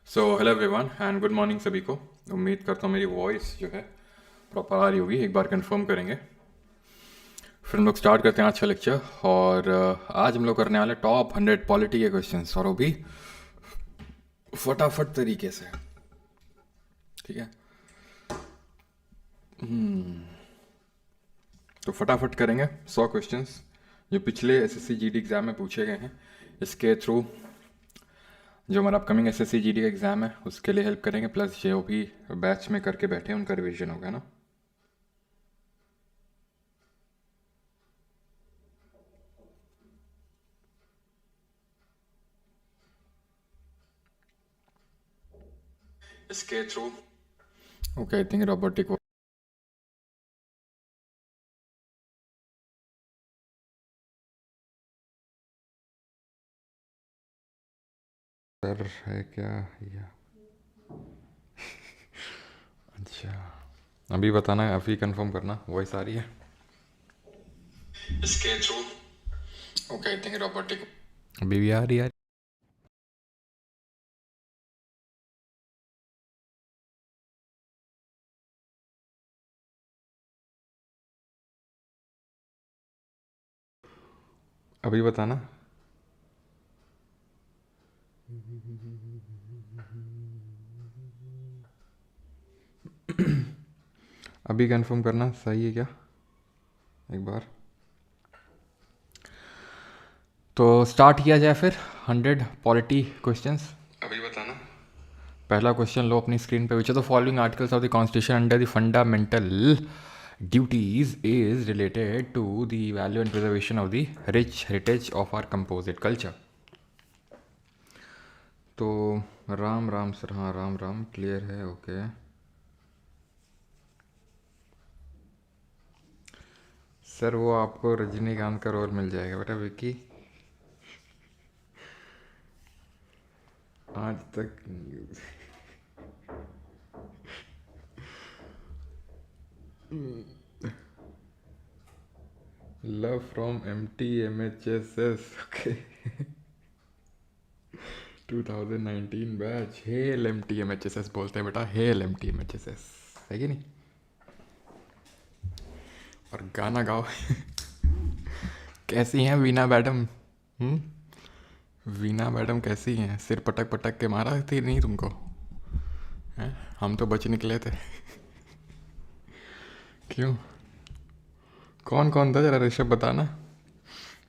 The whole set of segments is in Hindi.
Hello everyone and good morning सभी को। उम्मीद करता हूँ मेरी वॉइस जो है प्रॉपर आ रही होगी। एक बार कंफर्म करेंगे फिर हम लोग स्टार्ट करते हैं आज का लेक्चर। और आज हम लोग करने वाले टॉप 100 पॉलिटी के क्वेश्चंस, और वो भी फटाफट तरीके से। ठीक है, तो फटाफट करेंगे 100 क्वेश्चंस जो पिछले एसएससी जीडी एग्ज़ाम में पूछे गए हैं। इसके थ्रू जो हमारा अपकमिंग एसएससी जीडी का एग्ज़ाम है उसके लिए हेल्प करेंगे, प्लस जो भी बैच में करके बैठे हैं उनका रिवीजन होगा ना। इसके through okay, I think robotic sir है क्या या अच्छा, अभी बताना है, अभी कंफर्म करना वॉइस आ रही है इसके through. Okay, I think robotic अभी भी आ रही है। अभी बताना। अभी कंफर्म करना सही है क्या, एक बार। तो स्टार्ट किया जाए फिर 100 पॉलिटी क्वेश्चंस। अभी बताना। पहला क्वेश्चन लो अपनी स्क्रीन पे। Which of the following articles of the constitution under the fundamental duties is related to the value and preservation of the rich heritage of our composite culture. तो राम राम सर, हाँ राम राम क्लियर है, ओके। सर वो आपको रजनीकांत का रोल मिल जाएगा बेटा, विकी। आज तक love from MTMHSS, okay. 2019 batch, hello MTMHSS बोलते हैं बेटा, हेल MTMHSS, है कि नहीं। और गाना गाओ। कैसी हैं वीना मैडम? हम्म, वीना मैडम कैसी हैं? सिर पटक पटक के मारा थी नहीं तुमको? हैं? हम तो बच निकले थे। क्यों? कौन कौन था जरा ऋषभ बताना।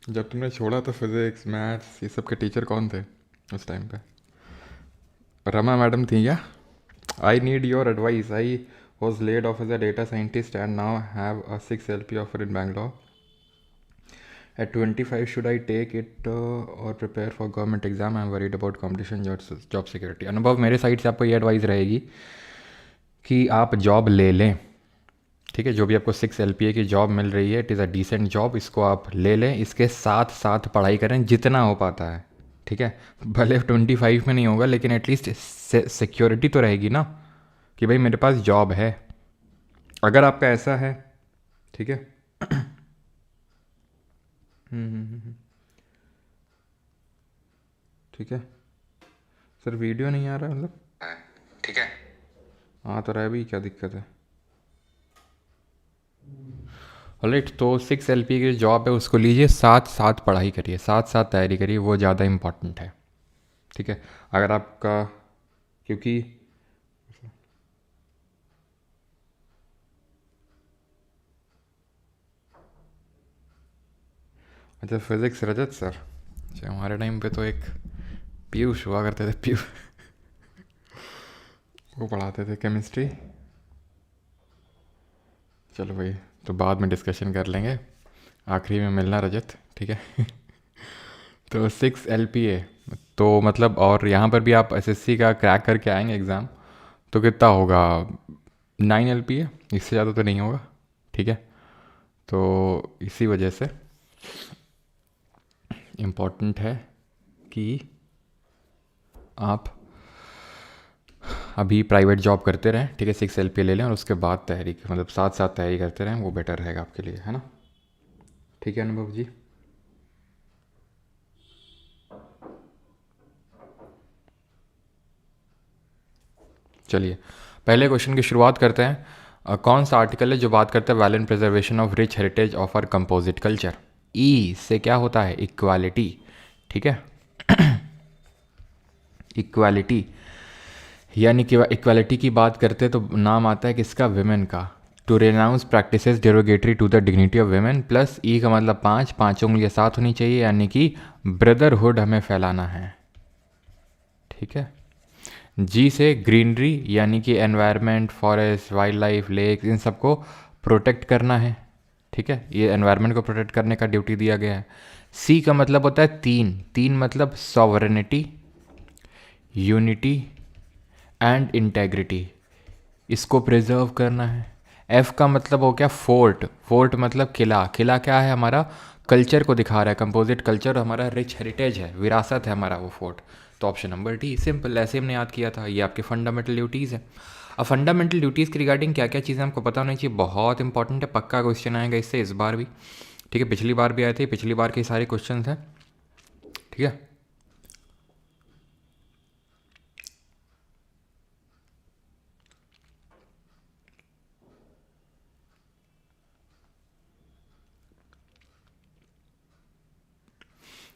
जब तुमने छोड़ा तो फिजिक्स मैथ्स ये सब के टीचर कौन थे उस टाइम पे? रमा मैडम थी क्या? I need your advice. I was laid off as a data scientist and now have a 6 LP offer in Bangalore. At 25, should I take it or prepare for government exam? I'm worried about competition, job security. अनुभव, मेरे साइड से आपको ये एडवाइस रहेगी कि आप जॉब ले लें। ठीक है, जो भी आपको 6 LPA की जॉब मिल रही है, it is a decent job, इसको आप ले लें। इसके साथ साथ पढ़ाई करें जितना हो पाता है। ठीक है, भले 25 में नहीं होगा लेकिन एटलीस्ट सिक्योरिटी तो रहेगी ना कि भाई मेरे पास जॉब है। अगर आपका ऐसा है, ठीक है। ठीक है सर, वीडियो नहीं आ रहा है मतलब। ठीक है, हाँ तो रह भी, क्या दिक्कत है। राइट, तो 6 LP की जॉब है उसको लीजिए, साथ साथ पढ़ाई करिए, साथ साथ तैयारी करिए, वो ज़्यादा इम्पॉर्टेंट है। ठीक है, अगर आपका, क्योंकि अच्छा फिज़िक्स रजत सर, अच्छा हमारे टाइम पे तो एक पीयूष हुआ करते थे, पीयूष। वो पढ़ाते थे केमिस्ट्री। चलो भाई, तो बाद में डिस्कशन कर लेंगे, आखिरी में मिलना रजत, ठीक है। तो 6 LPA, तो मतलब, और यहाँ पर भी आप SSC का क्रैक करके आएंगे एग्ज़ाम, तो कितना होगा? 9 LPA, इससे ज़्यादा तो नहीं होगा। ठीक है, तो इसी वजह से इम्पॉर्टेंट है कि आप अभी प्राइवेट जॉब करते रहें। ठीक है, 6 LPA ले लें और उसके बाद तैयारी, मतलब साथ साथ तैयारी करते रहें, वो बेटर रहेगा आपके लिए, है ना। ठीक है अनुभव जी। चलिए पहले क्वेश्चन की शुरुआत करते हैं। कौन सा आर्टिकल है जो बात करता है valent preservation of rich heritage of our composite culture. ई से क्या होता है, इक्वालिटी। ठीक है, इक्वालिटी यानी कि इक्वालिटी की बात करते हैं तो नाम आता है किसका, विमेन का। To renounce practices derogatory to the dignity of women, plus ई का मतलब पाँच, पाँचों उंगलियाँ साथ होनी चाहिए, यानी कि ब्रदरहुड हमें फैलाना है। ठीक है। जी से ग्रीनरी यानी कि environment, forest, wild life, lake, इन सबको प्रोटेक्ट करना है। ठीक है, ये एनवायरनमेंट को प्रोटेक्ट करने का ड्यूटी दिया गया है। सी का मतलब होता है तीन, तीन मतलब सॉवरेनिटी, यूनिटी एंड इंटेग्रिटी, इसको प्रिजर्व करना है। एफ का मतलब हो गया फोर्ट, फोर्ट मतलब किला, किला क्या है हमारा, कल्चर को दिखा रहा है, कंपोजिट कल्चर हमारा रिच हेरिटेज है, विरासत है हमारा वो फोर्ट। तो ऑप्शन नंबर डी, सिंपल, ऐसे हमने याद किया था। ये आपके फंडामेंटल ड्यूटीज़ है। अब फंडामेंटल ड्यूटीज़ के रिगार्डिंग क्या क्या चीज़ें आपको पता होनी चाहिए, बहुत इंपॉर्टेंट है, पक्का क्वेश्चन आएगा इससे इस बार भी। ठीक है, पिछली बार भी आए थे, पिछली बार के सारे क्वेश्चन हैं। ठीक है,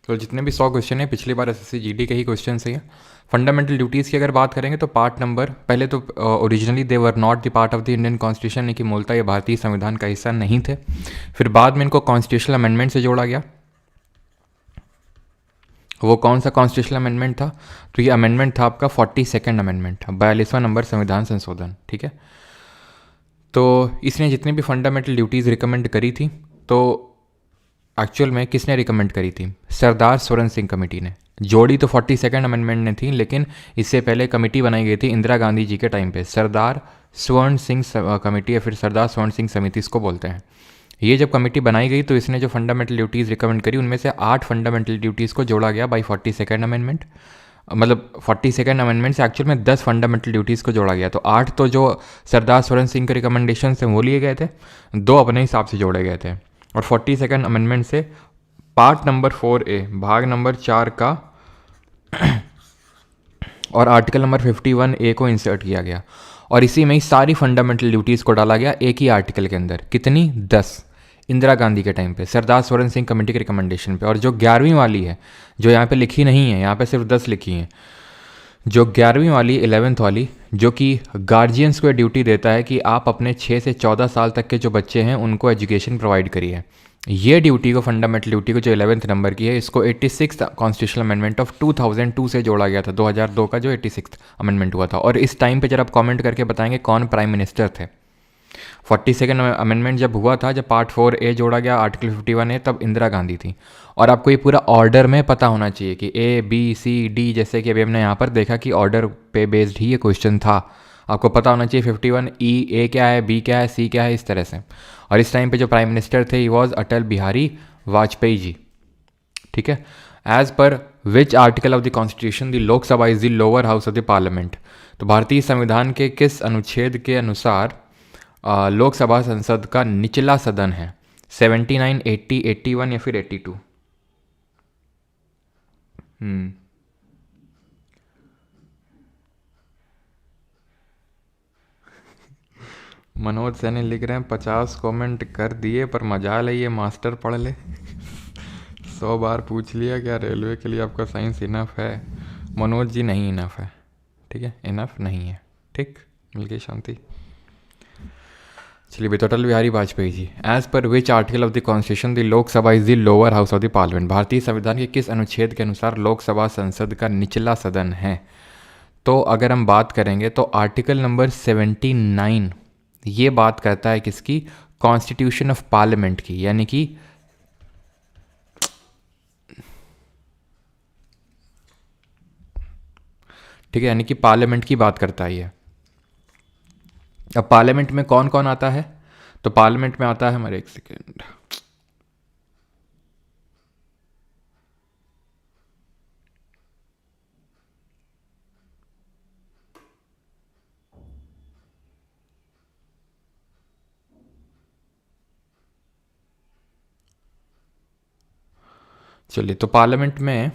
तो जितने भी 100 क्वेश्चन है पिछली बार एसएससी जीडी के ही क्वेश्चन से हैं। फंडामेंटल ड्यूटीज़ की अगर बात करेंगे तो पार्ट नंबर, पहले तो originally they were not the part of the Indian constitution, यानी कि मूलतः ये भारतीय संविधान का हिस्सा नहीं थे। फिर बाद में इनको कॉन्स्टिट्यूशनल अमेंडमेंट से जोड़ा गया। वो कौन सा कॉन्स्टिट्यूशनल अमेंडमेंट था, तो ये अमेंडमेंट था आपका 42वां अमेंडमेंट, 42वां नंबर संविधान संशोधन। ठीक है, तो इसने जितनी भी फंडामेंटल ड्यूटीज़ रिकमेंड करी थी, तो एक्चुअल में किसने रिकमेंड करी थी, सरदार स्वर्ण सिंह कमेटी ने। जोड़ी तो 42वां अमेंडमेंट ने थी, लेकिन इससे पहले कमेटी बनाई गई थी इंदिरा गांधी जी के टाइम पे, सरदार स्वर्ण सिंह कमेटी या फिर सरदार स्वर्ण सिंह समिति इसको बोलते हैं। ये जब कमेटी बनाई गई तो इसने जो फंडामेंटल ड्यूटीज़ रिकमेंड करी उनमें से 8 फंडामेंटल ड्यूटीज़ को जोड़ा गया बाई 42वां अमेंडमेंट। मतलब 42वां अमेंडमेंट से एक्चुअल में 10 फंडामेंटल ड्यूटीज़ को जोड़ा गया। तो 8 तो जो सरदार स्वर्ण सिंह के रिकमेंडेशन से वो लिए गए थे, 2 अपने हिसाब से जोड़े गए थे। और 42वां अमेंडमेंट से पार्ट नंबर 4A भाग नंबर 4 का और आर्टिकल नंबर 51A को इंसर्ट किया गया, और इसी में ही सारी फंडामेंटल ड्यूटीज़ को डाला गया एक ही आर्टिकल के अंदर। कितनी, 10, इंदिरा गांधी के टाइम पे सरदार स्वर्ण सिंह कमेटी के रिकमेंडेशन पे। और जो 11वीं वाली है, जो यहाँ पे लिखी नहीं है, यहाँ पे सिर्फ 10 लिखी हैं, जो 11वीं वाली, 11th वाली, जो कि गार्जियंस को ड्यूटी देता है कि आप अपने 6 से 14 साल तक के जो बच्चे हैं उनको एजुकेशन प्रोवाइड करिए। ये ड्यूटी को, फंडामेंटल ड्यूटी को, जो 11th नंबर की है, इसको 86th कॉन्स्टिट्यूशनल अमेंडमेंट ऑफ 2002 से जोड़ा गया था, 2002 का जो 86th अमेंडमेंट हुआ था। और इस टाइम पे जरा आप कमेंट करके बताएंगे कौन प्राइम मिनिस्टर थे। 42वां अमेंडमेंट जब हुआ था, जब पार्ट 4A जोड़ा गया आर्टिकल 51A, तब इंदिरा गांधी थी। और आपको ये पूरा ऑर्डर में पता होना चाहिए कि A B C D, जैसे कि अभी हमने यहाँ पर देखा कि ऑर्डर पे बेस्ड ही ये क्वेश्चन था। आपको पता होना चाहिए 51E A क्या है, B क्या है, C क्या है, इस तरह से। और इस टाइम पे जो प्राइम मिनिस्टर थे ही वॉज अटल बिहारी वाजपेयी जी। ठीक है, as per which article of the constitution the Lok Sabha is the lower house of the parliament. तो भारतीय संविधान के किस अनुच्छेद के अनुसार लोकसभा संसद का निचला सदन है, 79, 80, 81 या फिर 82? मनोज सैनी लिख रहे हैं 50 कमेंट कर दिए पर मजा ले, ये मास्टर पढ़ ले। 100 बार पूछ लिया क्या रेलवे के लिए आपका साइंस इनफ है? मनोज जी नहीं इनफ है। ठीक है, इनफ नहीं है। ठीक, मिल गई शांति। चलिए, तो Atal Bihari Vajpayee ji, as per which article of the constitution the Lok Sabha is the lower house of the parliament. भारतीय संविधान के किस अनुच्छेद के अनुसार लोकसभा संसद का निचला सदन है? तो अगर हम बात करेंगे तो आर्टिकल नंबर 79 ये बात करता है किसकी, कॉन्स्टिट्यूशन ऑफ पार्लियामेंट की, यानी कि ठीक है, यानी कि पार्लियामेंट की बात करता है ये। अब पार्लियामेंट में कौन कौन आता है? तो पार्लियामेंट में आता है हमारे, एक सेकेंड, चलिए, तो पार्लियामेंट में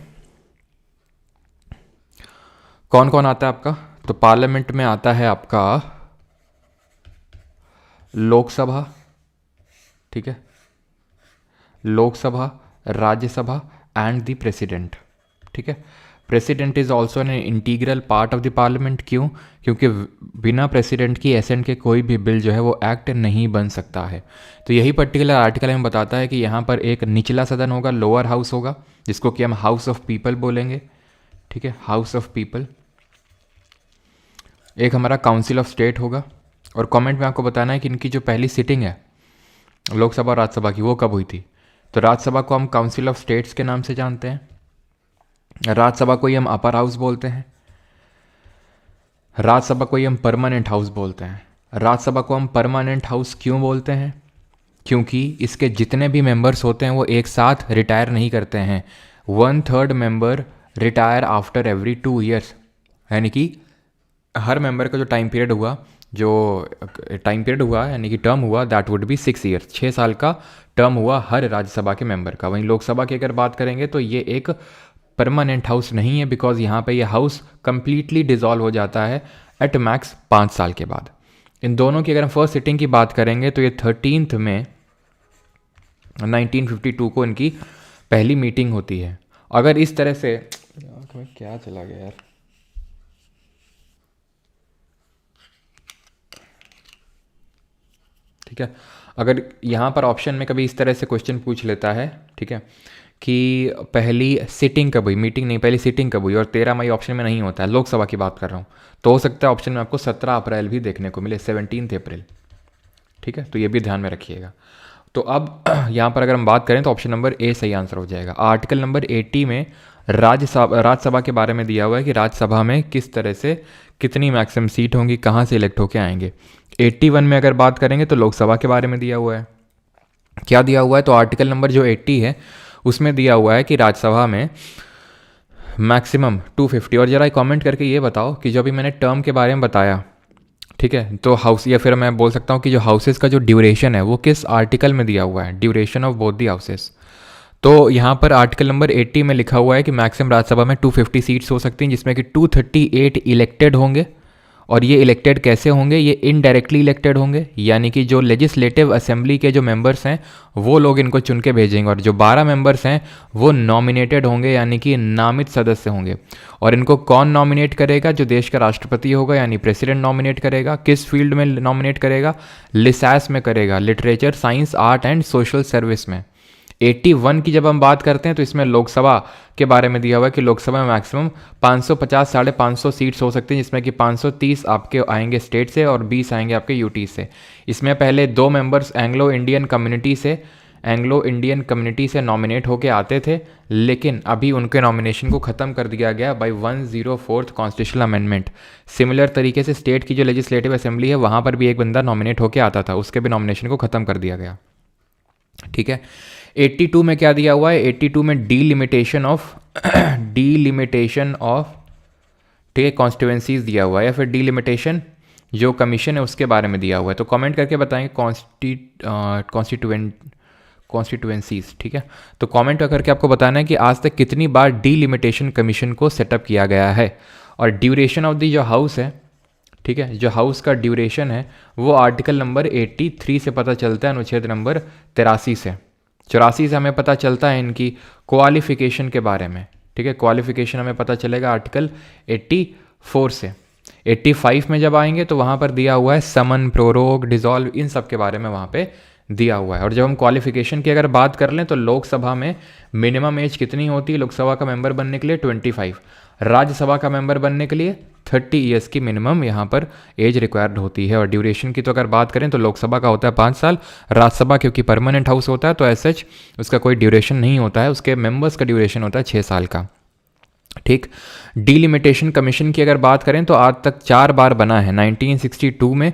कौन कौन आता है आपका? तो पार्लियामेंट में आता है आपका लोकसभा, ठीक है, Lok Sabha, Rajya Sabha and the president, ठीक है। President is also an integral part of the parliament. क्यों? क्योंकि बिना प्रेसिडेंट की एसेंट के कोई भी बिल जो है वो एक्ट नहीं बन सकता है। तो यही पर्टिकुलर आर्टिकल हमें बताता है कि यहाँ पर एक निचला सदन होगा, लोअर हाउस होगा, जिसको कि हम हाउस ऑफ पीपल बोलेंगे, ठीक है, हाउस ऑफ पीपल। एक हमारा काउंसिल ऑफ स्टेट होगा। और कमेंट में आपको बताना है कि इनकी जो पहली सिटिंग है लोकसभा और राज्यसभा की वो कब हुई थी। तो राज्यसभा को हम काउंसिल ऑफ स्टेट्स के नाम से जानते हैं, राज्यसभा को ही हम अपर हाउस बोलते हैं, राज्यसभा को ही हम परमानेंट हाउस बोलते हैं। राज्यसभा को हम परमानेंट हाउस क्यों बोलते हैं? क्योंकि इसके जितने भी मेंबर्स होते हैं वो एक साथ रिटायर नहीं करते हैं। 1/3 member retire after every 2 years, यानी कि हर मेंबर का जो टाइम पीरियड हुआ यानी कि टर्म हुआ, दैट वुड बी 6 ईयर्स, 6 साल का टर्म हुआ हर राज्यसभा के मेंबर का। वहीं लोकसभा की अगर बात करेंगे तो ये एक परमानेंट हाउस नहीं है, बिकॉज यहाँ पे ये हाउस कंप्लीटली डिसॉल्व हो जाता है एट मैक्स 5 साल के बाद। इन दोनों की अगर हम फर्स्ट सिटिंग की बात करेंगे तो ये 13 मई 1952 को इनकी पहली मीटिंग होती है। अगर इस तरह से क्या चला गया यार, ठीक है, अगर यहाँ पर ऑप्शन में कभी इस तरह से क्वेश्चन पूछ लेता है, ठीक है, कि पहली सिटिंग कब हुई, मीटिंग नहीं, पहली सिटिंग कब हुई, और 13 मई ऑप्शन में नहीं होता है, लोकसभा की बात कर रहा हूँ, तो हो सकता है ऑप्शन में आपको 17 अप्रैल भी देखने को मिले, 17 अप्रैल, ठीक है, तो ये भी ध्यान में रखिएगा। तो अब यहाँ पर अगर हम बात करें तो ऑप्शन नंबर ए सही आंसर हो जाएगा। आर्टिकल नंबर 80 में राज्यसभा के बारे में दिया हुआ है कि राज्यसभा में किस तरह से कितनी मैक्सिमम सीट होंगी, कहाँ से इलेक्ट होके आएंगे। 81 में अगर बात करेंगे तो लोकसभा के बारे में दिया हुआ है। क्या दिया हुआ है? तो आर्टिकल नंबर जो 80 है उसमें दिया हुआ है कि राज्यसभा में मैक्सिमम 250। और जरा कमेंट करके ये बताओ कि जो अभी मैंने टर्म के बारे में बताया, ठीक है, तो हाउस, या फिर मैं बोल सकता हूँ कि जो हाउसेस का जो ड्यूरेशन है वो किस आर्टिकल में दिया हुआ है, duration of both the houses. तो यहाँ पर आर्टिकल नंबर 80 में लिखा हुआ है कि मैक्सिमम राज्यसभा में 250 सीट्स हो सकती हैं, जिसमें कि 238 इलेक्टेड होंगे। और ये इलेक्टेड कैसे होंगे? ये इनडायरेक्टली इलेक्टेड होंगे, यानी कि जो लेजिस्लेटिव असेंबली के जो मेंबर्स हैं वो लोग इनको चुन के भेजेंगे, और जो 12 मेंबर्स हैं वो नॉमिनेटेड होंगे, यानी कि नामित सदस्य होंगे। और इनको कौन नॉमिनेट करेगा? जो देश का राष्ट्रपति होगा, यानी प्रेसिडेंट नॉमिनेट करेगा। किस फील्ड में नॉमिनेट करेगा? लिसैस में करेगा, literature, science, art and social service में। 81 की जब हम बात करते हैं तो इसमें लोकसभा के बारे में दिया हुआ है कि लोकसभा में मैक्सिमम 550 550 सीट्स हो सकती हैं, जिसमें कि 530 आपके आएंगे स्टेट से और 20 आएंगे आपके यूटी से। इसमें पहले 2 मेंबर्स एंग्लो इंडियन कम्युनिटी से नॉमिनेट होके आते थे, लेकिन अभी उनके नॉमिनेशन को ख़त्म कर दिया गया bye 104th constitutional amendment. Similar तरीके से स्टेट की जो लेजिस्लेटिव असेंबली है वहाँ पर भी एक बंदा नॉमिनेट होके आता था, उसके भी नॉमिनेशन को ख़त्म कर दिया गया, ठीक है। 82 में क्या दिया हुआ है? 82 में डीलिमिटेशन ऑफ ठीक है कॉन्स्टिट्यूएंसीज दिया हुआ है, या फिर डीलिमिटेशन जो कमीशन है उसके बारे में दिया हुआ है। तो कमेंट करके बताएंगे कॉन्स्टिट्यूएंसीज, ठीक है। तो कमेंट करके आपको बताना है कि आज तक कितनी बार डीलिमिटेशन कमीशन को सेटअप किया गया है। और ड्यूरेशन ऑफ दी जो हाउस है, ठीक है, जो हाउस का ड्यूरेशन है वो आर्टिकल नंबर 83 से पता चलता है, अनुच्छेद नंबर 83 से, 84 से हमें पता चलता है इनकी क्वालिफिकेशन के बारे में, ठीक है। क्वालिफिकेशन हमें पता चलेगा आर्टिकल 84 से। 85 में जब आएंगे तो वहाँ पर दिया हुआ है समन, प्रोरोग, डिसॉल्व, इन सब के बारे में वहाँ पे दिया हुआ है। और जब हम क्वालिफिकेशन की अगर बात कर लें तो लोकसभा में मिनिमम एज कितनी होती है लोकसभा का मेंबर बनने के लिए? 25। राज्यसभा का मेंबर बनने के लिए 30 ईयर्स की मिनिमम यहाँ पर एज रिक्वायर्ड होती है। और ड्यूरेशन की तो अगर बात करें तो लोकसभा का होता है 5 साल, राज्यसभा क्योंकि परमानेंट हाउस होता है तो एज सच उसका कोई ड्यूरेशन नहीं होता है, उसके मेंबर्स का ड्यूरेशन होता है 6 साल का, ठीक। डीलिमिटेशन कमीशन की अगर बात करें तो आज तक 4 बार बना है, 1962 में,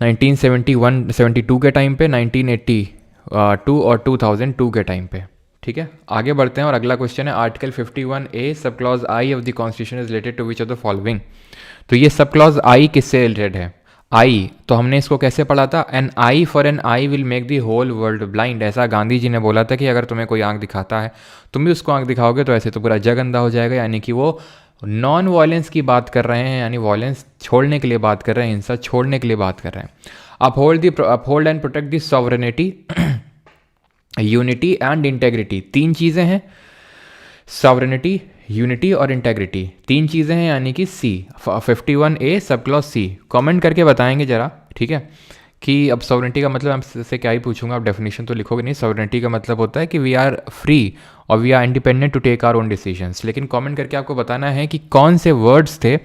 1972 के टाइम पे, 1982 और 2002 के टाइम पे, ठीक है। आगे बढ़ते हैं और अगला क्वेश्चन है article 51A sub clause I of the constitution is related to which of the following. तो ये सब क्लॉज आई किससे रिलेटेड है? आई, तो हमने इसको कैसे पढ़ा था? An eye for an eye will make the whole world blind. ऐसा गांधी जी ने बोला था कि अगर तुम्हें कोई आंख दिखाता है तुम भी उसको आंख दिखाओगे तो ऐसे तो पूरा जग अंधा हो जाएगा, यानी कि वो नॉन वायलेंस की बात कर रहे हैं, यानी वायलेंस छोड़ने के लिए बात कर रहे हैं, हिंसा छोड़ने के लिए बात कर रहे हैं। Uphold and protect the sovereignty, unity and integrity, तीन चीज़ें हैं, सॉवरेनिटी, यूनिटी और इंटेग्रिटी, तीन चीज़ें हैं, यानी कि सी 51A sub clause C. Comment करके बताएंगे ज़रा, ठीक है, कि अब सॉवरेनिटी का मतलब आपसे क्या ही पूछूंगा, आप डेफिनेशन तो लिखोगे नहीं। सॉवरेनिटी का मतलब होता है कि वी आर फ्री और we are independent to take our own decisions. लेकिन कमेंट करके आपको बताना है कि कौन से वर्ड्स थे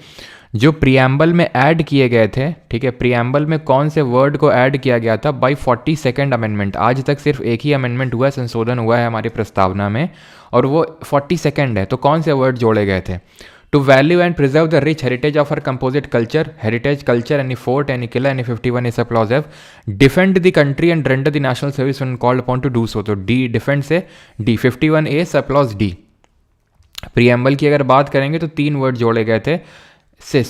जो प्रियम्बल में ऐड किए गए थे, ठीक है, प्रियम्बल में कौन से वर्ड को ऐड किया गया था बाय 42nd अमेंडमेंट। आज तक सिर्फ एक ही अमेंडमेंट हुआ है, संशोधन हुआ है हमारी प्रस्तावना में, और वो 42nd है। तो कौन से वर्ड जोड़े गए थे? To value and preserve the rich heritage of our composite culture, heritage culture, any fort, any किला, any 51 is clause F, defend the country and render the national service when called upon to do so. तो डी डिफेंड से D, 51A sub clause D. Preamble की अगर बात करेंगे तो तीन वर्ड जोड़े गए थे, सिस,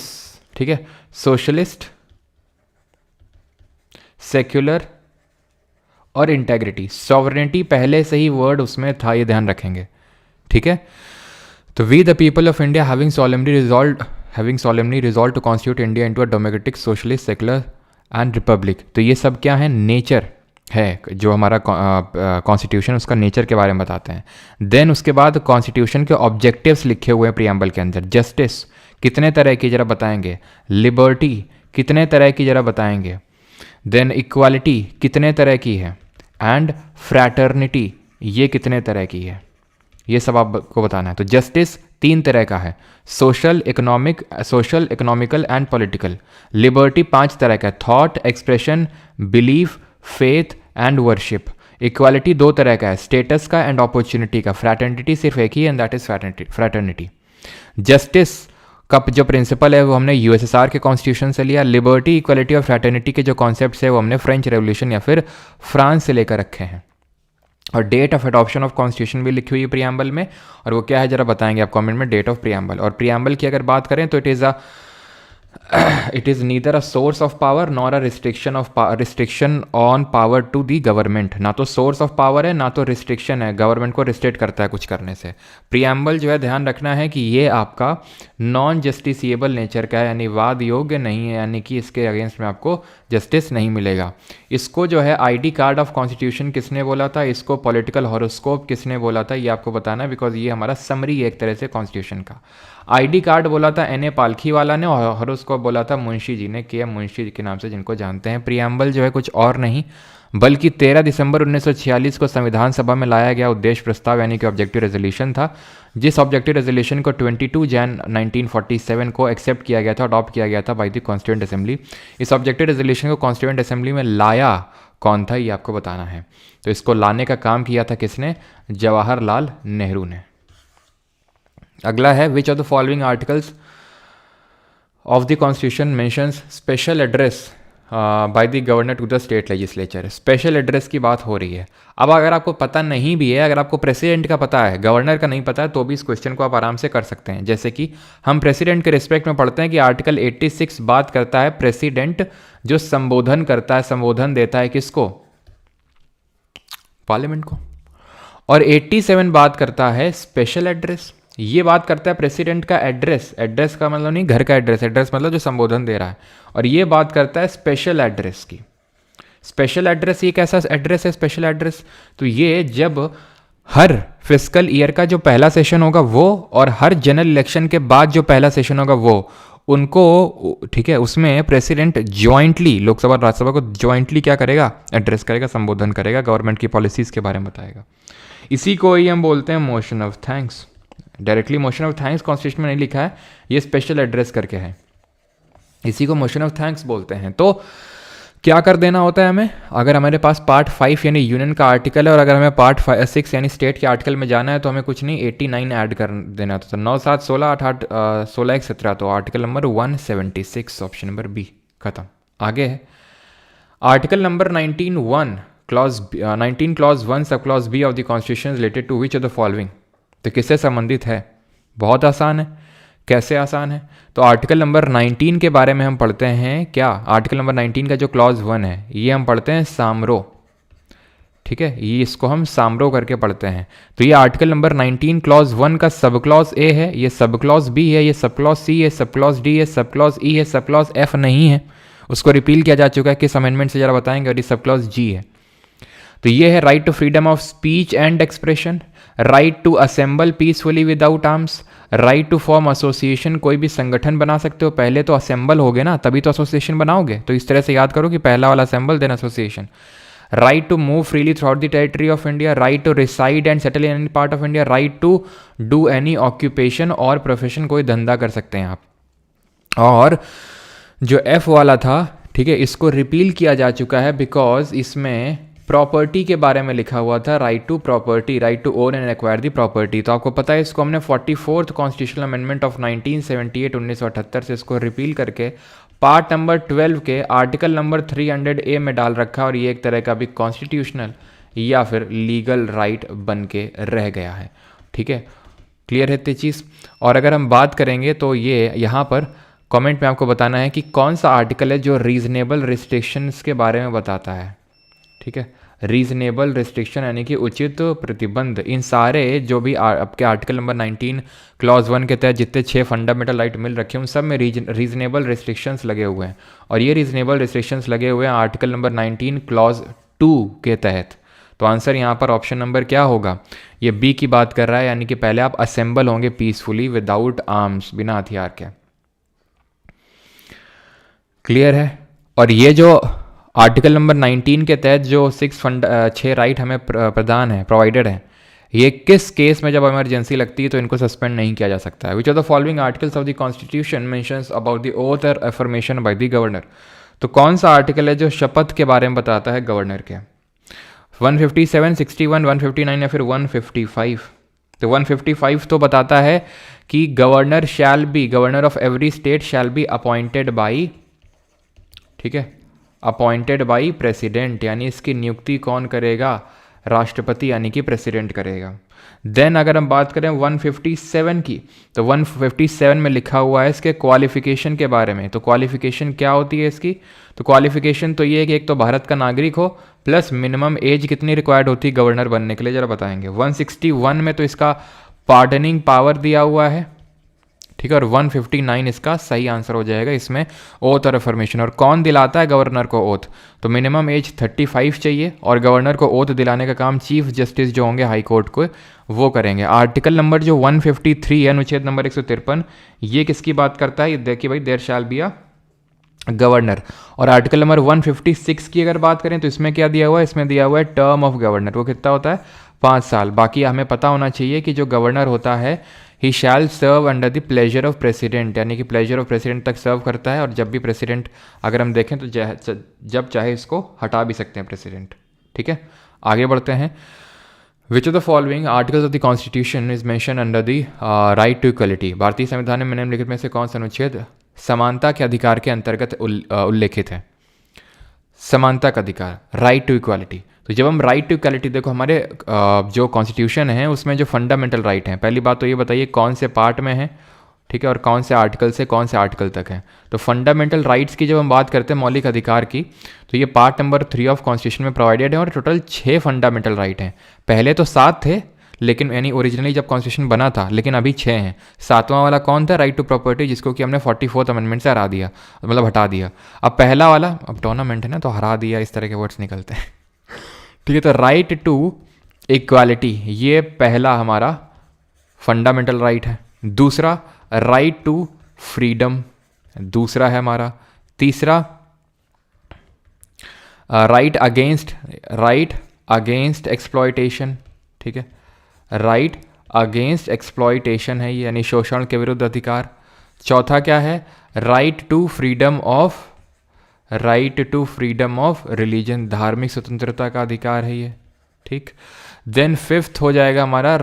ठीक है, सोशलिस्ट, सेक्युलर और इंटेग्रिटी। सॉवरेनिटी पहले से ही वर्ड उसमें था, ये ध्यान रखेंगे, ठीक है। तो we the people of India having solemnly resolved to constitute India into a democratic, socialist, secular and republic. तो ये सब क्या है? नेचर है, जो हमारा कॉन्स्टिट्यूशन उसका नेचर के बारे में बताते हैं। देन उसके बाद कॉन्स्टिट्यूशन के ऑब्जेक्टिव्स लिखे हुए हैं प्रियम्बल के अंदर। जस्टिस कितने तरह की जरा बताएंगे, लिबर्टी कितने तरह की जरा बताएंगे, देन इक्वालिटी कितने तरह की है, एंड फ्रैटर्निटी ये कितने तरह की है, ये सब आपको बताना है। तो जस्टिस तीन तरह का है, social, economical and political. Liberty 5 तरह का है, thought, expression, belief, faith and worship. Equality 2 तरह का है, स्टेटस का एंड अपॉर्चुनिटी का। फ्रैटर्निटी सिर्फ एक ही है, and that is fraternity. Justice का जो प्रिंसिपल है वो हमने यूएसएसआर के कॉन्स्टिट्यूशन से लिया। लिबर्टी, इक्वालिटी और फ्रैटर्निटी के जो कॉन्सेप्ट्स है वो हमने फ्रेंच रेवोल्यूशन या फिर फ्रांस से लेकर रखे हैं। और date of adoption of constitution भी लिखी हुई है प्रियम्बल में, और वो क्या है जरा बताएंगे आप कमेंट में, डेट ऑफ प्रियम्बल। और प्रियम्बल की अगर बात करें तो it is neither a source of power nor a restriction on power to the government. ना तो सोर्स ऑफ पावर है, ना तो रिस्ट्रिक्शन है, गवर्नमेंट को रिस्ट्रिक्ट करता है कुछ करने से। प्रियम्बल जो है ध्यान रखना है कि ये आपका नॉन जस्टिसिएबल नेचर का है, यानी वाद योग्य नहीं है, यानी कि इसके अगेंस्ट में आपको जस्टिस नहीं मिलेगा। इसको जो है आईडी कार्ड ऑफ कॉन्स्टिट्यूशन किसने बोला था, इसको पॉलिटिकल हॉरोस्कोप किसने बोला था, ये आपको बताना है, बिकॉज ये हमारा समरी है एक तरह से कॉन्स्टिट्यूशन का। आईडी कार्ड बोला था एन ए पालखी वाला ने, और हॉरोस्कोप बोला था मुंशी जी ने, के एम मुंशी के नाम से जिनको जानते हैं। प्रियम्बल जो है कुछ और नहीं बल्कि 13 दिसंबर 1946 को संविधान सभा में लाया गया उद्देश्य प्रस्ताव, यानी कि ऑब्जेक्टिव रेजोल्यूशन था, जिस ऑब्जेक्टिव रेजोल्यूशन को 22 जैन 1947 को एक्सेप्ट किया गया था, अडॉप्ट किया गया था बाय द कॉन्स्टिट्यूएंट असेंबली। इस ऑब्जेक्टिव रेजोल्यूशन को कॉन्स्टिट्यूएंट असेंबली में लाया कौन था, ये आपको बताना है। तो इसको लाने का काम किया था किसने? जवाहरलाल नेहरू ने। अगला है which of the following articles of the constitution mentions special address by the governor to the state legislature. Special address की बात हो रही है। अब अगर आपको पता नहीं भी है, अगर आपको प्रेसिडेंट का पता है, गवर्नर का नहीं पता है, तो भी इस क्वेश्चन को आप आराम से कर सकते हैं। जैसे कि हम प्रेसिडेंट के रिस्पेक्ट में पढ़ते हैं कि आर्टिकल 86 बात करता है प्रेसिडेंट जो संबोधन करता है, संबोधन देता है किसको? पार्लियामेंट को। और 87 बात करता है स्पेशल एड्रेस, ये बात करता है प्रेसिडेंट का एड्रेस, एड्रेस का मतलब नहीं घर का एड्रेस, एड्रेस मतलब जो संबोधन दे रहा है, और ये बात करता है स्पेशल एड्रेस की। स्पेशल एड्रेस ये कैसा एड्रेस है स्पेशल एड्रेस? तो ये जब हर फिस्कल ईयर का जो पहला सेशन होगा वो, और हर जनरल इलेक्शन के बाद जो पहला सेशन होगा वो, उनको, ठीक है, उसमें प्रेसिडेंट ज्वाइंटली लोकसभा और राज्यसभा को ज्वाइंटली क्या करेगा? एड्रेस करेगा, संबोधन करेगा, गवर्नमेंट की पॉलिसीज के बारे में बताएगा। इसी को ही हम बोलते हैं motion of thanks. Directly motion of thanks constitution में नहीं लिखा है, ये स्पेशल एड्रेस करके है, इसी को मोशन ऑफ थैंक्स बोलते हैं। तो क्या कर देना होता है हमें? अगर हमारे पास पार्ट 5 यानी यूनियन का आर्टिकल है, और अगर हमें पार्ट 6 यानी स्टेट के आर्टिकल में जाना है, तो हमें कुछ नहीं 89 ऐड कर देना होता है। 9 7 16 8 8 16 1 17, तो article number 176 option number B खत्म। आगे है article number 19 clause 1 sub clause B of the constitution related to which of the following. तो किससे संबंधित है? बहुत आसान है। कैसे आसान है? तो आर्टिकल नंबर 19 के बारे में हम पढ़ते हैं क्या? आर्टिकल नंबर 19 का जो क्लॉज 1 है ये हम पढ़ते हैं सामरो, ठीक है, ये इसको हम सामरो करके पढ़ते हैं। तो ये आर्टिकल नंबर 19 क्लॉज 1 का सब क्लॉज ए है, ये सब क्लॉज बी है, ये सब क्लॉज सी है, सब क्लॉज डी है, सब क्लॉज ई है, सब क्लॉज एफ नहीं है, उसको रिपील किया जा चुका है, किस अमेंडमेंट से जरा बताएंगे, और ये सब क्लॉज जी है। तो ये है right to freedom of speech and expression, right to assemble peacefully without arms, right to form association, कोई भी संगठन बना सकते हो, पहले तो असेंबल होगे ना तभी तो एसोसिएशन बनाओगे, तो इस तरह से याद करो कि पहला वाला assemble then association. Right to move freely throughout the territory of India, right to reside and settle in any part of India, right to do any occupation और प्रोफेशन, कोई धंधा कर सकते हैं आप। और जो एफ वाला था, ठीक है, इसको रिपील किया जा चुका है बिकॉज इसमें प्रॉपर्टी के बारे में लिखा हुआ था, right to property, right to own and acquire the property. तो आपको पता है इसको हमने 44th कॉन्स्टिट्यूशनल अमेंडमेंट ऑफ 1978 1978 से इसको रिपील करके पार्ट नंबर 12 के आर्टिकल नंबर 300A में डाल रखा, और ये एक तरह का भी कॉन्स्टिट्यूशनल या फिर लीगल राइट बन के रह गया है। ठीक है, क्लियर है ये चीज़। और अगर हम बात करेंगे तो ये यहाँ पर कमेंट में आपको बताना है कि कौन सा आर्टिकल है जो रीजनेबल रिस्ट्रिक्शंस के बारे में बताता है। ठीक है, रीजनेबल रिस्ट्रिक्शन यानी कि उचित प्रतिबंध, इन सारे जो भी आपके आर्टिकल नंबर 19 क्लॉज 1 के तहत जितने 6 फंडामेंटल राइट मिल रखे हैं उन सब में रीजनेबल रिस्ट्रिक्शंस लगे हुए हैं, और ये रीजनेबल रिस्ट्रिक्शंस लगे हुए हैं आर्टिकल नंबर 19 क्लॉज 2 के तहत। तो आंसर यहाँ पर ऑप्शन नंबर क्या होगा, ये बी की बात कर रहा है, यानी कि पहले आप असेंबल होंगे पीसफुली विदाउट आर्म्स, बिना हथियार के। क्लियर है। और ये जो आर्टिकल नंबर 19 के तहत जो 6 राइट हमें प्रदान है, प्रोवाइडेड है, ये किस केस में जब इमरजेंसी लगती है तो इनको सस्पेंड नहीं किया जा सकता है। Which of the following articles of the constitution mentions about the oath और अफर्मेशन बाय द गवर्नर। तो कौन सा आर्टिकल है जो शपथ के बारे में बताता है गवर्नर के, 157, 61, 159 या फिर 155। तो 155 तो बताता है कि governor shall be, governor of every state shall be appointed by, ठीक है, अपॉइंटेड बाई प्रेसिडेंट, यानी इसकी नियुक्ति कौन करेगा, राष्ट्रपति यानी कि प्रेसिडेंट करेगा। देन अगर हम बात करें 157 की, तो 157 में लिखा हुआ है इसके क्वालिफिकेशन के बारे में। तो क्वालिफिकेशन क्या होती है इसकी, तो क्वालिफिकेशन तो ये है कि एक तो भारत का नागरिक हो, प्लस मिनिमम एज कितनी रिक्वायर्ड होती है गवर्नर बनने के लिए, जरा बताएंगे। 161 में तो इसका पार्डनिंग पावर दिया हुआ है, ठीक है, और 159 इसका सही आंसर हो जाएगा इसमें, ओथ और अफर्मेशन। और कौन दिलाता है गवर्नर को ओथ, तो मिनिमम एज 35 चाहिए, और गवर्नर को ओथ दिलाने का काम चीफ जस्टिस जो होंगे हाई कोर्ट को वो करेंगे। आर्टिकल नंबर जो 153 है, अनुच्छेद नंबर 153, ये किसकी बात करता है, ये देखिए भाई, there shall be a governor. और आर्टिकल नंबर 156 की अगर बात करें तो इसमें क्या दिया हुआ है, इसमें दिया हुआ है टर्म ऑफ गवर्नर, वो कितना होता है, 5 साल। बाकी हमें पता होना चाहिए कि जो गवर्नर होता है he shall serve under the pleasure of president, यानी कि प्लेजर ऑफ प्रेसिडेंट तक सर्व करता है, और जब भी प्रेसिडेंट अगर हम देखें तो जब चाहे इसको हटा भी सकते हैं प्रेसिडेंट। ठीक है, आगे बढ़ते हैं। Which of the following articles of the constitution is mention under the right to equality. भारतीय संविधान में निम्नलिखित में से कौन सा अनुच्छेद समानता के अधिकार के अंतर्गत उल्लेखित है। समानता का अधिकार, राइट टू इक्वालिटी। तो जब हम राइट टू इक्वालिटी, देखो हमारे जो कॉन्स्टिट्यूशन है उसमें जो फंडामेंटल राइट हैं, पहली बात तो ये बताइए कौन से पार्ट में है, ठीक है, और कौन से आर्टिकल से कौन से आर्टिकल तक है। तो फंडामेंटल राइट्स की जब हम बात करते हैं, मौलिक अधिकार की, तो ये पार्ट नंबर 3 ऑफ कॉन्स्टिट्यूशन में प्रोवाइडेड है, और टोटल 6 फंडामेंटल राइट हैं। पहले तो 7 थे, लेकिन यानी ओरिजिनली जब कॉन्स्टिट्यूशन बना था, लेकिन अभी 6 हैं। 7वां वाला कौन था, राइट टू प्रॉपर्टी, जिसको कि हमने 44th अमेंडमेंट से हरा दिया, मतलब हटा दिया। अब पहला वाला, अब टूर्नामेंट है ना तो हरा दिया, इस तरह के वर्ड्स निकलते हैं, ठीक है। तो राइट टू इक्वालिटी ये पहला हमारा फंडामेंटल राइट है। दूसरा राइट टू फ्रीडम, दूसरा है हमारा। तीसरा राइट अगेंस्ट एक्सप्लॉयटेशन, ठीक है, राइट अगेंस्ट एक्सप्लॉयटेशन है ये, यानी शोषण के विरुद्ध अधिकार। चौथा क्या है, right to freedom of religion, धार्मिक स्वतंत्रता का अधिकार है ये, ठीक। देन 5th हो जाएगा हमारा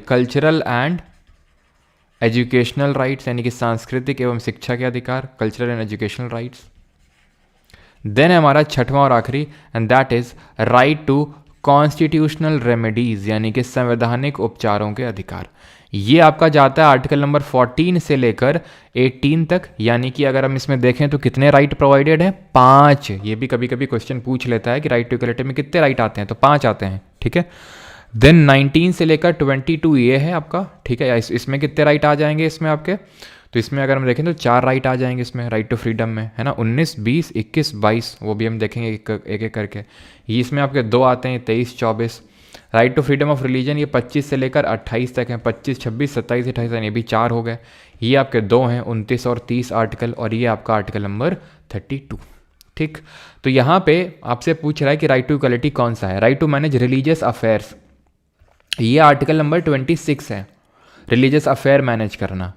कल्चरल एंड एजुकेशनल राइट्स, यानी कि सांस्कृतिक एवं शिक्षा के अधिकार, cultural and educational rights. Then है हमारा 6वां और आखिरी, and that is right to constitutional remedies, यानी कि संवैधानिक उपचारों के अधिकार। ये आपका जाता है आर्टिकल नंबर 14 से लेकर 18 तक, यानी कि अगर हम इसमें देखें तो कितने राइट प्रोवाइडेड है, 5। ये भी कभी कभी क्वेश्चन पूछ लेता है कि राइट टू इक्वलिटी में कितने राइट आते हैं, तो 5 आते हैं, ठीक है। देन 19 से लेकर 22 ये है आपका, ठीक है। इसमें कितने राइट आ जाएंगे इसमें आपके, तो इसमें अगर हम देखें तो 4 राइट आ जाएंगे इसमें, राइट टू फ्रीडम में, है ना। 19, 20, 21, 22 वो भी हम देखेंगे एक एक करके। ये इसमें आपके 2 आते हैं, 23, 24। Right to freedom of religion ये 25 से लेकर 28 तक हैं, 25, 26, 27, 28, ये भी 4 हो गए। ये आपके 2 हैं, 29 और 30 आर्टिकल, और ये आपका आर्टिकल नंबर 32, ठीक। तो यहाँ पे आपसे पूछ रहा है कि राइट टू इक्वलिटी कौन सा है। Right to manage religious affairs, ये आर्टिकल नंबर 26 है, रिलीजियस अफेयर मैनेज करना,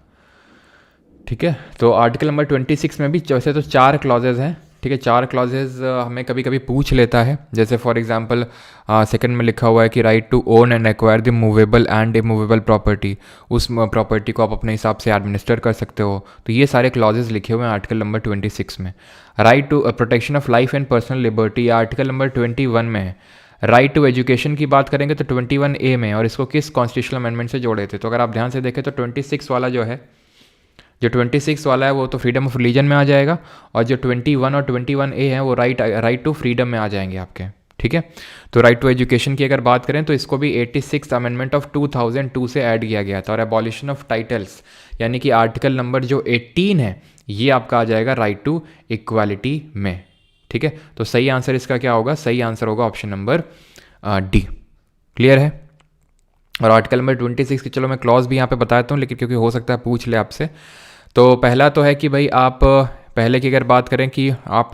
ठीक है। तो आर्टिकल नंबर 26 में भी वैसे तो 4 क्लॉजेज हैं, ठीक है। 4 क्लॉजेज हमें कभी कभी पूछ लेता है, जैसे फॉर एग्जांपल सेकंड में लिखा हुआ है कि right to own and acquire the movable and immovable property, उस प्रॉपर्टी को आप अपने हिसाब से एडमिनिस्टर कर सकते हो। तो ये सारे क्लॉजेज लिखे हुए हैं आर्टिकल नंबर 26 में। Right to protection of life and personal liberty article number 21 में है। राइट टू एजुकेशन की बात करेंगे तो 21A में, और इसको किस कॉन्स्टिट्यूशनल अमेंडमेंट से जोड़े थे, तो अगर आप ध्यान से देखें तो 26 वाला जो है, जो 26 वाला है वो तो फ्रीडम ऑफ रिलीजन में आ जाएगा, और जो 21 और 21A है वो राइट टू फ्रीडम में आ जाएंगे आपके, ठीक है। तो राइट टू एजुकेशन की अगर बात करें तो इसको भी 86 अमेंडमेंट ऑफ 2002 से ऐड किया गया था। और एबॉलिशन ऑफ टाइटल्स यानी कि आर्टिकल नंबर जो 18 है ये आपका आ जाएगा राइट टू इक्वालिटी में, ठीक है। तो सही आंसर इसका क्या होगा, सही आंसर होगा ऑप्शन नंबर डी। क्लियर है। और आर्टिकल नंबर 26 की चलो मैं क्लॉज भी यहाँ पे बताता हूँ, लेकिन क्योंकि हो सकता है पूछ ले आपसे। तो पहला तो है कि भाई आप पहले की अगर बात करें कि आप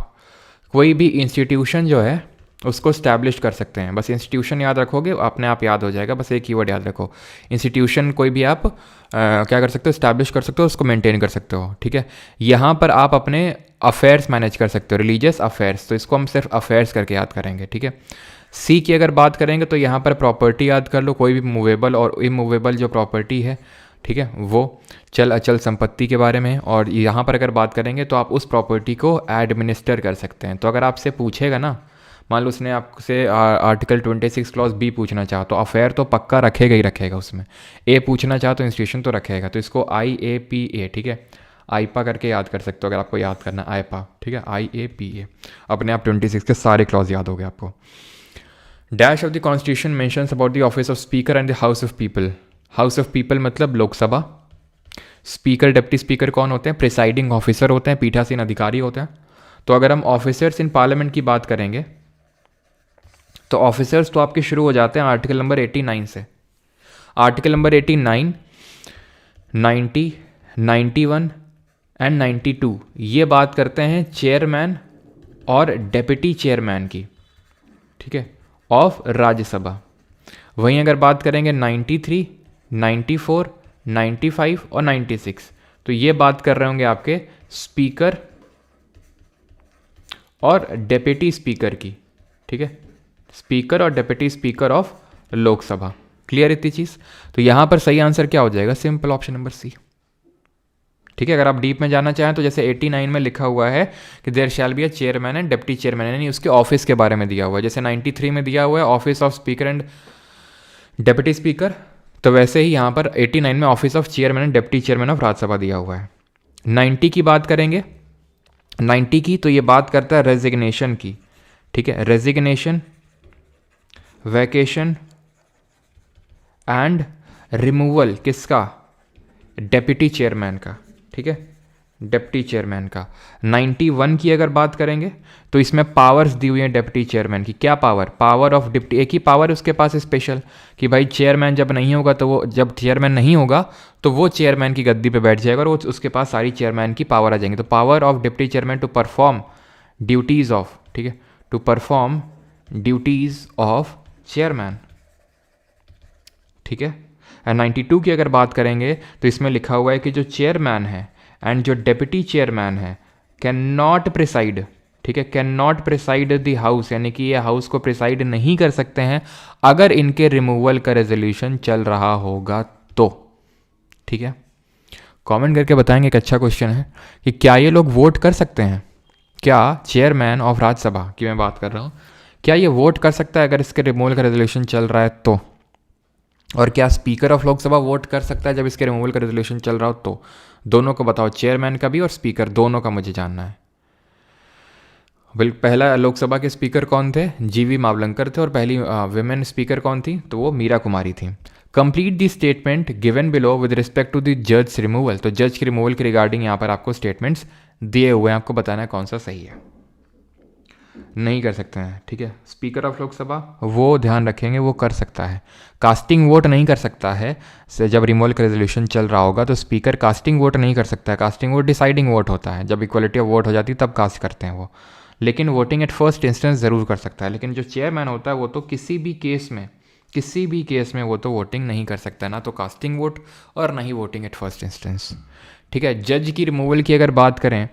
कोई भी इंस्टीट्यूशन जो है उसको स्टैब्लिश कर सकते हैं। बस इंस्टीट्यूशन याद रखोगे, अपने आप याद हो जाएगा, बस एक कीवर्ड याद रखो, इंस्टीट्यूशन कोई भी आप क्या कर सकते हो, स्टैब्लिश कर सकते हो, उसको मेंटेन कर सकते हो, ठीक है। यहाँ पर आप अपने अफेयर्स मैनेज कर सकते हो, रिलीजियस अफेयर्स, तो इसको हम सिर्फ अफेयर्स करके याद करेंगे, ठीक है। सी की अगर बात करेंगे तो यहाँ पर प्रॉपर्टी याद कर लो, कोई भी मूवेबल और इमूवेबल जो प्रॉपर्टी है, ठीक है, वो चल अचल संपत्ति के बारे में। और यहाँ पर अगर बात करेंगे तो आप उस प्रॉपर्टी को एडमिनिस्टर कर सकते हैं। तो अगर आपसे पूछेगा ना, मान लो उसने आपसे आर्टिकल 26 क्लॉज बी पूछना चाहा तो अफेयर तो पक्का रखेगा ही रखेगा, उसमें ए पूछना चाहा तो इंस्टीट्यूशन तो रखेगा। तो इसको IAPA, ठीक है, आईपा करके याद कर सकते हो अगर आपको याद करना, आईपा, ठीक है, IAPA। अपने आप 26 के सारे क्लॉज याद हो गए आपको। Dash of the constitution mentions about the office of speaker and the house of people. House of people मतलब लोकसभा। स्पीकर डिप्टी स्पीकर कौन होते हैं, प्रिसाइडिंग ऑफिसर होते हैं, पीठासीन अधिकारी होते हैं। तो अगर हम ऑफिसर्स इन पार्लियामेंट की बात करेंगे तो ऑफिसर्स तो आपके शुरू हो जाते हैं आर्टिकल नंबर 89 से। आर्टिकल नंबर 89, 90, 91 एंड 92 ये बात करते हैं चेयरमैन और डेप्यूटी चेयरमैन की, ठीक है, ऑफ राज्यसभा। वहीं अगर बात करेंगे 93, 94, 95 और 96 तो ये बात कर रहे होंगे आपके स्पीकर और डेप्यूटी स्पीकर की, ठीक है, स्पीकर और deputy speaker of Lok Sabha. Clear इतनी चीज़। तो यहाँ पर सही आंसर क्या हो जाएगा, सिंपल ऑप्शन नंबर सी, ठीक है। अगर आप डीप में जाना चाहें तो जैसे 89 में लिखा हुआ है कि there shall be a chairman and deputy chairman, यानी उसके ऑफिस के बारे में दिया हुआ है। जैसे 93 में दिया हुआ है office of speaker and deputy speaker, तो वैसे ही यहाँ पर 89 में office of chairman and deputy chairman of Rajya Sabha दिया हुआ है। 90 की बात करेंगे, 90 की तो ये बात करता है रेजिग्नेशन की, ठीक है, रेजिग्नेशन, वैकेशन एंड रिमूवल किसका, डेप्यूटी चेयरमैन का, ठीक है, डेप्टी चेयरमैन का। 91 की अगर बात करेंगे तो इसमें पावर्स दी हुई हैं डेप्टी चेयरमैन की। क्या पावर, पावर ऑफ डिप्टी, एक ही पावर उसके पास स्पेशल कि भाई चेयरमैन जब नहीं होगा तो वो, जब चेयरमैन नहीं होगा तो वो चेयरमैन की गद्दी पे बैठ जाएगा और वो उसके पास सारी चेयरमैन की पावर आ जाएंगी। तो power of deputy chairman to perform duties of, ठीक है, to perform duties of chairman, ठीक है। एंड 92 की अगर बात करेंगे तो इसमें लिखा हुआ है कि जो चेयरमैन है एंड जो डेप्यूटी चेयरमैन है कैन नॉट प्रिसाइड, ठीक है, can not preside the house, यानी कि ये हाउस को प्रिसाइड नहीं कर सकते हैं अगर इनके रिमूवल का रेजोल्यूशन चल रहा होगा तो, ठीक है। कमेंट करके बताएंगे, एक अच्छा क्वेश्चन है कि क्या ये लोग वोट कर सकते हैं, क्या चेयरमैन ऑफ राज्यसभा की मैं बात कर रहा हूँ, क्या ये वोट कर सकता है अगर इसके रिमूवल का रेजोल्यूशन चल रहा है तो। और क्या स्पीकर ऑफ लोकसभा वोट कर सकता है जब इसके रिमूवल का रेजोल्यूशन चल रहा हो? तो दोनों को बताओ, चेयरमैन का भी और स्पीकर दोनों का मुझे जानना है। पहला लोकसभा के स्पीकर कौन थे? जीवी मावलंकर थे। और पहली विमेन स्पीकर कौन थी? तो वो मीरा कुमारी थी। Complete the statement given below with respect to the जज रिमूवल। तो जज के रिमूवल के रिगार्डिंग यहाँ पर आपको स्टेटमेंट्स दिए हुए हैं, आपको बताना है कौन सा सही है। नहीं कर सकते हैं, ठीक है। स्पीकर ऑफ लोकसभा वो ध्यान रखेंगे, वो कर सकता है। कास्टिंग वोट नहीं कर सकता है। जब रिमूवल का रेजोल्यूशन चल रहा होगा तो स्पीकर कास्टिंग वोट नहीं कर सकता है। कास्टिंग वोट डिसाइडिंग वोट होता है, जब इक्वलिटी ऑफ वोट हो जाती है तब कास्ट करते हैं वो। लेकिन वोटिंग एट फर्स्ट इंस्टेंस ज़रूर कर सकता है। लेकिन जो चेयरमैन होता है वो तो किसी भी केस में वो तो वोटिंग नहीं कर सकता है, ना तो कास्टिंग वोट और ना ही वोटिंग एट फर्स्ट इंस्टेंस, ठीक है। जज की रिमूवल की अगर बात करें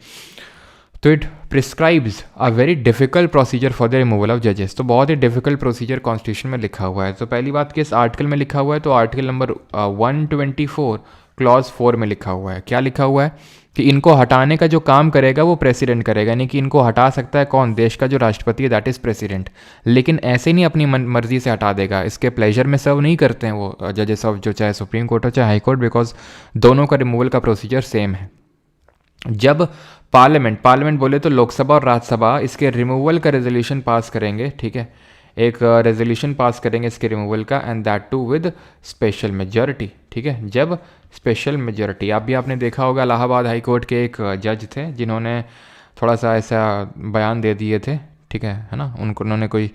तो it prescribes a very difficult procedure for the removal of जजेस। तो बहुत ही डिफिकल्ट प्रोसीजर कॉन्स्टिट्यूशन में लिखा हुआ है। तो पहली बात किस आर्टिकल में लिखा हुआ है? तो आर्टिकल नंबर 124 क्लॉज 4 में लिखा हुआ है। क्या लिखा हुआ है? कि इनको हटाने का जो काम करेगा वो प्रेसिडेंट करेगा, यानी कि इनको हटा सकता है कौन? देश का जो राष्ट्रपति है, दैट इज़ प्रेसिडेंट। लेकिन ऐसे नहीं अपनी मर्जी से हटा देगा, इसके प्लेजर में सर्व नहीं करते हैं वो जजेस ऑफ, जो चाहे सुप्रीम कोर्ट हो चाहे हाई कोर्ट, बिकॉज दोनों का रिमूवल का प्रोसीजर सेम है। जब पार्लियामेंट बोले तो लोकसभा और राज्यसभा इसके रिमूवल का रेजोल्यूशन पास करेंगे, ठीक है, एक रेजोल्यूशन पास करेंगे इसके रिमूवल का, and that too with special majority, ठीक है। जब स्पेशल मेजॉरिटी, आपने देखा होगा इलाहाबाद हाई कोर्ट के एक जज थे जिन्होंने थोड़ा सा ऐसा बयान दे दिए थे, ठीक है ना, उन्होंने कोई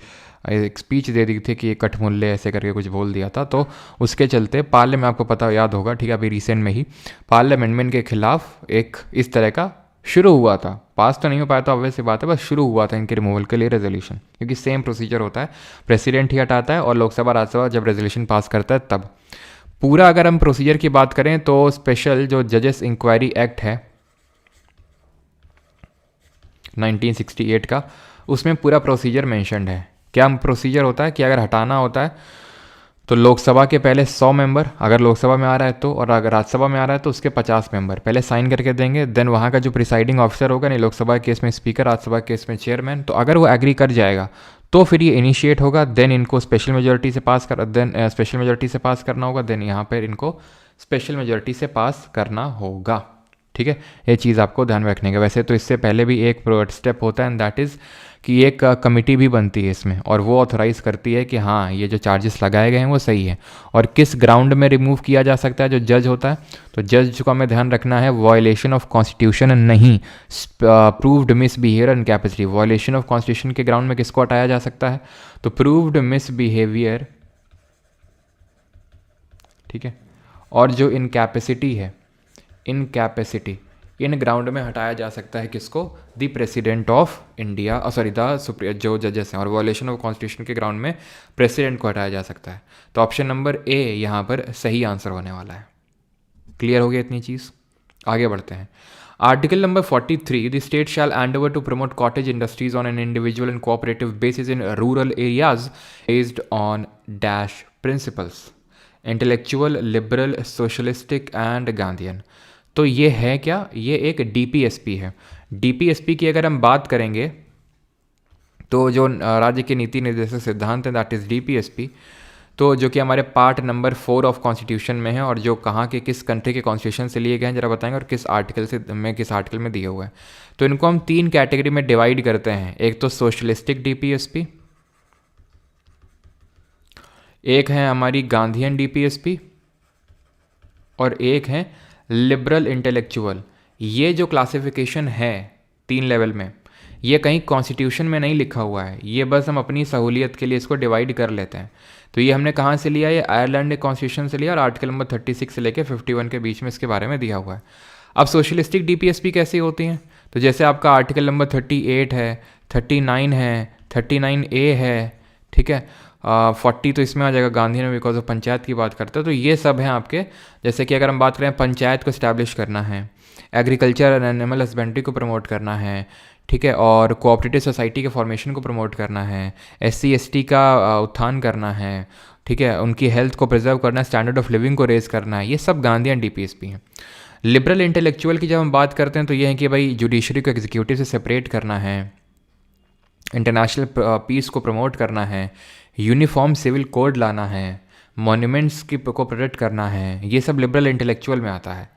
एक स्पीच दे दी थी कि कठमुल्ले ऐसे करके कुछ बोल दिया था। तो उसके चलते पार्लियामेंट, आपको पता याद होगा, ठीक है, अभी रिसेंट में ही पार्लियामेंट में इनके खिलाफ एक इस तरह का शुरू हुआ था। पास तो नहीं हो पाया था, ऑब्वियस सी बात है, बस शुरू हुआ था इनके रिमूवल के लिए रेजोल्यूशन, क्योंकि सेम प्रोसीजर होता है, प्रेसिडेंट ही हटाता है और लोकसभा राज्यसभा जब रेजोल्यूशन पास करता है तब। पूरा अगर हम प्रोसीजर की बात करें तो स्पेशल जो जजेस इंक्वायरी एक्ट है 1968 का, उसमें पूरा प्रोसीजर मेंशन्ड है। क्या प्रोसीजर होता है कि अगर हटाना होता है तो लोकसभा के पहले 100 मेंबर, अगर लोकसभा में आ रहा है तो, और अगर राज्यसभा में आ रहा है तो उसके 50 मेंबर पहले साइन करके देंगे। देन वहाँ का जो प्रिसाइडिंग ऑफिसर होगा, नहीं लोकसभा के केस में स्पीकर, राज्यसभा के केस में चेयरमैन, तो अगर वो एग्री कर जाएगा तो फिर ये इनिशिएट होगा। देन इनको स्पेशल मेजोरिटी से पास करना होगा। देन यहाँ पर इनको स्पेशल मेजोरिटी से पास करना होगा, ठीक है। ये चीज़ आपको ध्यान में रखने का। वैसे तो इससे पहले भी एक स्टेप होता है, एंड दैट इज़ कि एक कमेटी भी बनती है इसमें, और वो ऑथराइज़ करती है कि हाँ ये जो चार्जेस लगाए गए हैं वो सही है, और किस ग्राउंड में रिमूव किया जा सकता है जो जज होता है। तो जज को हमें ध्यान रखना है वायलेशन ऑफ कॉन्स्टिट्यूशन, नहीं proved misbehaviour and capacity. Violation of constitution के ग्राउंड में किसको हटाया जा सकता है? तो प्रूव्ड मिसबिहेवियर, ठीक है, और जो इनकैपेसिटी है, इनकैपेसिटी, इन ग्राउंड में हटाया जा सकता है किसको? The president of India, sorry the जो जजेस हैं। और वॉयलेशन ऑफ कॉन्स्टिट्यूशन के ग्राउंड में प्रेसिडेंट को हटाया जा सकता है। तो ऑप्शन नंबर ए यहाँ पर सही आंसर होने वाला है। क्लियर हो गया इतनी चीज़? आगे बढ़ते हैं। Article number 43, the state shall endeavour to promote cottage industries on an individual and cooperative basis in rural areas based on dash principles, intellectual, liberal, socialistic and Gandhian. तो ये है क्या? ये एक डीपीएसपी है। डीपीएसपी की अगर हम बात करेंगे तो जो राज्य के नीति निर्देशक सिद्धांत है, दैट इज़ डीपीएसपी, तो जो कि हमारे पार्ट नंबर 4 ऑफ कॉन्स्टिट्यूशन में है, और जो कहाँ के किस कंट्री के कॉन्स्टिट्यूशन से लिए गए हैं जरा बताएंगे, और किस आर्टिकल में दिए हुए हैं। तो इनको हम 3 कैटेगरी में डिवाइड करते हैं। एक तो सोशलिस्टिक डीपीएसपी, एक है हमारी गांधीयन डीपीएसपी, और एक है लिबरल इंटेलेक्चुअल। ये जो क्लासिफिकेशन है 3 लेवल में, ये कहीं कॉन्स्टिट्यूशन में नहीं लिखा हुआ है, ये बस हम अपनी सहूलियत के लिए इसको डिवाइड कर लेते हैं। तो ये हमने कहाँ से लिया? ये आयरलैंड के कॉन्स्टिट्यूशन से लिया, और आर्टिकल नंबर 36 से लेकर 51 के बीच में इसके बारे में दिया हुआ है। अब सोशलिस्टिक डीपीएसपी कैसी होती हैं? तो जैसे आपका आर्टिकल नंबर 38 है, 39 है, 39A है, ठीक है, 40 तो इसमें आ जाएगा गांधी ने, बिकॉज ऑफ पंचायत की बात करते हैं। तो ये सब हैं आपके, जैसे कि अगर हम बात करें पंचायत को इस्टेब्लिश करना है, एग्रीकल्चर एंड एनिमल हस्बेंड्री को प्रमोट करना है, ठीक है, और कोऑपरेटिव सोसाइटी के फॉर्मेशन को प्रमोट करना है, SC/ST का उत्थान करना है, ठीक है, उनकी हेल्थ को प्रिजर्व करना है, स्टैंडर्ड ऑफ लिविंग को रेज करना है, ये सब गांधीयन डीपीएसपी हैं। लिबरल इंटेलेक्चुअल की जब हम बात करते हैं तो ये है कि भाई जुडिशरी को एग्जीक्यूटिव से सेपरेट करना है, इंटरनेशनल पीस को प्रमोट करना है, यूनिफॉर्म सिविल कोड लाना है, मॉन्यूमेंट्स की को प्रोटेक्ट करना है, ये सब लिबरल इंटेलेक्चुअल में आता है,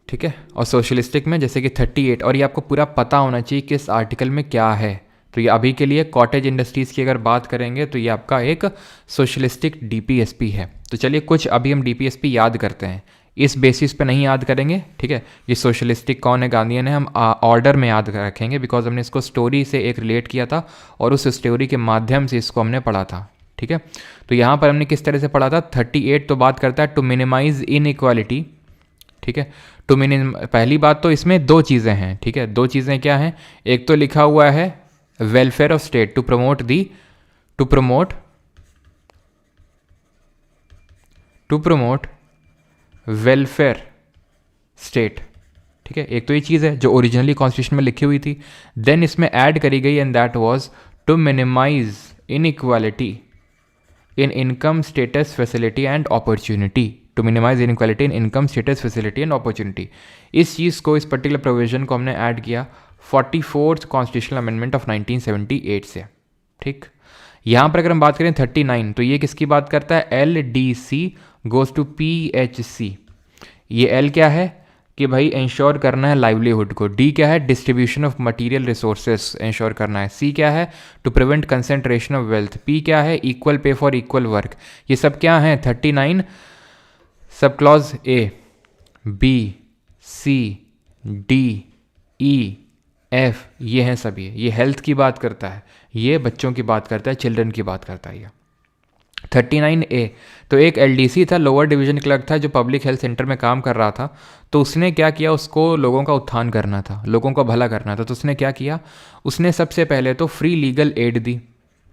ठीक है। और सोशलिस्टिक में जैसे कि 38, और ये आपको पूरा पता होना चाहिए कि इस आर्टिकल में क्या है। तो ये अभी के लिए कॉटेज इंडस्ट्रीज़ की अगर बात करेंगे तो ये आपका एक सोशलिस्टिक डीपीएसपी है। तो चलिए कुछ अभी हम डीपीएसपी याद करते हैं, इस बेसिस पे नहीं याद करेंगे, ठीक है। ये सोशलिस्टिक कौन है, गांधीयन है, हम ऑर्डर में याद रखेंगे बिकॉज हमने इसको स्टोरी से एक रिलेट किया था और उस स्टोरी के माध्यम से इसको हमने पढ़ा था, ठीक है। तो यहाँ पर हमने किस तरह से पढ़ा था, 38 तो बात करता है टू मिनिमाइज इनइक्वालिटी, ठीक है। पहली बात तो इसमें दो चीज़ें हैं, ठीक है। दो चीज़ें क्या हैं, एक तो लिखा हुआ है welfare of state to promote welfare state, ठीक है। एक तो ये चीज़ है जो ओरिजिनली कॉन्स्टिट्यूशन में लिखी हुई थी, देन इसमें ऐड करी गई and that was to minimize inequality in income status facility and opportunity, to minimize inequality in income status facility and opportunity. इस चीज़ को, इस पर्टिकुलर प्रोविजन को हमने ऐड किया 44th कॉन्स्टिट्यूशनल अमेंडमेंट ऑफ 1978 से, ठीक। यहाँ पर अगर हम बात करें 39, तो ये किसकी बात करता है, LDC गोज टू PHC। ये L क्या है कि भाई इंश्योर करना है लाइवलीहुड को, D क्या है distribution of material resources ensure करना है, C क्या है to prevent concentration of wealth, P क्या है equal pay for equal work. ये सब क्या है 39 सब clause A, B, C, D, E, F, ये हैं सभी। ये हेल्थ की बात करता है, ये बच्चों की बात करता है, चिल्ड्रन की बात करता है। ये 39A, तो एक LDC था, लोअर डिवीजन क्लर्क था, जो पब्लिक हेल्थ सेंटर में काम कर रहा था। तो उसने क्या किया, उसको लोगों का उत्थान करना था, लोगों का भला करना था। तो उसने क्या किया, उसने सबसे पहले तो फ्री लीगल एड दी,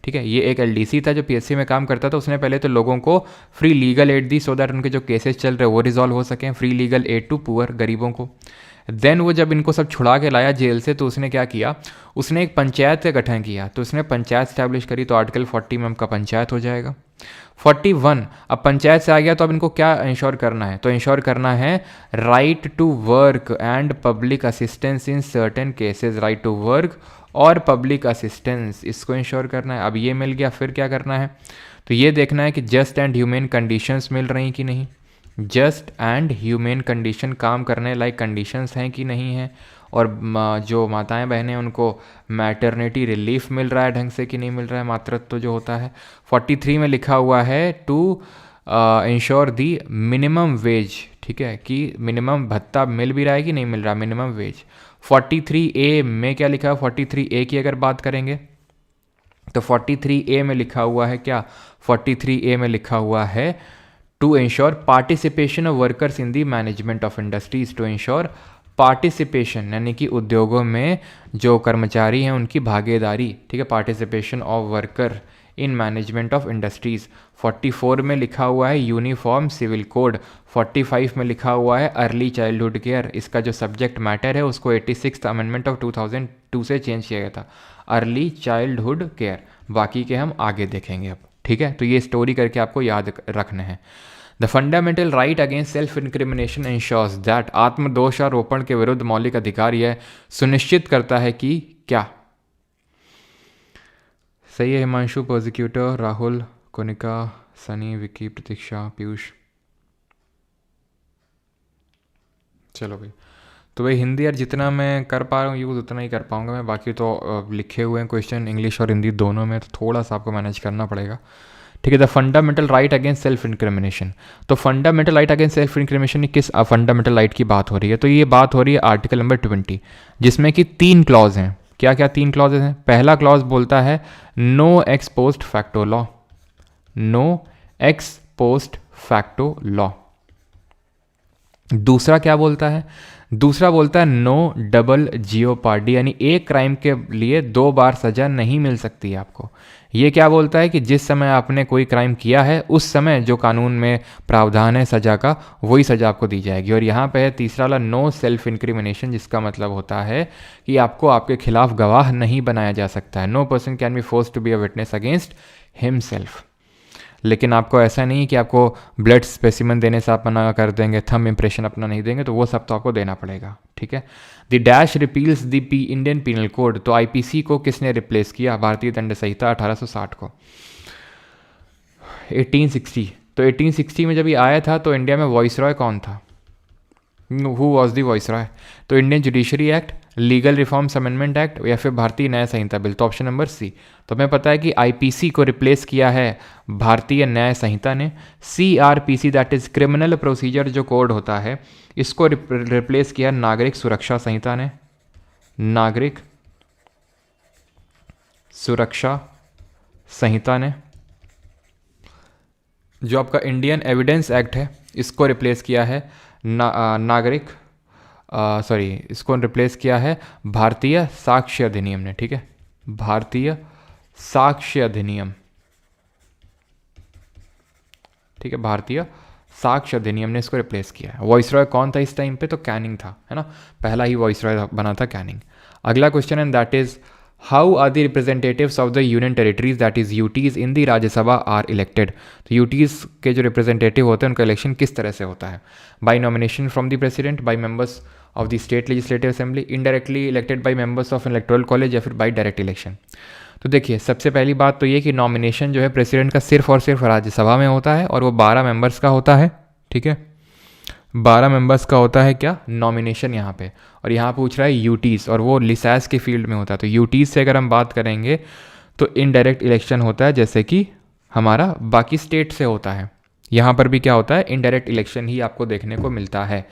ठीक है। ये एक LDC था जो PSC में काम करता था, उसने पहले तो लोगों को free legal add the so that उनके जो केसेस चल रहे हैं वो रिजॉल्व हो सकें, free legal aid to poor, गरीबों को। देन वो जब इनको सब छुड़ा के लाया जेल से, तो उसने क्या किया, उसने एक पंचायत का गठन किया। तो उसने पंचायत स्टैब्लिश करी, तो आर्टिकल 40 में आपका पंचायत हो जाएगा। 41, अब पंचायत से आ गया तो अब इनको क्या इंश्योर करना है, तो इंश्योर करना है right to work and public assistance in certain cases, right to work और पब्लिक असिस्टेंस, इसको इंश्योर करना है। अब ये मिल गया, फिर क्या करना है, तो ये देखना है कि जस्ट एंड ह्यूमेन कंडीशंस मिल रही कि नहीं, जस्ट एंड ह्यूमेन कंडीशन, काम करने लायक कंडीशंस हैं कि नहीं हैं, और जो माताएं बहनें उनको मैटरनिटी रिलीफ मिल रहा है ढंग से कि नहीं मिल रहा है, मातृत्व जो होता है। 43 में लिखा हुआ है to ensure the minimum wage, ठीक है, कि मिनिमम भत्ता मिल भी रहा है कि नहीं मिल रहा, मिनिमम वेज। 43A में क्या लिखा है, 43A की अगर बात करेंगे तो 43A में लिखा हुआ है क्या, 43A में लिखा हुआ है to ensure participation of workers in the management of industries, to ensure participation यानी कि उद्योगों में जो कर्मचारी हैं उनकी भागीदारी, ठीक है, participation of worker in management of industries. 44 में लिखा हुआ है यूनिफॉर्म सिविल कोड। 45 में लिखा हुआ है अर्ली चाइल्डहुड केयर, इसका जो सब्जेक्ट मैटर है उसको 86th अमेंडमेंट ऑफ 2002 से चेंज किया गया था, अर्ली चाइल्डहुड केयर। बाकी के हम आगे देखेंगे अब, ठीक है। तो ये स्टोरी करके आपको याद रखना है। The fundamental right against self incrimination ensures that, आत्मदोषारोपण के विरुद्ध मौलिक अधिकार यह सुनिश्चित करता है कि क्या, सही है हिमांशु, प्रोसिक्यूटर राहुल, कोनिका, सनी, विकी, प्रतीक्षा, पीयूष। चलो भाई, तो भाई हिंदी यार जितना मैं कर पा रहा हूँ यूज़ उतना ही कर पाऊँगा मैं, बाकी तो लिखे हुए हैं क्वेश्चन इंग्लिश और हिंदी दोनों में, तो थोड़ा सा आपको मैनेज करना पड़ेगा, ठीक है। The fundamental right against self incrimination, तो fundamental right against self incrimination किस फंडामेंटल राइट की बात हो रही है, तो ये बात हो रही है आर्टिकल नंबर 20, जिसमें कि 3 क्लॉज हैं। क्या क्या 3 क्लॉजेज हैं, पहला क्लॉज बोलता है no ex post facto law, no ex post facto law. दूसरा क्या बोलता है, दूसरा बोलता है नो डबल जियोपार्डी, यानी एक क्राइम के लिए 2 बार सजा नहीं मिल सकती है आपको। ये क्या बोलता है कि जिस समय आपने कोई क्राइम किया है उस समय जो कानून में प्रावधान है सजा का, वही सजा आपको दी जाएगी। और यहाँ पे है तीसरा वाला नो सेल्फ इंक्रिमिनेशन, जिसका मतलब होता है कि आपको आपके खिलाफ गवाह नहीं बनाया जा सकता है। No person can be forced to be a witness against himself. लेकिन आपको ऐसा नहीं कि आपको ब्लड स्पेसिमन देने से आप मना कर देंगे, थंब इंप्रेशन अपना नहीं देंगे, तो वो सब तो आपको देना पड़ेगा, ठीक है। The dash repeals the Indian penal code, तो IPC को किसने रिप्लेस किया, भारतीय दंड संहिता 1860 को। 1860। तो 1860 में जब ये आया था तो इंडिया में वॉइसरॉय कौन था? Who was the viceroy? तो Indian judiciary act, legal reforms amendment act, या फिर भारतीय न्याय संहिता बिल। तो ऑप्शन नंबर सी। तो हमें पता है कि आईपीसी को रिप्लेस किया है भारतीय न्याय संहिता ने। CrPC that is criminal procedure जो कोड होता है, इसको रिप्लेस किया नागरिक सुरक्षा संहिता ने। नागरिक सुरक्षा संहिता ने। जो आपका इंडियन एविडेंस एक्ट है, इसको रिप्लेस किया है इसको रिप्लेस किया है भारतीय साक्ष्य अधिनियम ने। ठीक है, भारतीय साक्ष्य अधिनियम। ठीक है, भारतीय साक्ष्य अधिनियम ने इसको रिप्लेस किया है। वॉइसरॉय कौन था इस टाइम पे? तो कैनिंग था, है ना, पहला ही वॉइसरॉय बना था कैनिंग। अगला question and that is how are the representatives of the union territories that is UTs in the Rajya Sabha are elected. तो यूटीज के जो रिप्रेजेंटेटिव होते हैं उनका इलेक्शन किस तरह से होता है? By nomination from the president, by members of the state legislative assembly, indirectly elected by members of electoral college, या फिर बाय डायरेक्ट इलेक्शन। तो देखिए, सबसे पहली बात तो ये कि नॉमिनेशन जो है प्रेसिडेंट का सिर्फ और सिर्फ राज्यसभा में होता है और वो 12 मेंबर्स का होता है। ठीक है, 12 मेंबर्स का होता है क्या? नॉमिनेशन यहाँ पे। और यहाँ पूछ रहा है यूटीज़, और वो लिसैस के फील्ड में होता है। तो यूटीज़ से अगर हम बात करेंगे तो इनडायरेक्ट इलेक्शन होता है, जैसे कि हमारा बाकी स्टेट से होता है। यहाँ पर भी क्या होता है? इनडायरेक्ट इलेक्शन ही आपको देखने को मिलता है।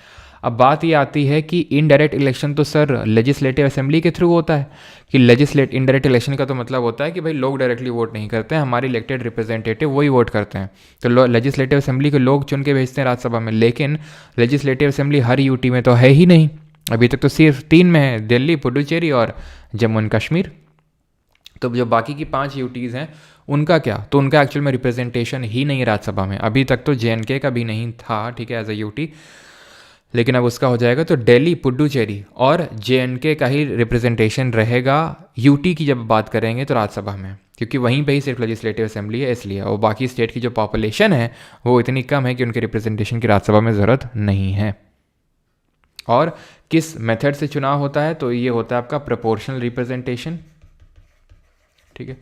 अब बात ये आती है कि इनडायरेक्ट इलेक्शन तो सर लेजिस्लेटिव असेंबली के थ्रू होता है कि इनडायरेक्ट इलेक्शन का तो मतलब होता है कि भाई लोग डायरेक्टली वोट नहीं करते हैं, हमारे इलेक्टेड रिप्रेजेंटेटिव वही वोट करते हैं। तो लेजिस्लेटिव असेंबली के लोग चुन के भेजते हैं राज्यसभा में, लेकिन लेजिस्लेटिव असेंबली हर यूटी में तो है ही नहीं। अभी तक तो सिर्फ 3 में है, दिल्ली, पुडुचेरी और जम्मू एंड कश्मीर। तो जो बाकी की 5 यूटीज़ हैं उनका क्या? तो उनका एक्चुअल में रिप्रेजेंटेशन ही नहीं है राज्यसभा में। अभी तक तो जेएनके का भी नहीं था, ठीक है, एज ए यूटी, लेकिन अब उसका हो जाएगा। तो दिल्ली, पुडुचेरी और जेएनके का ही रिप्रेजेंटेशन रहेगा यूटी की जब बात करेंगे तो राज्यसभा में, क्योंकि वहीं पे ही सिर्फ लेजिस्लेटिव असेंबली है इसलिए। और बाकी स्टेट की जो पॉपुलेशन है वो इतनी कम है कि उनके रिप्रेजेंटेशन की राज्यसभा में ज़रूरत नहीं है। और किस मेथड से चुनाव होता है? तो ये होता है आपका प्रोपोर्शनल रिप्रेजेंटेशन। ठीक है,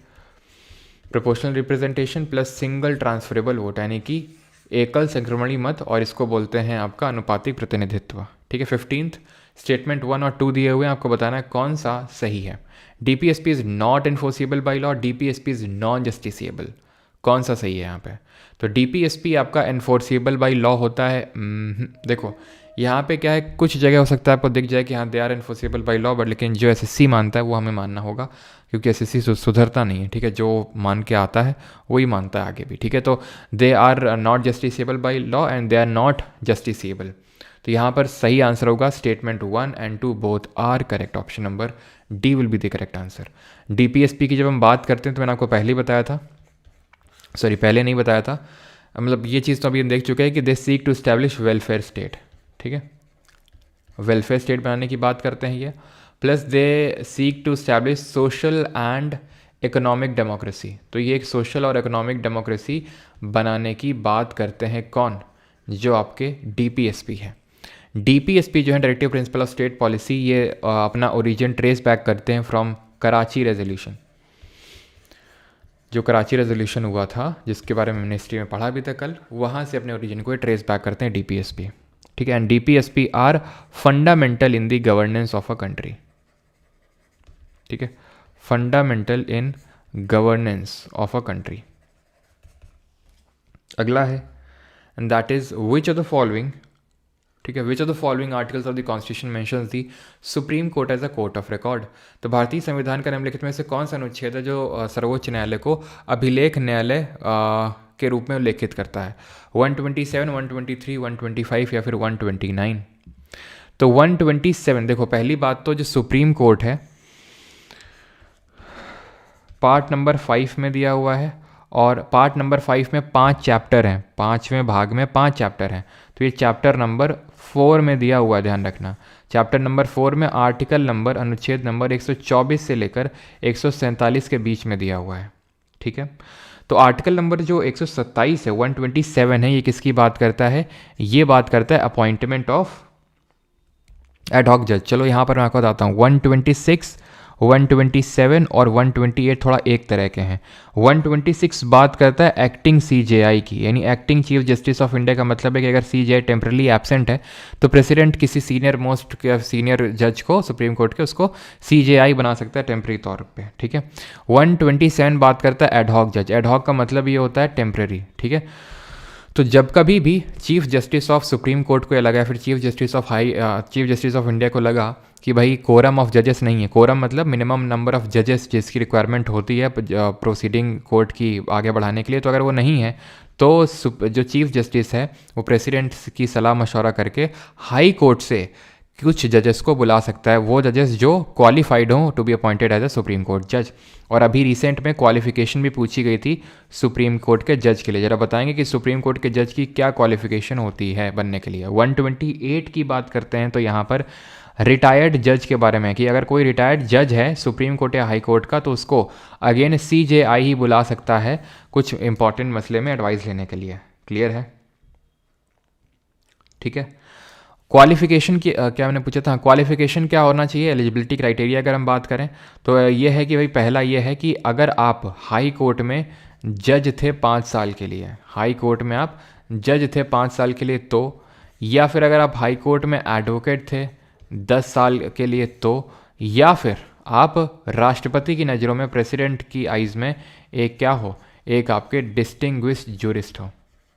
proportional representation plus single transferable vote, यानी कि एकल संक्रमणी मत, और इसको बोलते हैं आपका अनुपातिक प्रतिनिधित्व। ठीक है, 15th स्टेटमेंट 1 और 2 दिए हुए हैं, आपको बताना है कौन सा सही है। DPSP is not enforceable by law, DPSP is non justiciable. कौन सा सही है यहाँ पे? तो डीपीएसपी आपका इन्फोर्सिबल बाई लॉ होता है। देखो यहाँ पे क्या है, कुछ जगह हो सकता है आपको दिख जाए कि हाँ they are enforceable by law, but लेकिन जो एसएससी मानता है वो हमें मानना होगा, क्योंकि एसएससी सुधरता नहीं है। ठीक है, जो मान के आता है वही मानता है आगे भी। ठीक है, तो they are not justiciable by law and they are not justiciable. तो यहाँ पर सही आंसर होगा statement 1 and 2 both are correct. Option number D will be the correct answer. DPSP की जब हम बात करते हैं तो मैंने आपको पहले ही बताया था, सॉरी पहले नहीं बताया था, मतलब ये चीज़ तो अभी हम देख चुके हैं कि they seek to establish welfare state. ठीक है, वेलफेयर स्टेट बनाने की बात करते हैं ये, plus they seek to establish social and economic democracy. तो ये एक सोशल और इकोनॉमिक डेमोक्रेसी बनाने की बात करते हैं कौन? जो आपके डीपीएसपी है। डीपीएसपी जो है directive principle of state policy, ये अपना ओरिजिन ट्रेस बैक करते हैं फ्रॉम कराची रेजोल्यूशन। जो कराची रेजोल्यूशन हुआ था जिसके बारे में हमने हिस्ट्री में पढ़ा भी था कल, वहाँ से अपने ओरिजिन को ट्रेस बैक करते हैं डीपीएसपी। ठीक है, and DPSP are fundamental in the governance of a country. ठीक है, fundamental in governance of a country. अगला है and that is which of the following, ठीक है, which of the following articles of the constitution mentions the supreme court as a court of record. तो भारतीय संविधान का निम्नलिखित में से कौन सा अनुच्छेद है जो सर्वोच्च न्यायालय को अभिलेख न्यायालय के रूप में उल्लेखित करता है? 127, 123, 125 या फिर 129? तो 127, देखो पहली बात तो जो सुप्रीम कोर्ट है पार्ट नंबर 5 में दिया हुआ है, और पार्ट नंबर 5 में 5 चैप्टर हैं, 5वें भाग में 5 चैप्टर हैं। तो ये चैप्टर नंबर 4 में दिया हुआ है, ध्यान रखना। चैप्टर नंबर 4 में आर्टिकल नंबर अनुच्छेद नंबर 124 से लेकर 147 के बीच में दिया हुआ है। ठीक है, तो आर्टिकल नंबर जो 127 है, 127 है, ये किसकी बात करता है? ये बात करता है अपॉइंटमेंट ऑफ एड हॉक जज। चलो यहाँ पर मैं आपको बताता हूँ, 126 127 और 128 थोड़ा एक तरह के हैं। 126 बात करता है एक्टिंग सीजेआई की, यानी acting chief justice of India का मतलब है कि अगर सीजेआई टेम्परली एब्सेंट है तो प्रेसिडेंट किसी सीनियर जज को, सुप्रीम कोर्ट के, उसको सीजेआई बना सकता है टेम्पररी तौर पे, ठीक है। 127 बात करता है एडहॉक जज। एडहॉक का मतलब ये होता है टेम्पररी, ठीक है। तो जब कभी भी chief justice of supreme court को लगा, फिर चीफ जस्टिस ऑफ इंडिया को लगा कि भाई कोरम ऑफ जजेस नहीं है, कोरम मतलब मिनिमम नंबर ऑफ जजेस जिसकी रिक्वायरमेंट होती है प्रोसीडिंग कोर्ट की आगे बढ़ाने के लिए, तो अगर वो नहीं है तो जो चीफ जस्टिस है वो प्रेसिडेंट की सलाह मशवरा करके हाई कोर्ट से कुछ जजेस को बुला सकता है, वो जजेस जो क्वालिफाइड हों to be appointed as a supreme court जज। और अभी रिसेंट में क्वालिफिकेशन भी पूछी गई थी सुप्रीम कोर्ट के जज के लिए। ज़रा बताएंगे कि सुप्रीम कोर्ट के जज की क्या क्वालिफिकेशन होती है बनने के लिए। 128 की बात करते हैं तो यहाँ पर रिटायर्ड जज के बारे में कि अगर कोई रिटायर्ड जज है सुप्रीम कोर्ट या हाई कोर्ट का तो उसको अगेन सीजेआई ही बुला सकता है कुछ इंपॉर्टेंट मसले में एडवाइस लेने के लिए। क्लियर है, ठीक है। क्वालिफिकेशन की क्या मैंने पूछा था, क्वालिफिकेशन क्या होना चाहिए, एलिजिबिलिटी क्राइटेरिया अगर हम बात करें तो ये है कि भाई पहला ये है कि अगर आप हाई कोर्ट में जज थे 5 साल के लिए, हाई कोर्ट में आप जज थे 5 साल के लिए तो, या फिर अगर आप हाई कोर्ट में एडवोकेट थे 10 साल के लिए तो, या फिर आप राष्ट्रपति की नज़रों में, प्रेसिडेंट की आइज़ में एक क्या हो, एक आपके डिस्टिंग्विश्ड जूरिस्ट हो।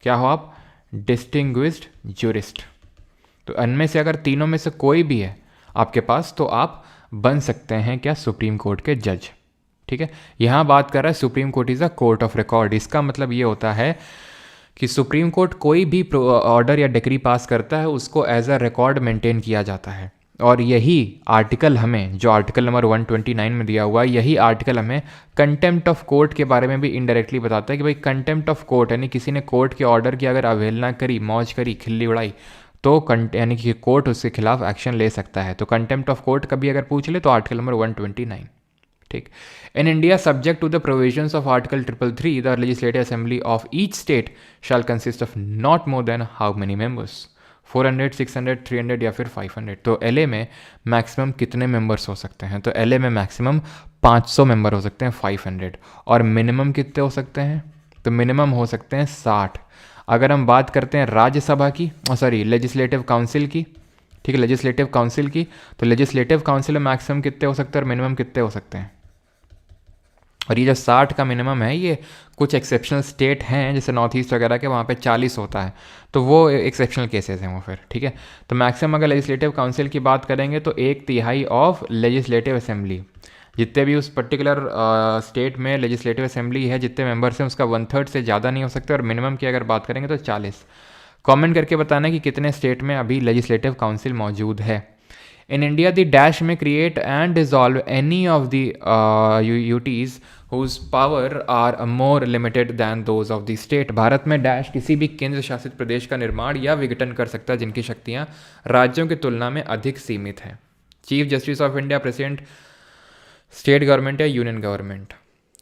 क्या हो आप? Distinguished jurist. तो इनमें से अगर तीनों में से कोई भी है आपके पास तो आप बन सकते हैं क्या, सुप्रीम कोर्ट के जज, ठीक है। यहाँ बात कर रहा है supreme court is a court of record. इसका मतलब ये होता है कि सुप्रीम कोर्ट कोई भी ऑर्डर या डिक्री पास करता है उसको एज अ रिकॉर्ड मेंटेन किया जाता है। और यही आर्टिकल हमें, जो आर्टिकल नंबर 129 में दिया हुआ है, यही आर्टिकल हमें कंटेम्प्ट ऑफ कोर्ट के बारे में भी इनडायरेक्टली बताता है कि भाई कंटेम्प्ट ऑफ कोर्ट यानी किसी ने कोर्ट के ऑर्डर की अगर अवहेलना करी, मौज करी, खिल्ली उड़ाई तो यानी कि कोर्ट उसके खिलाफ एक्शन ले सकता है। तो कंटेम्प्ट ऑफ कोर्ट कभी अगर पूछ ले तो आर्टिकल नंबर 129, ठीक। In India subject to the provisions of article 333 the legislative assembly of each state shall consist of not more than how many members, 400, 600, 300 या फिर 500। तो एलए में मैक्सिमम कितने मेंबर्स हो सकते हैं? तो एलए में मैक्सिमम 500 मेंबर हो सकते हैं, 500। और मिनिमम कितने हो सकते हैं? तो मिनिमम हो सकते हैं 60। अगर हम बात करते हैं राज्यसभा की, लेजिस्लेटिव काउंसिल की, ठीक है, लेजिस्लेटिव काउंसिल की, तो लेजिस्लेटिव काउंसिल में मैक्सिमम कितने हो सकते हैं और मिनिमम कितने हो सकते हैं? और ये जो 60 का मिनिमम है, ये कुछ एक्सेप्शनल स्टेट हैं जैसे नॉर्थ ईस्ट वगैरह के, वहाँ पे 40 होता है, तो वो एक्सेप्शनल केसेस हैं वो फिर, ठीक है। तो मैक्सिमम अगर लेजिस्लेटिव काउंसिल की बात करेंगे तो 1/3 ऑफ लेजिस्लेटिव असेंबली, जितने भी उस पर्टिकुलर स्टेट में लेजिस्लेटिव असेंबली है, जितने मेंबर्स हैं उसका 1/3 से ज़्यादा नहीं हो सकते। और मिनिमम की अगर बात करेंगे तो 40। कमेंट करके बताना कि कितने स्टेट में अभी लेजिस्लेटिव काउंसिल मौजूद है। इन इंडिया द डैश में create and dissolve any of the UTs whose power are more limited than those of the state. भारत में डैश किसी भी केंद्र शासित प्रदेश का निर्माण या विघटन कर सकता है जिनकी शक्तियाँ राज्यों की तुलना में अधिक सीमित हैं। Chief justice of India president state government या यूनियन गवर्नमेंट।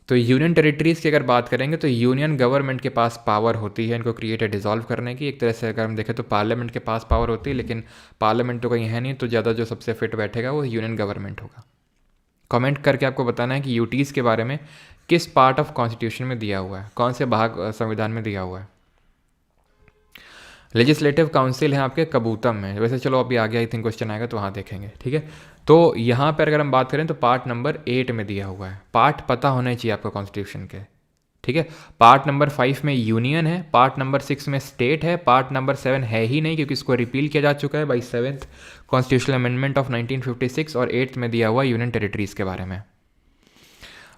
तो यूनियन टेरिटरीज़ की अगर बात करेंगे तो यूनियन गवर्नमेंट के पास पावर होती है इनको क्रिएट या डिज़ोल्व करने की। एक तरह से अगर हम देखें तो पार्लियामेंट के पास पावर होती है, लेकिन पार्लियामेंट तो कहीं है नहीं, तो ज़्यादा जो सबसे फिट बैठेगा वो यूनियन गवर्नमेंट होगा। कमेंट करके आपको बताना है कि यूटीज़ के बारे में किस पार्ट ऑफ कॉन्स्टिट्यूशन में दिया हुआ है, कौन से भाग संविधान में दिया हुआ है। लेजिस्लेटिव काउंसिल है आपके कबूतम में, वैसे चलो अभी आगे आई थिंक क्वेश्चन आएगा तो वहाँ देखेंगे, ठीक है। तो यहाँ पर अगर हम बात करें तो पार्ट नंबर 8 में दिया हुआ है, पार्ट पता होने चाहिए आपको कॉन्स्टिट्यूशन के, ठीक है। पार्ट नंबर 5 में यूनियन है, पार्ट नंबर 6 में स्टेट है, पार्ट नंबर 7 है ही नहीं क्योंकि इसको रिपील किया जा चुका है by 7th constitutional amendment of 1956, और 8th में दिया हुआ यूनियन टेरिटरीज़ के बारे में।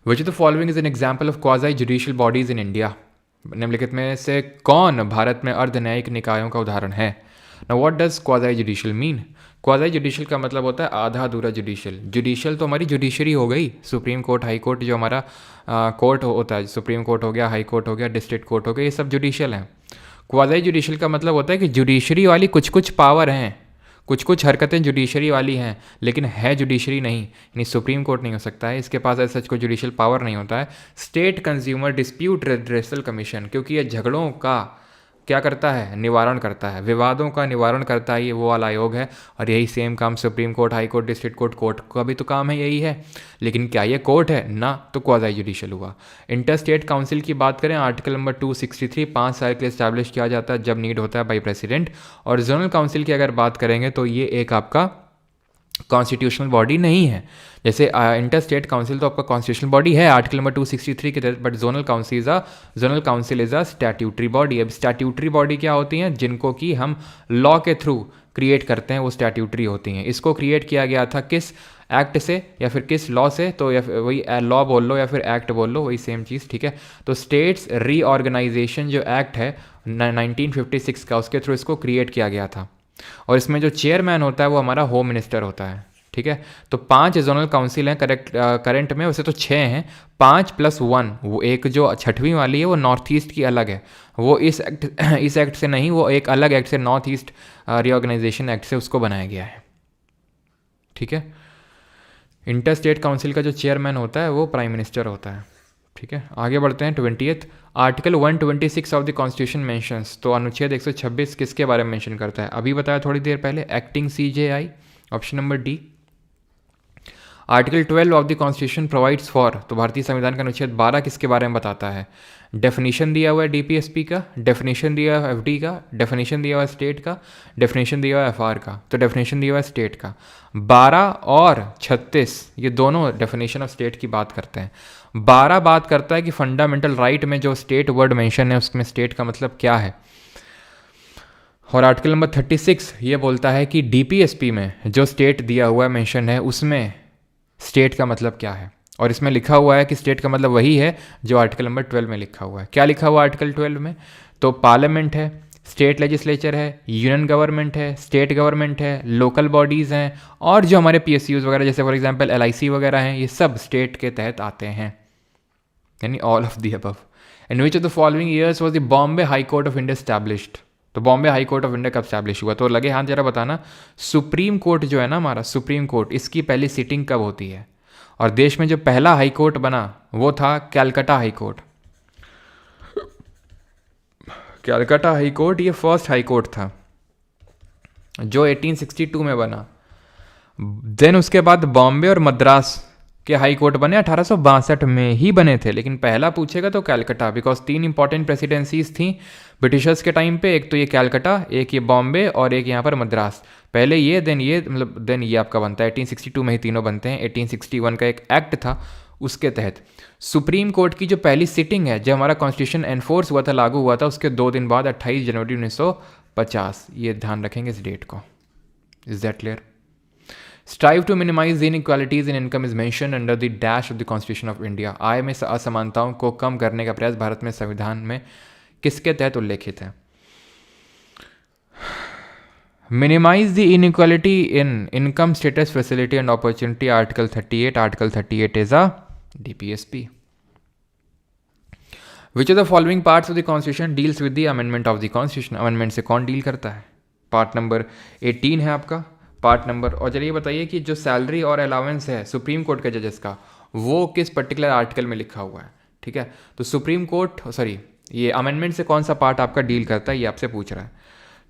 Which the following is an example of quasi judicial bodies in India. निम्नलिखित में से कौन भारत में अर्धन्यायिक निकायों का उदाहरण है? Now what does quasi judicial mean? Quasi judicial का मतलब होता है आधा अधूरा जुडिशियल। जुडिशियल तो हमारी जुडिशरी हो गई, सुप्रीम कोर्ट, हाई कोर्ट, जो हमारा कोर्ट होता है, सुप्रीम कोर्ट हो गया, हाई कोर्ट हो गया, डिस्ट्रिक्ट कोर्ट हो गया, ये सब जुडिशियल हैं। क्वाज़ी जुडिशियल का मतलब होता है कि जुडिशरी वाली कुछ कुछ पावर हैं, कुछ कुछ हरकतें जुडिशरी वाली हैं, लेकिन है जुडिशरी नहीं, यानी सुप्रीम कोर्ट नहीं हो सकता है, इसके पास ऐसा कोई जुडिशियल पावर नहीं होता है। State consumer dispute redressal commission, क्योंकि ये झगड़ों का क्या करता है, निवारण करता है, विवादों का निवारण करता है, ये वो वाला आयोग है। और यही सेम काम supreme court, high court, district court, court का भी तो काम है, यही है। लेकिन क्या ये कोर्ट है ना, तो क्वाज़ी जुडिशियल हुआ। इंटर स्टेट काउंसिल की बात करें, आर्टिकल नंबर 263 5 साल के लिए इस्टेब्लिश किया जाता है जब नीड होता है बाई प्रेसिडेंट। और जोनल काउंसिल की अगर बात करेंगे तो ये एक आपका कॉन्स्टिट्यूशनल बॉडी नहीं है। जैसे इंटर स्टेट काउंसिल तो आपका कॉन्स्टिट्यूशनल बॉडी है आर्टिकल नंबर 263 के तहत, but zonal council is a statutory body. अब स्टैट्यूटरी बॉडी क्या होती हैं, जिनको कि हम लॉ के थ्रू क्रिएट करते हैं, वो स्टैट्यूटरी होती हैं। इसको क्रिएट किया गया था किस एक्ट से या फिर किस लॉ से, तो या फिर वही लॉ बोल लो या फिर एक्ट बोल लो, वही सेम चीज़, ठीक है। तो स्टेट्स रीऑर्गेनाइजेशन जो एक्ट है 1956 का, उसके थ्रू इसको क्रिएट किया गया था। और इसमें जो चेयरमैन होता है वो हमारा होम मिनिस्टर होता है, ठीक है। तो 5 जोनल काउंसिल हैं करंट में, वैसे तो 6 हैं, 5 + 1, वो एक जो 6वीं वाली है वो नॉर्थ ईस्ट की अलग है, वो इस एक्ट से नहीं, वो एक अलग एक्ट से, नॉर्थ ईस्ट रीऑर्गेनाइजेशन एक्ट से उसको बनाया गया है, ठीक है। इंटर स्टेट काउंसिल का जो चेयरमैन होता है वो प्राइम मिनिस्टर होता है, ठीक है। आगे बढ़ते हैं। 20th article 126 of the constitution mentions, तो अनुच्छेद 126 किसके बारे में मेंशन करता है, अभी बताया थोड़ी देर पहले, acting CJI, option number D. Article 12 of the constitution provides for, तो भारतीय संविधान का अनुच्छेद 12 किसके बारे में बताता है, डेफिनेशन दिया हुआ है DPSP का, डेफिनेशन दिया हुआ है FD का, डेफिनेशन दिया हुआ है स्टेट का, डेफिनेशन दिया हुआ है FR का। तो डेफिनेशन दिया हुआ है स्टेट का। 12 और 36 ये दोनों डेफिनेशन ऑफ स्टेट की बात करते हैं। 12 बात करता है कि फंडामेंटल राइट में जो स्टेट वर्ड मेंशन है उसमें स्टेट का मतलब क्या है। और आर्टिकल नंबर 36 ये बोलता है कि DPSP में जो स्टेट दिया हुआ है मेंशन है उसमें स्टेट का मतलब क्या है। और इसमें लिखा हुआ है कि स्टेट का मतलब वही है जो आर्टिकल नंबर 12 में लिखा हुआ है। क्या लिखा हुआ है आर्टिकल 12 में, तो पार्लियामेंट है, स्टेट लेजिस्लेचर है, यूनियन गवर्नमेंट है, स्टेट गवर्नमेंट है, लोकल बॉडीज़ हैं, और जो हमारे PSUs वगैरह जैसे फॉर एग्जांपल LIC वगैरह हैं, ये सब स्टेट के तहत आते हैं, यानी all of the above. In which of the following years was the Bombay high court of India established, तो Bombay high court of India कब स्टैब्लिश हुआ, तो लगे हाथ जरा बताना। सुप्रीम कोर्ट जो है ना हमारा, सुप्रीम कोर्ट, इसकी पहली सीटिंग कब होती है। और देश में जो पहला हाई कोर्ट बना वो था Calcutta high court. Calcutta high court ये फर्स्ट हाई कोर्ट था जो 1862 में बना। देन उसके बाद बॉम्बे और मद्रास के हाई कोर्ट बने 1862 में ही बने थे, लेकिन पहला पूछेगा तो कैलकाटा, बिकॉज 3 इंपॉर्टेंट प्रेसिडेंसीज थी ब्रिटिशर्स के टाइम पे, एक तो ये कैलकाटा, एक ये बॉम्बे और एक यहाँ पर मद्रास। पहले ये देन ये, मतलब देन ये आपका बनता है। 1862 में ही तीनों बनते हैं। 1861 का एक एक्ट था उसके तहत सुप्रीम कोर्ट की जो पहली सिटिंग है, जब हमारा कॉन्स्टिट्यूशन एनफोर्स हुआ था, लागू हुआ था, उसके 2 दिन बाद 28 जनवरी 1950, ये ध्यान रखेंगे इस डेट को। Is that clear? Strive to minimise the inequalities in income is mention under the dash of the constitution of India. आय में असमानताओं को कम करने का प्रयास भारत में संविधान में किसके तहत उल्लेखित है? Minimize the inequality in income status facility and opportunity, article 38। Article 38 is a DPSP. Which of the following parts of the Constitution deals with the amendment of the Constitution? Amendment से कौन डील करता है? पार्ट नंबर 18 है आपका। पार्ट नंबर, और चलिए बताइए कि जो सैलरी और अलाउंस है सुप्रीम कोर्ट के जजेस का, वो किस पर्टिकुलर आर्टिकल में लिखा हुआ है, ठीक है। तो सुप्रीम कोर्ट, सॉरी, ये अमेंडमेंट से कौन सा पार्ट आपका डील करता है, ये आपसे पूछ रहा है।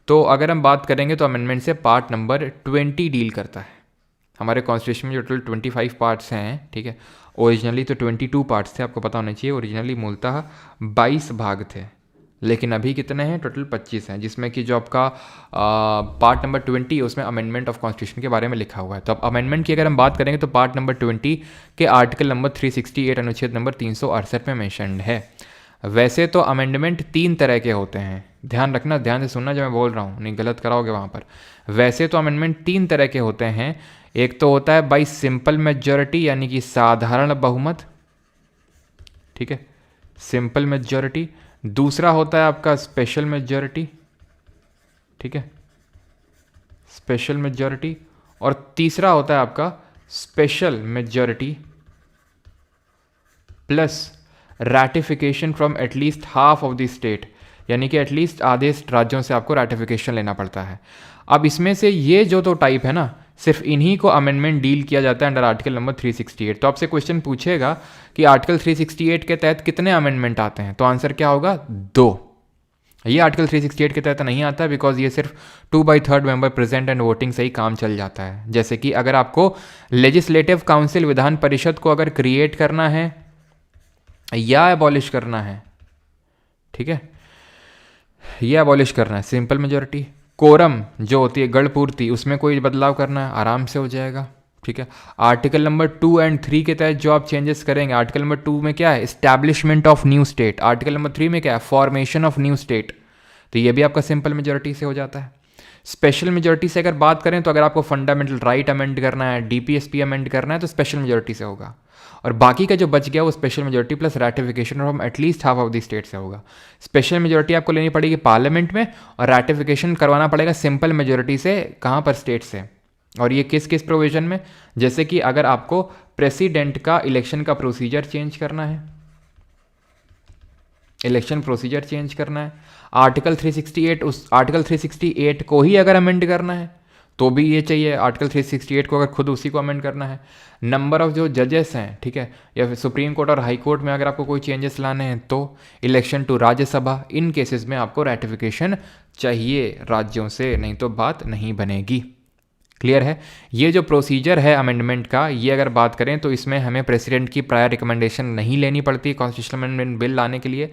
तो अगर हम बात करेंगे तो अमेंडमेंट से पार्ट नंबर 20 डील करता है। हमारे कॉन्स्टिट्यूशन में टोटल 25 पार्ट्स हैं, ठीक है। ओरिजिनली तो 22 पार्ट्स थे, आपको पता होना चाहिए। ओरिजिनली मूलतः 22 भाग थे, लेकिन अभी कितने हैं, टोटल 25 हैं, जिसमें कि जो आपका पार्ट नंबर 20 है उसमें अमेंडमेंट ऑफ कॉन्स्टिट्यूशन के बारे में लिखा हुआ है। तो अब अमेंडमेंट की अगर हम बात करेंगे तो पार्ट नंबर 20 के आर्टिकल नंबर 368 अनुच्छेद नंबर 368 में मेंशन्ड है। वैसे तो अमेंडमेंट 3 तरह के होते हैं, ध्यान रखना, ध्यान से सुनना जो मैं बोल रहा हूँ, नहीं गलत कराओगे वहाँ पर। वैसे तो अमेंडमेंट 3 तरह के होते हैं। एक तो होता है बाई सिंपल मेजॉरिटी, यानी कि साधारण बहुमत, ठीक है, सिंपल मेजॉरिटी। दूसरा होता है आपका स्पेशल मेजॉरिटी, ठीक है, स्पेशल मेजॉरिटी। और तीसरा होता है आपका special majority plus ratification from at least half of the state, यानी कि एटलीस्ट आधे राज्यों से आपको रैटिफिकेशन लेना पड़ता है। अब इसमें से ये जो तो टाइप है ना, सिर्फ इन्हीं को अमेंडमेंट डील किया जाता है अंडर आर्टिकल नंबर 368। तो आपसे क्वेश्चन पूछेगा कि आर्टिकल 368 के तहत कितने अमेंडमेंट आते हैं, तो आंसर क्या होगा, 2। ये आर्टिकल 368 के तहत नहीं आता बिकॉज ये सिर्फ 2/3 मेंबर प्रेजेंट एंड वोटिंग से ही काम चल जाता है। जैसे कि अगर आपको लेजिस्लेटिव काउंसिल विधान परिषद को अगर क्रिएट करना है या एबॉलिश करना है, ठीक है, ये एबॉलिश करना है, सिंपल मेजोरिटी। कोरम जो होती है गढ़ पूर्ति, उसमें कोई बदलाव करना है, आराम से हो जाएगा, ठीक है। आर्टिकल नंबर 2 एंड 3 के तहत जो आप चेंजेस करेंगे, आर्टिकल नंबर 2 में क्या है, establishment of new state, article number 3 में क्या है, फॉर्मेशन ऑफ न्यू स्टेट, तो ये भी आपका सिंपल मेजोरिटी से हो जाता है। स्पेशल मेजोरिटी से अगर बात करें तो अगर आपको फंडामेंटल राइट अमेंड करना है, डीपीएसपी अमेंड करना है तो स्पेशल मेजोरिटी से होगा, और बाकी का जो बच गया वो special majority plus ratification from at least half of the state से होगा। स्पेशल मेजोरिटी आपको लेनी पड़ेगी पार्लियामेंट में और रैटिफिकेशन करवाना पड़ेगा सिंपल मेजोरिटी से, कहाँ पर, स्टेट से। और ये किस किस प्रोविजन में, जैसे कि अगर आपको प्रेसिडेंट का इलेक्शन का प्रोसीजर चेंज करना है, इलेक्शन प्रोसीजर चेंज करना है, आर्टिकल 368, उस आर्टिकल 368 को ही अगर अमेंड करना है तो भी ये चाहिए, आर्टिकल 368 को अगर खुद उसी को अमेंड करना है। नंबर ऑफ जो जजेस हैं, ठीक है, या फिर सुप्रीम कोर्ट और हाई कोर्ट में अगर आपको कोई चेंजेस लाने हैं तो इलेक्शन टू राज्यसभा, इन केसेस में आपको रैटिफिकेशन चाहिए राज्यों से, नहीं तो बात नहीं बनेगी। क्लियर है। ये जो प्रोसीजर है अमेंडमेंट का, ये अगर बात करें तो इसमें हमें प्रेसिडेंट की प्रायर रिकमेंडेशन नहीं लेनी पड़ती कॉन्स्टिट्यूशनल अमेंडमेंट बिल लाने के लिए।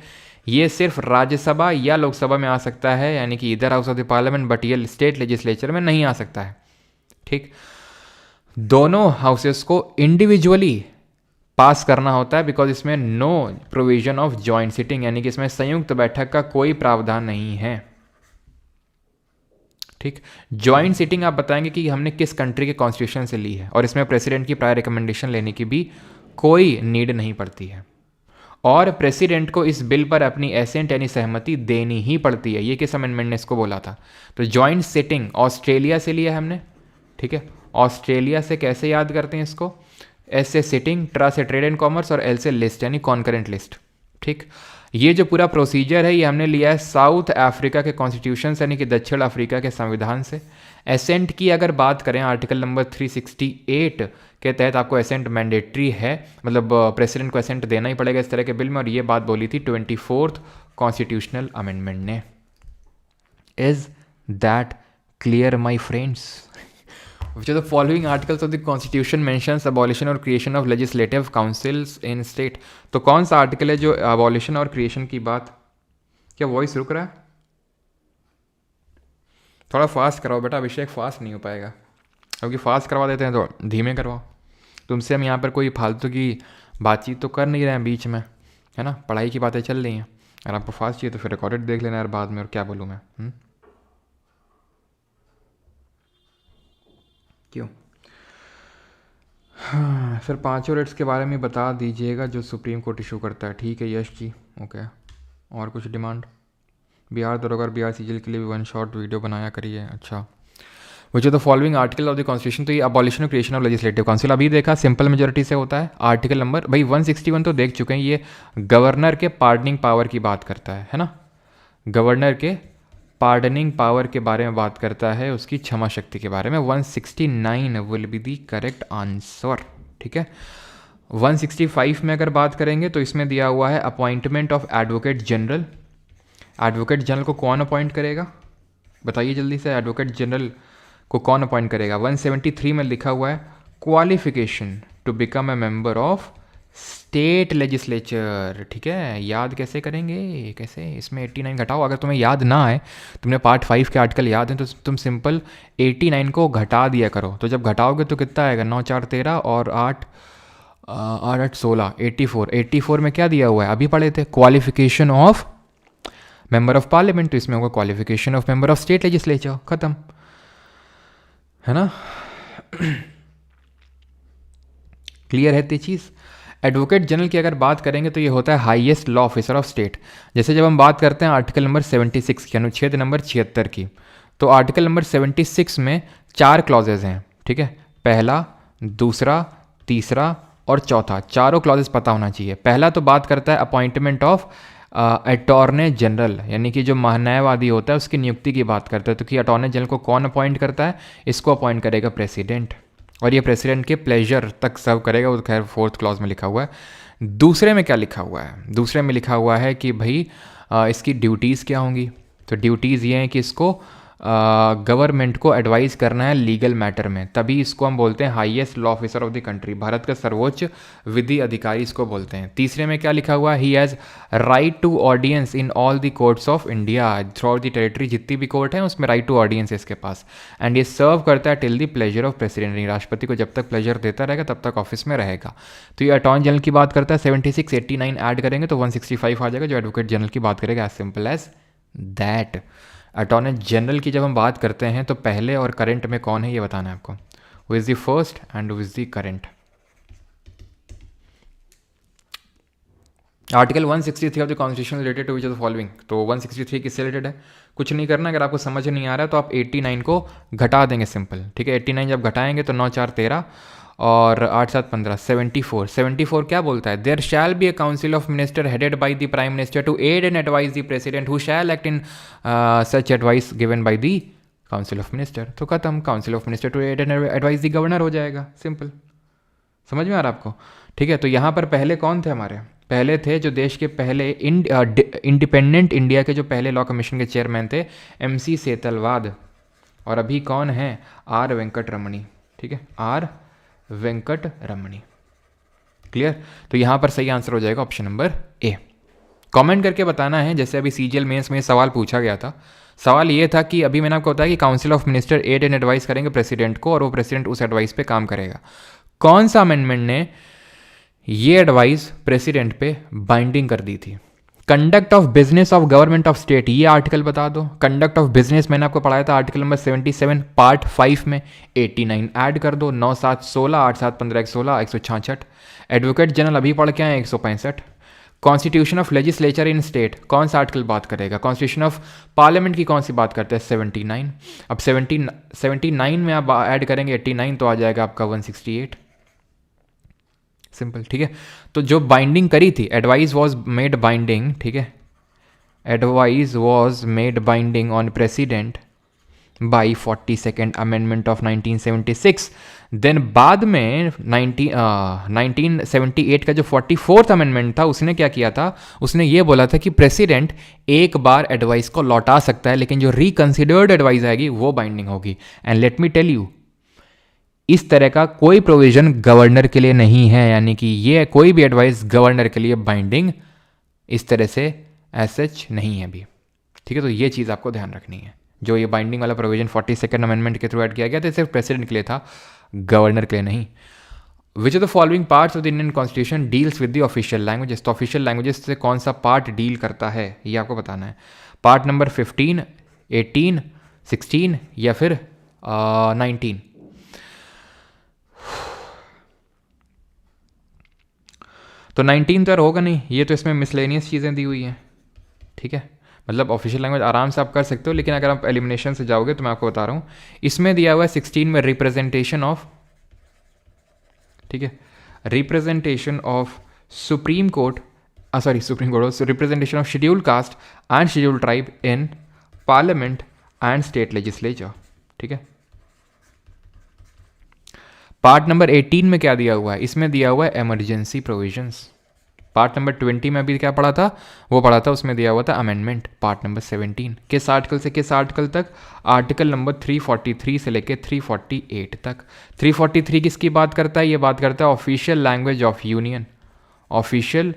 ये सिर्फ राज्यसभा या लोकसभा में आ सकता है, यानी कि इधर house of the parliament, but ये स्टेट लेजिस्लेचर में नहीं आ सकता है। ठीक, दोनों हाउसेस को इंडिविजुअली पास करना होता है बिकॉज इसमें no provision of joint sitting, यानी कि इसमें संयुक्त बैठक का कोई प्रावधान नहीं है। ठीक, जॉइंट सिटिंग आप बताएंगे कि हमने किस कंट्री के कॉन्स्टिट्यूशन से ली है, और इसमें प्रेसिडेंट की प्रायर रिकमेंडेशन लेने की भी कोई नीड नहीं पड़ती है, और प्रेसिडेंट को इस बिल पर अपनी एसेंट यानी सहमति देनी ही पड़ती है। ये किस अमेंडमेंट ने इसको बोला था? तो जॉइंट सिटिंग ऑस्ट्रेलिया से लिया है हमने, ठीक है। ऑस्ट्रेलिया से कैसे याद करते हैं इसको? एस से सिटिंग, ट्रा से ट्रेड एंड कॉमर्स, और एल से लिस्ट यानी कॉन्करेंट लिस्ट। ठीक, ये जो पूरा प्रोसीजर है ये हमने लिया है साउथ अफ्रीका के कॉन्स्टिट्यूशन से, यानी कि दक्षिण अफ्रीका के संविधान से। एसेंट की अगर बात करें, आर्टिकल नंबर 368 के तहत आपको एसेंट मैंडेटरी है, मतलब प्रेसिडेंट को एसेंट देना ही पड़ेगा इस तरह के बिल में, और ये बात बोली थी 24th कॉन्स्टिट्यूशनल अमेंडमेंट ने। Is that clear my friends? Which of the following articles of the Constitution mentions abolition और creation of legislative councils in state? तो कौन सा आर्टिकल है जो abolition और creation की बात? क्या वॉइस रुक रहा है? थोड़ा फास्ट कराओ बेटा, अभिषेक फास्ट नहीं हो पाएगा, क्योंकि फास्ट करवा देते हैं तो धीमे करवाओ। तुमसे हम यहाँ पर कोई फालतू की बातचीत तो कर नहीं रहे हैं बीच में, है ना, पढ़ाई की बातें चल रही हैं। अगर आपको फास्ट चाहिए तो फिर रिकॉर्डेड देख लेना यार बाद में, और क्या बोलूँ मैं, क्यों? हाँ, फिर पांचों रेट्स के बारे में बता दीजिएगा जो सुप्रीम कोर्ट इशू करता है। ठीक है यश जी, ओके। और कुछ डिमांड? बिहार दरोगा और बिहार सीजीएल के लिए भी 1 शॉट वीडियो बनाया करिए। अच्छा, विच of the following article of the constitution? तो ये abolition creation of legislative council अभी देखा, सिंपल मेजोरिटी से होता है। आर्टिकल नंबर भाई 161 तो देख चुके हैं, ये गवर्नर के पार्डनिंग पावर की बात करता है ना, गवर्नर के पार्डनिंग पावर के बारे में बात करता है, उसकी क्षमा शक्ति के बारे में। 169 will be the correct answer. ठीक है, 165 में अगर बात करेंगे तो इसमें दिया हुआ है appointment of advocate general. Advocate general को कौन अपॉइंट करेगा बताइए जल्दी से, एडवोकेट जनरल को कौन अपॉइंट करेगा? 173 में लिखा हुआ है qualification to become a member of state legislature. ठीक है, याद कैसे करेंगे, कैसे? इसमें 89 घटाओ, अगर तुम्हें याद ना आए, तुमने पार्ट 5 के आर्टिकल याद हैं तो तुम सिंपल 89 को घटा दिया करो। तो जब घटाओगे तो कितना आएगा? 9 4 13 और 8 8 16, 84। 84 में क्या दिया हुआ है? अभी पढ़े थे, qualification of member of parliament, तो इसमें होगा qualification of member of state legislature, खत्म, है ना। क्लियर है ये चीज़? एडवोकेट जनरल की अगर बात करेंगे तो ये होता है highest law officer of state. जैसे जब हम बात करते हैं आर्टिकल नंबर 76 की, अनुच्छेद नंबर 76 की, तो आर्टिकल नंबर 76 में 4 क्लॉजेज हैं। ठीक है, पहला, दूसरा, तीसरा और चौथा, चारों क्लॉजेज पता होना चाहिए। पहला तो बात करता है अपॉइंटमेंट ऑफ अटॉर्नी जनरल, यानी कि जो महान्यायवादी होता है उसकी नियुक्ति की बात करता है। तो कि अटॉर्नी जनरल को कौन अपॉइंट करता है? इसको अपॉइंट करेगा प्रेसिडेंट, और ये प्रेसिडेंट के प्लेजर तक सर्व करेगा, वो खैर 4th क्लॉज में लिखा हुआ है। दूसरे में क्या लिखा हुआ है? दूसरे में लिखा हुआ है कि भाई इसकी ड्यूटीज़ क्या होंगी, तो ड्यूटीज़ ये हैं कि इसको गवर्नमेंट को एडवाइस करना है लीगल मैटर में, तभी इसको हम बोलते हैं highest law officer of the country, Bharat का सर्वोच्च विधि अधिकारी इसको बोलते हैं। तीसरे में क्या लिखा हुआ है, he has right to audience in all the courts of India, throughout the territory जितनी भी कोर्ट है उसमें राइट टू ऑडियंस है इसके पास। एंड ये सर्व करता है till the pleasure of president, राष्ट्रपति को जब तक प्लेजर देता रहेगा तब तक ऑफिस में रहेगा। तो ये अटॉर्नी जनरल की बात करता है, 76 89 ऐड करेंगे तो 165 आ जाएगा, जो एडवोकेट जनरल की बात करेगा, as simple as that. Attorney general की जब हम बात करते हैं तो पहले और करंट में कौन है ये बताना है आपको, who is the first and who is the current. Article 163 of the constitution related to which of the following, तो 163 किससे रिलेटेड है, कुछ नहीं करना। अगर आपको समझ नहीं आ रहा है तो आप 89 को घटा देंगे, सिंपल, ठीक है। 89 जब घटाएंगे तो 9 4 13 और 8 7 15, 74। 74 क्या बोलता है, there shall be a council of minister headed by the prime minister to aid and advise the president who shall act in such advice given by the council of minister. तो खत्म, council of minister to aid and advise the governor हो जाएगा, सिंपल। समझ में आ रहा है आपको, ठीक है। तो यहाँ पर पहले कौन थे हमारे, पहले थे जो देश के पहले इंडिपेंडेंट इंडिया के जो पहले लॉ कमीशन के चेयरमैन थे, MC सेतलवाद, और अभी कौन है, R वेंकट रमणी, ठीक है, R वेंकट रमणी, क्लियर। तो यहाँ पर सही आंसर हो जाएगा ऑप्शन नंबर ए। कमेंट करके बताना है, जैसे अभी CGL मेंस में सवाल पूछा गया था, सवाल ये था कि अभी मैंने आपको बताया कि council of minister aid and advice करेंगे प्रेसिडेंट को और वो प्रेसिडेंट उस एडवाइस पे काम करेगा। कौन सा अमेंडमेंट ने ये एडवाइस प्रेसिडेंट पे बाइंडिंग कर दी थी, conduct of business of government of state, ये आर्टिकल बता दो। कंडक्ट ऑफ बिजनेस मैंने आपको पढ़ाया था आर्टिकल नंबर 77 पार्ट 5 में, 89 ऐड कर दो, 9 7 16, 8 7 15 116, 166। एडवोकेट जनरल अभी पढ़ के आए 165। Constitution of legislature in state, कौन सा आर्टिकल बात करेगा, कॉन्स्टिट्यूशन ऑफ पार्लियामेंट की कौन सी बात करते हैं, 79। अब 79 में आप ऐड करेंगे 89 तो आ जाएगा आपका 168, सिंपल, ठीक है। तो जो बाइंडिंग करी थी, एडवाइस वॉज मेड बाइंडिंग, ठीक है, advice was made binding on president by 42nd amendment of 1976। Then बाद में 1978 का जो 44th अमेंडमेंट था उसने क्या किया था, उसने ये बोला था कि प्रेसिडेंट एक बार एडवाइस को लौटा सकता है, लेकिन जो रिकंसिडर्ड एडवाइस आएगी वो बाइंडिंग होगी। And let me tell you, इस तरह का कोई प्रोविजन गवर्नर के लिए नहीं है, यानी कि ये कोई भी एडवाइस गवर्नर के लिए बाइंडिंग इस तरह से एज सच नहीं है अभी, ठीक है। तो ये चीज़ आपको ध्यान रखनी है, जो ये बाइंडिंग वाला प्रोविजन 42nd अमेंडमेंट के थ्रू ऐड किया गया था, सिर्फ प्रेसिडेंट के लिए था, गवर्नर के लिए नहीं। विच of the following parts of the Indian constitution deals with the official languages, तो ऑफिशियल लैंग्वेजेस से कौन सा पार्ट डील करता है ये आपको बताना है। पार्ट नंबर 15, 18, 16 या फिर 19। तो 19 तो यार होगा नहीं, ये तो इसमें मिसलेनियस चीज़ें दी हुई हैं, ठीक है। मतलब ऑफिशियल लैंग्वेज आराम से आप कर सकते हो, लेकिन अगर आप एलिमिनेशन से जाओगे तो मैं आपको बता रहा हूँ, इसमें दिया हुआ है 16 में रिप्रेजेंटेशन ऑफ, ठीक है, representation of supreme court, supreme court, representation of schedule caste and schedule tribe in parliament and state legislature, ठीक है। पार्ट नंबर 18 में क्या दिया हुआ है, इसमें दिया हुआ है इमरजेंसी प्रोविजंस। पार्ट नंबर 20 में अभी क्या पढ़ा था, वो पढ़ा था, उसमें दिया हुआ था अमेंडमेंट। पार्ट नंबर 17 किस आर्टिकल से किस आर्टिकल तक, आर्टिकल नंबर 343 से लेके 348 तक। 343 किसकी बात करता है, ये बात करता है official language of union. Official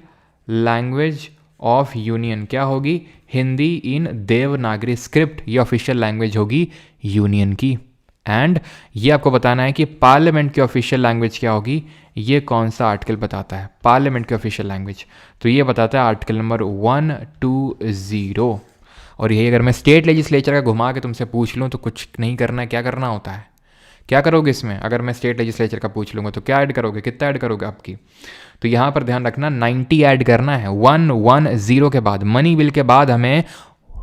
language of union क्या होगी, हिंदी इन देवनागरी स्क्रिप्ट, ये ऑफिशियल लैंग्वेज होगी यूनियन की। एंड ये आपको बताना है कि पार्लियामेंट की ऑफिशियल लैंग्वेज क्या होगी, ये कौन सा आर्टिकल बताता है पार्लियामेंट की ऑफिशियल लैंग्वेज, तो ये बताता है आर्टिकल नंबर 120। और यही अगर मैं स्टेट लेजिस्लेचर का घुमा के तुमसे पूछ लूँ तो कुछ नहीं करना है, क्या करना होता है, क्या करोगे इसमें, अगर मैं स्टेट लेजिस्लेचर का पूछ लूँगा तो क्या ऐड करोगे, कितना ऐड करोगे आपकी, तो यहाँ पर ध्यान रखना 90 ऐड करना है, 110 के बाद, मनी बिल के बाद हमें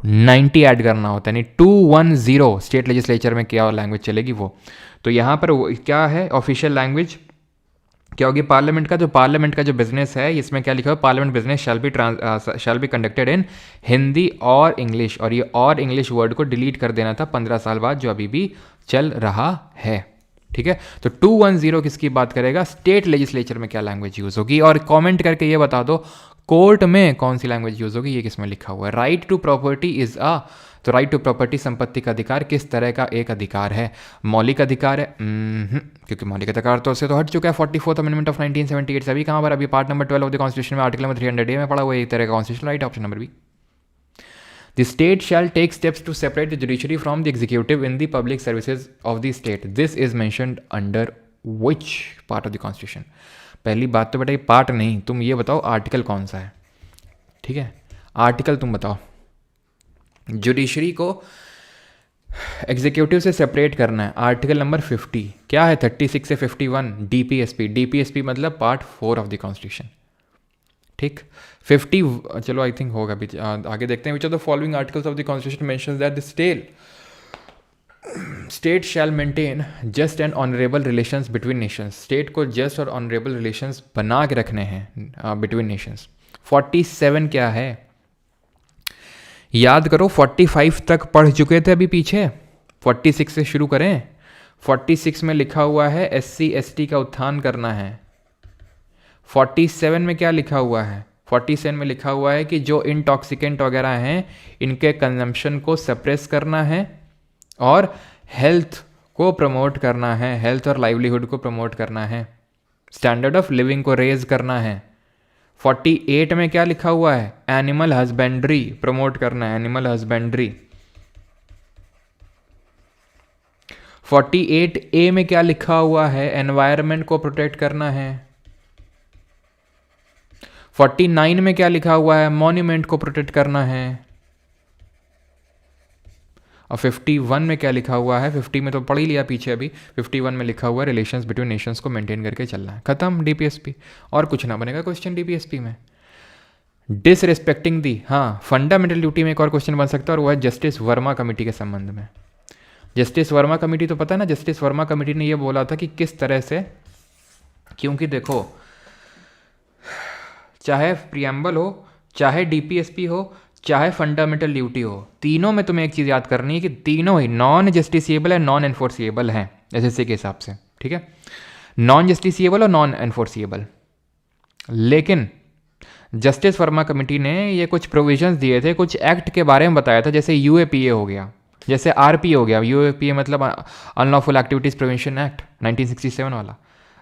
90 ऐड करना होता है, यानी 210 स्टेट लेजिस्लेचर में क्या लैंग्वेज चलेगी वो। तो यहाँ पर क्या है ऑफिशियल लैंग्वेज क्या होगी पार्लियामेंट का, जो पार्लियामेंट का जो बिजनेस है इसमें क्या लिखा है, parliament business shall be conducted in Hindi और इंग्लिश, और ये और इंग्लिश वर्ड को डिलीट कर देना था 15 साल बाद, जो अभी भी चल रहा है, ठीक है। तो 210 किसकी बात करेगा, स्टेट लेजिस्लेचर में क्या लैंग्वेज यूज होगी, और कमेंट करके ये बता दो कोर्ट में कौन सी लैंग्वेज यूज होगी, ये किसमें लिखा हुआ है। Right to property is a तो राइट टू प्रॉपर्टी संपत्ति का अधिकार किस तरह का एक अधिकार है? मौलिक अधिकार है। क्योंकि मौलिक अधिकार तो उससे तो हट चुका है 44th अमेंडमेंट ऑफ 1978 से। अभी कहाँ पर? अभी part number 12 of the constitution में आर्टिकल नंबर 300A में पड़ा हुआ है एक तरह का constitution right. Option number B. The state shall take steps to separate the judiciary from the executive in the public services of the state. This is mentioned under which part of the constitution? पहली बात तो बेटा ये पार्ट नहीं, तुम ये बताओ आर्टिकल कौन सा है, ठीक है? आर्टिकल तुम बताओ। जुडिशरी को एग्जीक्यूटिव से सेपरेट करना है, आर्टिकल नंबर 50। क्या है 36 से 51? डीपीएसपी। डीपीएसपी मतलब पार्ट 4 ऑफ द कॉन्स्टिट्यूशन, ठीक। 50 चलो आई थिंक होगा अभी, आगे देखते हैं। Which of the following articles of the constitution mentions that the state shell maintain just and honourable relations between Nations. State को जस्ट और ऑनरेबल रिलेशंस बना के रखने हैं बिटवीन नेशंस। 47 क्या है? याद करो 45 तक पढ़ चुके थे अभी पीछे, 46 से शुरू करें। 46 में लिखा हुआ है SC ST का उत्थान करना है। 47 में क्या लिखा हुआ है? 47 में लिखा हुआ है कि जो इंटॉक्सिकेंट वगैरह हैं इनके कंजम्पशन को सप्रेस करना है और हेल्थ को प्रमोट करना है, हेल्थ और लाइवलीहुड को प्रमोट करना है, स्टैंडर्ड ऑफ लिविंग को रेज करना है। 48 में क्या लिखा हुआ है? एनिमल हस्बेंड्री प्रमोट करना है, एनिमल हस्बेंड्री। 48A में क्या लिखा हुआ है? एनवायरनमेंट को प्रोटेक्ट करना है। 49 में क्या लिखा हुआ है? मॉन्यूमेंट को प्रोटेक्ट करना है। और 51 में क्या लिखा हुआ है? 50 में तो पढ़ ही लिया पीछे अभी। 51 में लिखा हुआ है रिलेशंस बिटवीन नेशंस को मेंटेन करके चलना है। खत्म डीपीएसपी, और कुछ ना बनेगा क्वेश्चन डीपीएसपी में। डिसरिस्पेक्टिंग दी, हाँ फंडामेंटल ड्यूटी में एक और क्वेश्चन बन सकता है, और वो है जस्टिस वर्मा कमेटी के संबंध में। जस्टिस वर्मा कमेटी तो पता है ना, जस्टिस वर्मा कमेटी ने ये बोला था कि किस तरह से, क्योंकि देखो चाहे प्रियम्बल हो, चाहे डीपीएसपी हो, चाहे फंडामेंटल ड्यूटी हो, तीनों में तुम्हें एक चीज़ याद करनी है कि तीनों ही नॉन जस्टिसिएबल है, नॉन एनफोर्सिएबल हैं एसएससी के हिसाब से, ठीक है? नॉन जस्टिसिएबल और नॉन एनफोर्सिएबल। लेकिन जस्टिस वर्मा कमेटी ने ये कुछ प्रोविजंस दिए थे, कुछ एक्ट के बारे में बताया था, जैसे यूएपीए हो गया, जैसे आरपीए हो गया। यूएपीए मतलब अनलॉफुल एक्टिविटीज़ प्रिवेंशन एक्ट 1967 वाला,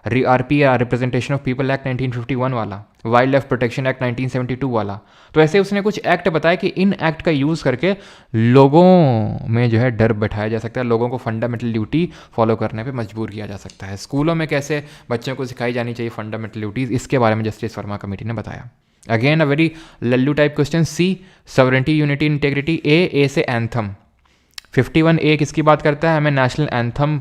RPA representation of people act 1951 वाला, वाइल्ड लाइफ प्रोटेक्शन एक्ट 1972 वाला। तो ऐसे उसने कुछ एक्ट बताया कि इन एक्ट का यूज़ करके लोगों में जो है डर बैठाया जा सकता है, लोगों को फंडामेंटल ड्यूटी फॉलो करने पे मजबूर किया जा सकता है। स्कूलों में कैसे बच्चों को सिखाई जानी चाहिए फंडामेंटल ड्यूटीज़, इसके बारे में जस्टिस वर्मा कमेटी ने बताया। अगेन अ वेरी लल्लू type question. C sovereignty unity integrity. A से एंथम। 51A किसकी बात करता है? हमें नेशनल एंथम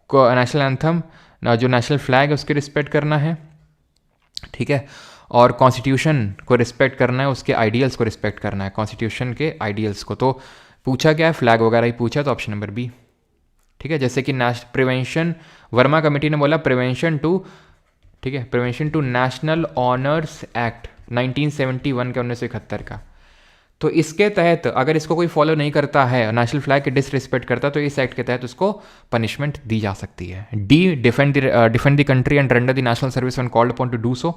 को, नेशनल एंथम जो नेशनल फ्लैग है उसकी रिस्पेक्ट करना है, ठीक है? और कॉन्स्टिट्यूशन को रिस्पेक्ट करना है, उसके आइडियल्स को रिस्पेक्ट करना है, कॉन्स्टिट्यूशन के आइडियल्स को। तो पूछा क्या है? फ्लैग वगैरह ही पूछा, तो ऑप्शन नंबर बी, ठीक है? जैसे कि प्रिवेंशन, वर्मा कमेटी ने बोला प्रिवेंशन टू, ठीक है, prevention to national honours act 1971 के 1971 का। तो इसके तहत अगर इसको कोई फॉलो नहीं करता है, नेशनल फ्लैग के डिसरिस्पेक्ट करता, तो इस एक्ट के तहत उसको पनिशमेंट दी जा सकती है। D defend the country and render the national service when called upon to do so.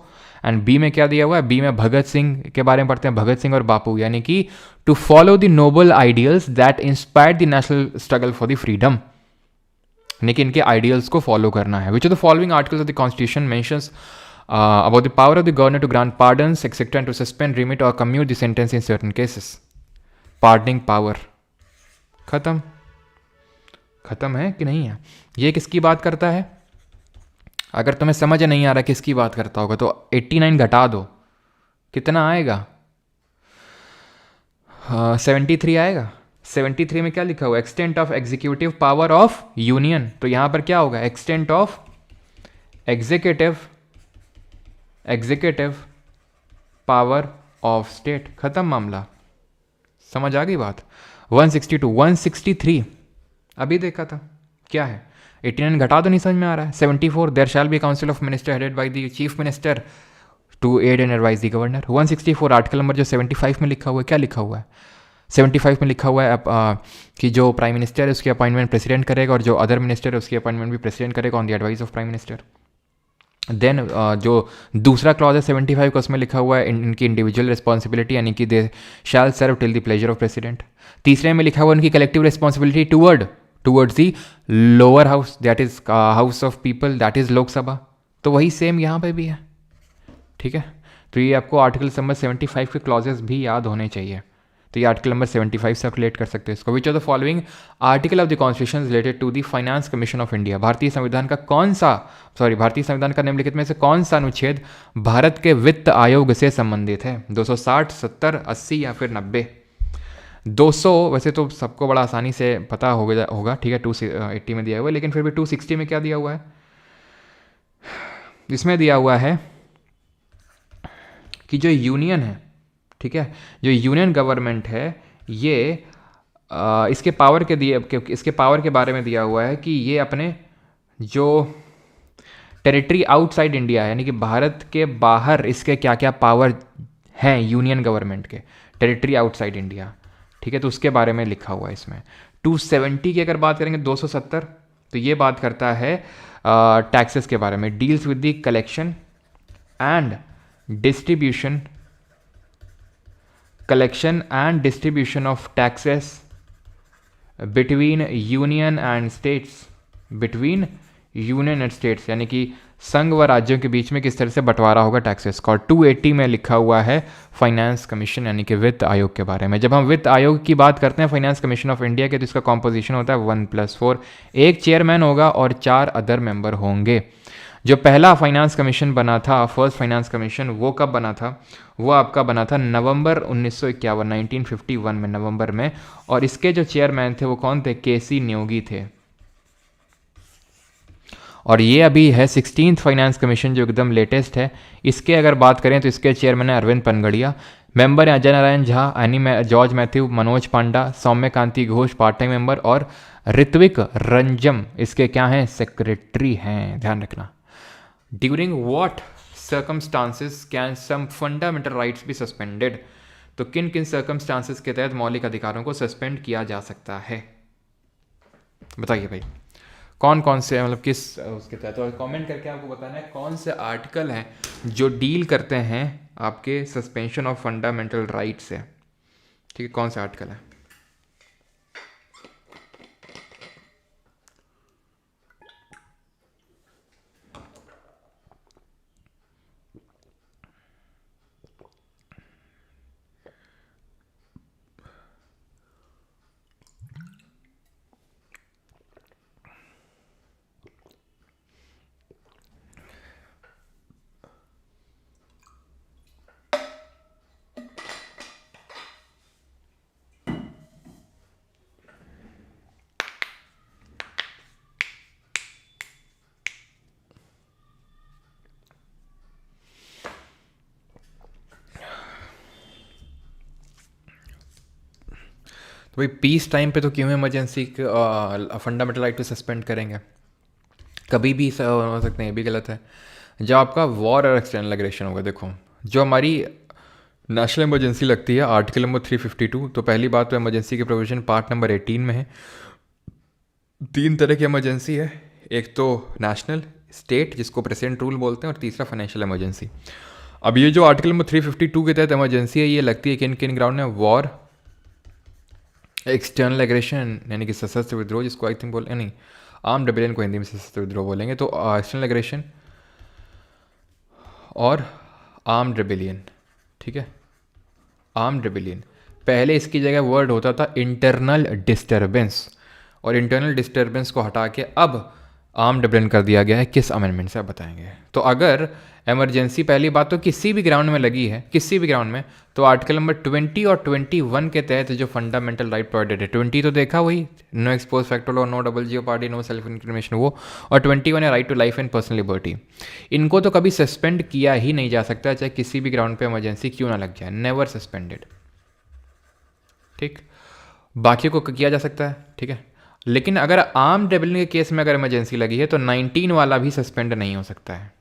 And B में क्या दिया हुआ है? बी में भगत सिंह के बारे में पढ़ते हैं, भगत सिंह और बापू, यानी कि to follow the noble ideals that inspire the national struggle for the freedom, यानी कि इनके आइडियल्स को फॉलो करना है। Which of the following articles of the constitution mentions about the power of the governor to grant pardons, etc., and to suspend, remit, or commute the sentence in certain cases. Pardoning power. खत्म, खत्म है कि नहीं है? ये किसकी बात करता है? अगर तुम्हें समझ नहीं आ रहा किसकी बात करता होगा तो 89 घटा दो, कितना आएगा? 73 आएगा। 73 में क्या लिखा हुआ? Extent of executive power of union. तो यहां पर क्या होगा? Extent of executive power of state. खत्म मामला, समझ आ गई बात? 162, 163 अभी देखा था, क्या है? 89 घटा दो, नहीं समझ में आ रहा है। 74, there shall be council of minister headed by the chief minister to aid and advise the governor. 164 article number जो 75 में लिखा हुआ है, क्या लिखा हुआ है? 75 में लिखा हुआ है कि जो प्राइम मिनिस्टर है उसकी अपॉइंटमेंट प्रेसिडेंट करेगा, और जो अदर मिनिस्टर है उसकी अपॉइंटमेंट भी प्रेसिडेंट करेगा on the advice of prime minister. Then जो दूसरा क्लॉज है 75 का, उसमें लिखा हुआ है इनकी इंडिविजुअल रिस्पॉन्सिबिलिटी, यानी कि they shall serve till the pleasure of president. तीसरे में लिखा हुआ इनकी collective responsibility towards the lower house, that is house of people, that is Lok Sabha. तो वही सेम यहाँ पे भी है, ठीक है। तो ये आपको आर्टिकल नंबर 75 के क्लॉजेस भी याद होने चाहिए। तो ये आर्टिकल नंबर 75 से आप रिलेट कर सकते हैं इसको। Which of the following article of the constitution related to the finance commission of India, भारतीय संविधान का निम्नलिखित में से कौन सा अनुच्छेद भारत के वित्त आयोग से संबंधित है? 260, 70, 80 या फिर 90? 200 वैसे तो सबको बड़ा आसानी से पता होगा, ठीक है, 280 में दिया हुआ है, लेकिन फिर भी 260 में क्या दिया हुआ है? इसमें दिया हुआ है कि जो यूनियन है, ठीक है, जो यूनियन गवर्नमेंट है, ये इसके पावर के बारे में दिया हुआ है कि ये अपने जो टेरिटरी आउटसाइड इंडिया है, यानी कि भारत के बाहर इसके क्या क्या पावर हैं यूनियन गवर्नमेंट के, टेरिटरी आउटसाइड इंडिया, ठीक है, तो उसके बारे में लिखा हुआ है इसमें। 270 की अगर बात करेंगे, 270, तो ये बात करता है टैक्सेस के बारे में, deals with the collection and distribution of taxes between union and states, यानी कि संघ व राज्यों के बीच में किस तरह से बंटवारा होगा टैक्सेस का। और 280 में लिखा हुआ है फाइनेंस कमीशन, यानी कि वित्त आयोग के बारे में। जब हम वित्त आयोग की बात करते हैं फाइनेंस कमीशन ऑफ इंडिया के, तो इसका कॉम्पोजिशन होता है 1+4, एक चेयरमैन होगा और 4 अदर मेंबर होंगे। जो पहला फाइनेंस कमीशन बना था, फर्स्ट फाइनेंस कमीशन, वो कब बना था? वो आपका बना था नवंबर 1951 में, नवंबर में। और इसके जो चेयरमैन थे वो कौन थे? केसी न्योगी थे। और ये अभी है 16th फाइनेंस कमीशन, जो एकदम लेटेस्ट है। इसके अगर बात करें तो इसके चेयरमैन है अरविंद पनगड़िया, मेंबर हैं अजय नारायण झा, जॉर्ज मैथ्यू, मनोज पांडा, सौम्य कांति घोष पार्ट टाइम मेंबर, और ऋत्विक रंजम इसके क्या हैं? सेक्रेटरी हैं, ध्यान रखना। During what circumstances can some fundamental rights be suspended, तो किन किन सर्कमस्टांसिस के तहत मौलिक अधिकारों को सस्पेंड किया जा सकता है? बताइए भाई, कौन कौन से, मतलब किस उसके तहत, और कमेंट करके आपको बताना है कौन से आर्टिकल हैं जो डील करते हैं आपके सस्पेंशन ऑफ फंडामेंटल राइट से, ठीक है, कौन से आर्टिकल है। तो भाई पीस टाइम पे तो क्यों इमरजेंसी फंडामेंटल राइट को सस्पेंड करेंगे? कभी भी हो सकते हैं, ये भी गलत है। जब आपका वॉर और एक्सटर्नल एग्रेशन होगा, देखो जो हमारी नेशनल इमरजेंसी लगती है आर्टिकल नंबर 352, तो पहली बात तो इमरजेंसी के प्रोविजन पार्ट नंबर 18 में है। 3 तरह की इमरजेंसी है, एक तो नेशनल, स्टेट जिसको प्रेसिडेंट रूल बोलते हैं, और तीसरा फाइनेंशियल इमरजेंसी। अब ये जो आर्टिकल नंबर 352 के तहत इमरजेंसी है, ये लगती है किन किन ग्राउंड में? वॉर, एक्सटर्नल एग्रेशन यानी कि सशस्त्र विद्रोह, जिसको आई थिंक बोले नहीं, आर्म्ड रेबेलियन को हिंदी में सशस्त्र विद्रोह बोलेंगे, तो एक्सटर्नल एग्रेशन और आर्म्ड रेबेलियन, ठीक है, आर्म्ड रेबेलियन। पहले इसकी जगह वर्ड होता था इंटरनल डिस्टर्बेंस, और इंटरनल डिस्टर्बेंस को हटा के अब आर्म्ड रेबेलियन कर दिया गया है। किस अमेंडमेंट से आप बताएंगे? तो अगर इमरजेंसी पहली बात तो किसी भी ग्राउंड में लगी है, किसी भी ग्राउंड में, तो आर्टिकल नंबर 20 और 21 के तहत जो फंडामेंटल राइट प्रोवाइडेड है, 20 तो देखा वही, no ex post facto law, no double jeopardy, no self incrimination, वो, और 21 है right to life and personal liberty. इनको तो कभी सस्पेंड किया ही नहीं जा सकता, चाहे किसी भी ग्राउंड पे इमरजेंसी क्यों ना लग जाए, नेवर सस्पेंडेड, ठीक। बाकी को किया जा सकता है, ठीक है, लेकिन अगर आर्म्ड रेबेलियन के केस में अगर इमरजेंसी लगी है तो 19 वाला भी सस्पेंड नहीं हो सकता है,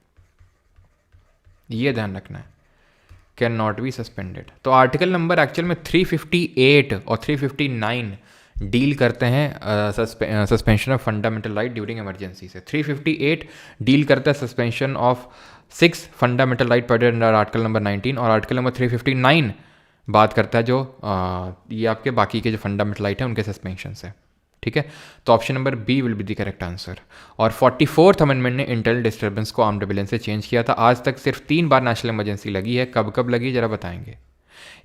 ये ध्यान रखना है, कैन नॉट बी सस्पेंडेड। तो आर्टिकल नंबर एक्चुअल में 358 और 359 डील करते हैं suspension of fundamental right during emergency से। 358 डील करता है suspension of 6 fundamental right provided under article number 19, और आर्टिकल नंबर 359 बात करता है जो ये आपके बाकी के जो फंडामेंटल राइट हैं उनके सस्पेंशन से। ठीक है, तो option number B will be the correct answer. और 44th अमेंडमेंट ने इंटरनल डिस्टर्बेंस को आर्म्ड रिबेलियन से चेंज किया था। आज तक सिर्फ 3 बार नेशनल इमरजेंसी लगी है, कब कब लगी जरा बताएंगे।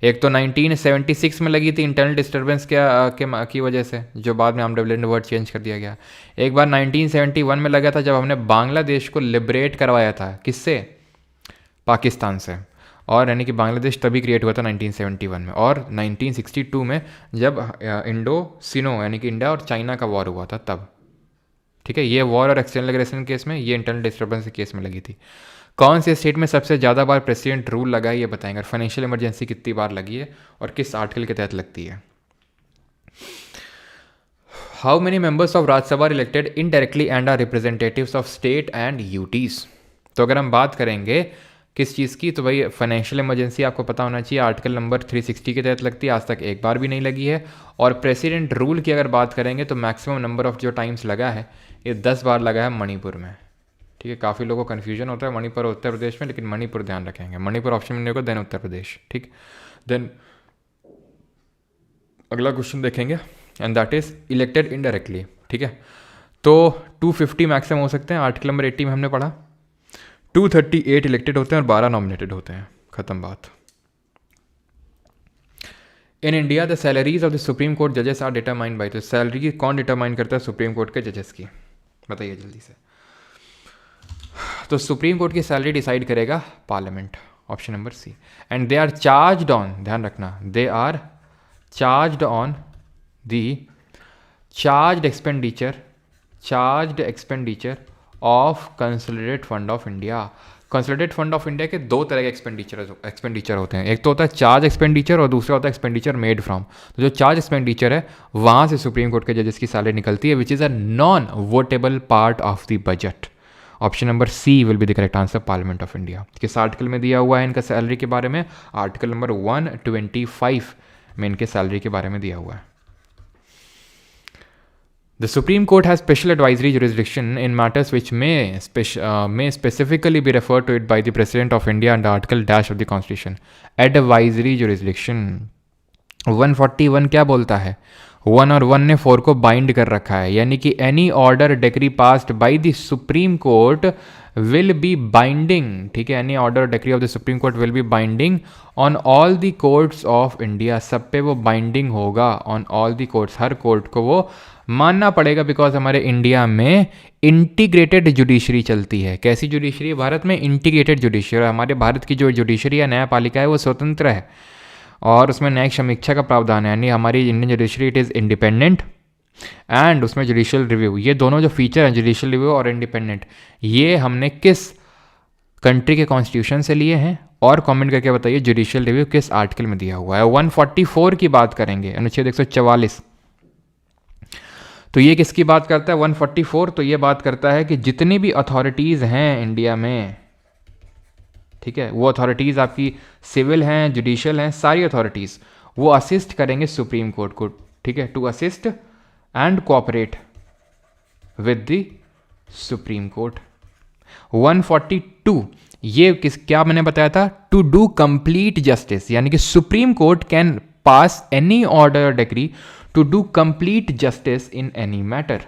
एक तो 1976 में लगी थी इंटरनल डिस्टर्बेंस की वजह से, जो बाद में आर्म्ड रिबेलियन वर्ड चेंज कर दिया गया। एक बार 1971 में लगा था जब हमने बांग्लादेश को लिबरेट करवाया था, किससे? पाकिस्तान से, और यानी कि बांग्लादेश तभी क्रिएट हुआ था 1971 में। और 1962 में जब इंडो सिनो यानी कि इंडिया और चाइना का वॉर हुआ था तब। ठीक है, ये वॉर और एक्सटर्नल एग्रेशन केस में, ये इंटरनल डिस्टर्बेंस के केस में लगी थी। कौन से स्टेट में सबसे ज़्यादा बार प्रेसिडेंट रूल लगा है ये बताएंगे, और फाइनेंशियल इमरजेंसी कितनी बार लगी है और किस आर्टिकल के तहत लगती है। How many members of Rajya Sabha elected indirectly and are representatives of state and UTs. तो अगर हम बात करेंगे किस चीज़ की, तो भाई फाइनेंशियल इमरजेंसी आपको पता होना चाहिए, आर्टिकल नंबर 360 के तहत लगती है, आज तक एक बार भी नहीं लगी है। और प्रेसिडेंट रूल की अगर बात करेंगे तो मैक्सिमम नंबर ऑफ जो टाइम्स लगा है ये 10 बार लगा है मणिपुर में। ठीक है, काफ़ी लोगों को कन्फ्यूजन होता है मणिपुर और उत्तर प्रदेश में, लेकिन मणिपुर ध्यान रखेंगे, मणिपुर ऑप्शन में नहीं होगा, देन उत्तर प्रदेश। ठीक, देन अगला क्वेश्चन देखेंगे and that is elected indirectly. ठीक है, तो 250 मैक्सिमम हो सकते हैं, आर्टिकल नंबर 80 में हमने पढ़ा। 238 इलेक्टेड होते हैं और 12 नॉमिनेटेड होते हैं, खत्म बात। इन India the salaries of the supreme court जजेस आर डिटरमाइंड बाई, तो सैलरी कौन डिटरमाइन करता है सुप्रीम कोर्ट के जजेस की, बताइए जल्दी से। तो सुप्रीम कोर्ट की सैलरी डिसाइड करेगा parliament, option number C. And they are charged on, ध्यान रखना, they are charged on the charged expenditure of consolidated fund of India. Consolidated fund of India के 2 तरह के एक्सपेंडिचर होते हैं, एक तो होता है चार्ज एक्सपेंडिचर और दूसरा होता है एक्सपेंडिचर मेड फ्रॉम। तो जो चार्ज एक्सपेंडिचर है वहाँ से सुप्रीम कोर्ट के जजेस की सैलरी निकलती है, which is a non votable part of the budget. Option number C will be the correct answer, parliament of India. किस आर्टिकल में दिया हुआ है इनका सैलरी के बारे में? आर्टिकल नंबर 125 में इनके सैलरी के बारे में दिया हुआ है। The Supreme Court has special advisory jurisdiction in matters which may specifically be referred to it by the President of India under Article Dash of the Constitution. Advisory jurisdiction 141 क्या बोलता है? 1 और 1 ने 4 को बाइंड कर रखा है, यानी कि any order decree passed by the supreme court will be binding. ठीक है, any order decree of the supreme court will be binding on all the courts of India. सब पे वो बाइंडिंग होगा, on all the courts, her court को वो मानना पड़ेगा, बिकॉज हमारे इंडिया में इंटीग्रेटेड जुडिशरी चलती है। कैसी जुडिशरी है भारत में? Integrated judiciary. हमारे भारत की जो जुडिशरी है, न्यायपालिका है, वो स्वतंत्र है और उसमें न्यायिक समीक्षा का प्रावधान है, यानी हमारी Indian judiciary it is independent and उसमें जुडिशियल रिव्यू, ये दोनों जो फीचर हैं जुडिशियल रिव्यू और इंडिपेंडेंट, ये हमने किस कंट्री के कॉन्स्टिट्यूशन से लिए हैं? और कमेंट करके बताइए जुडिशियल रिव्यू किस आर्टिकल में दिया हुआ है। 144 की बात करेंगे, अनुच्छेद 144। तो ये किसकी बात करता है? 144 तो ये बात करता है कि जितनी भी अथॉरिटीज़ हैं इंडिया में, ठीक है, वो अथॉरिटीज़ आपकी सिविल हैं, जुडिशियल हैं, सारी अथॉरिटीज़ वो असिस्ट करेंगे सुप्रीम कोर्ट को। ठीक है, to assist and cooperate with the supreme court. 142 ये क्या मैंने बताया था? टू डू कंप्लीट जस्टिस, यानी कि supreme court can pass any order decree to do complete justice in any matter.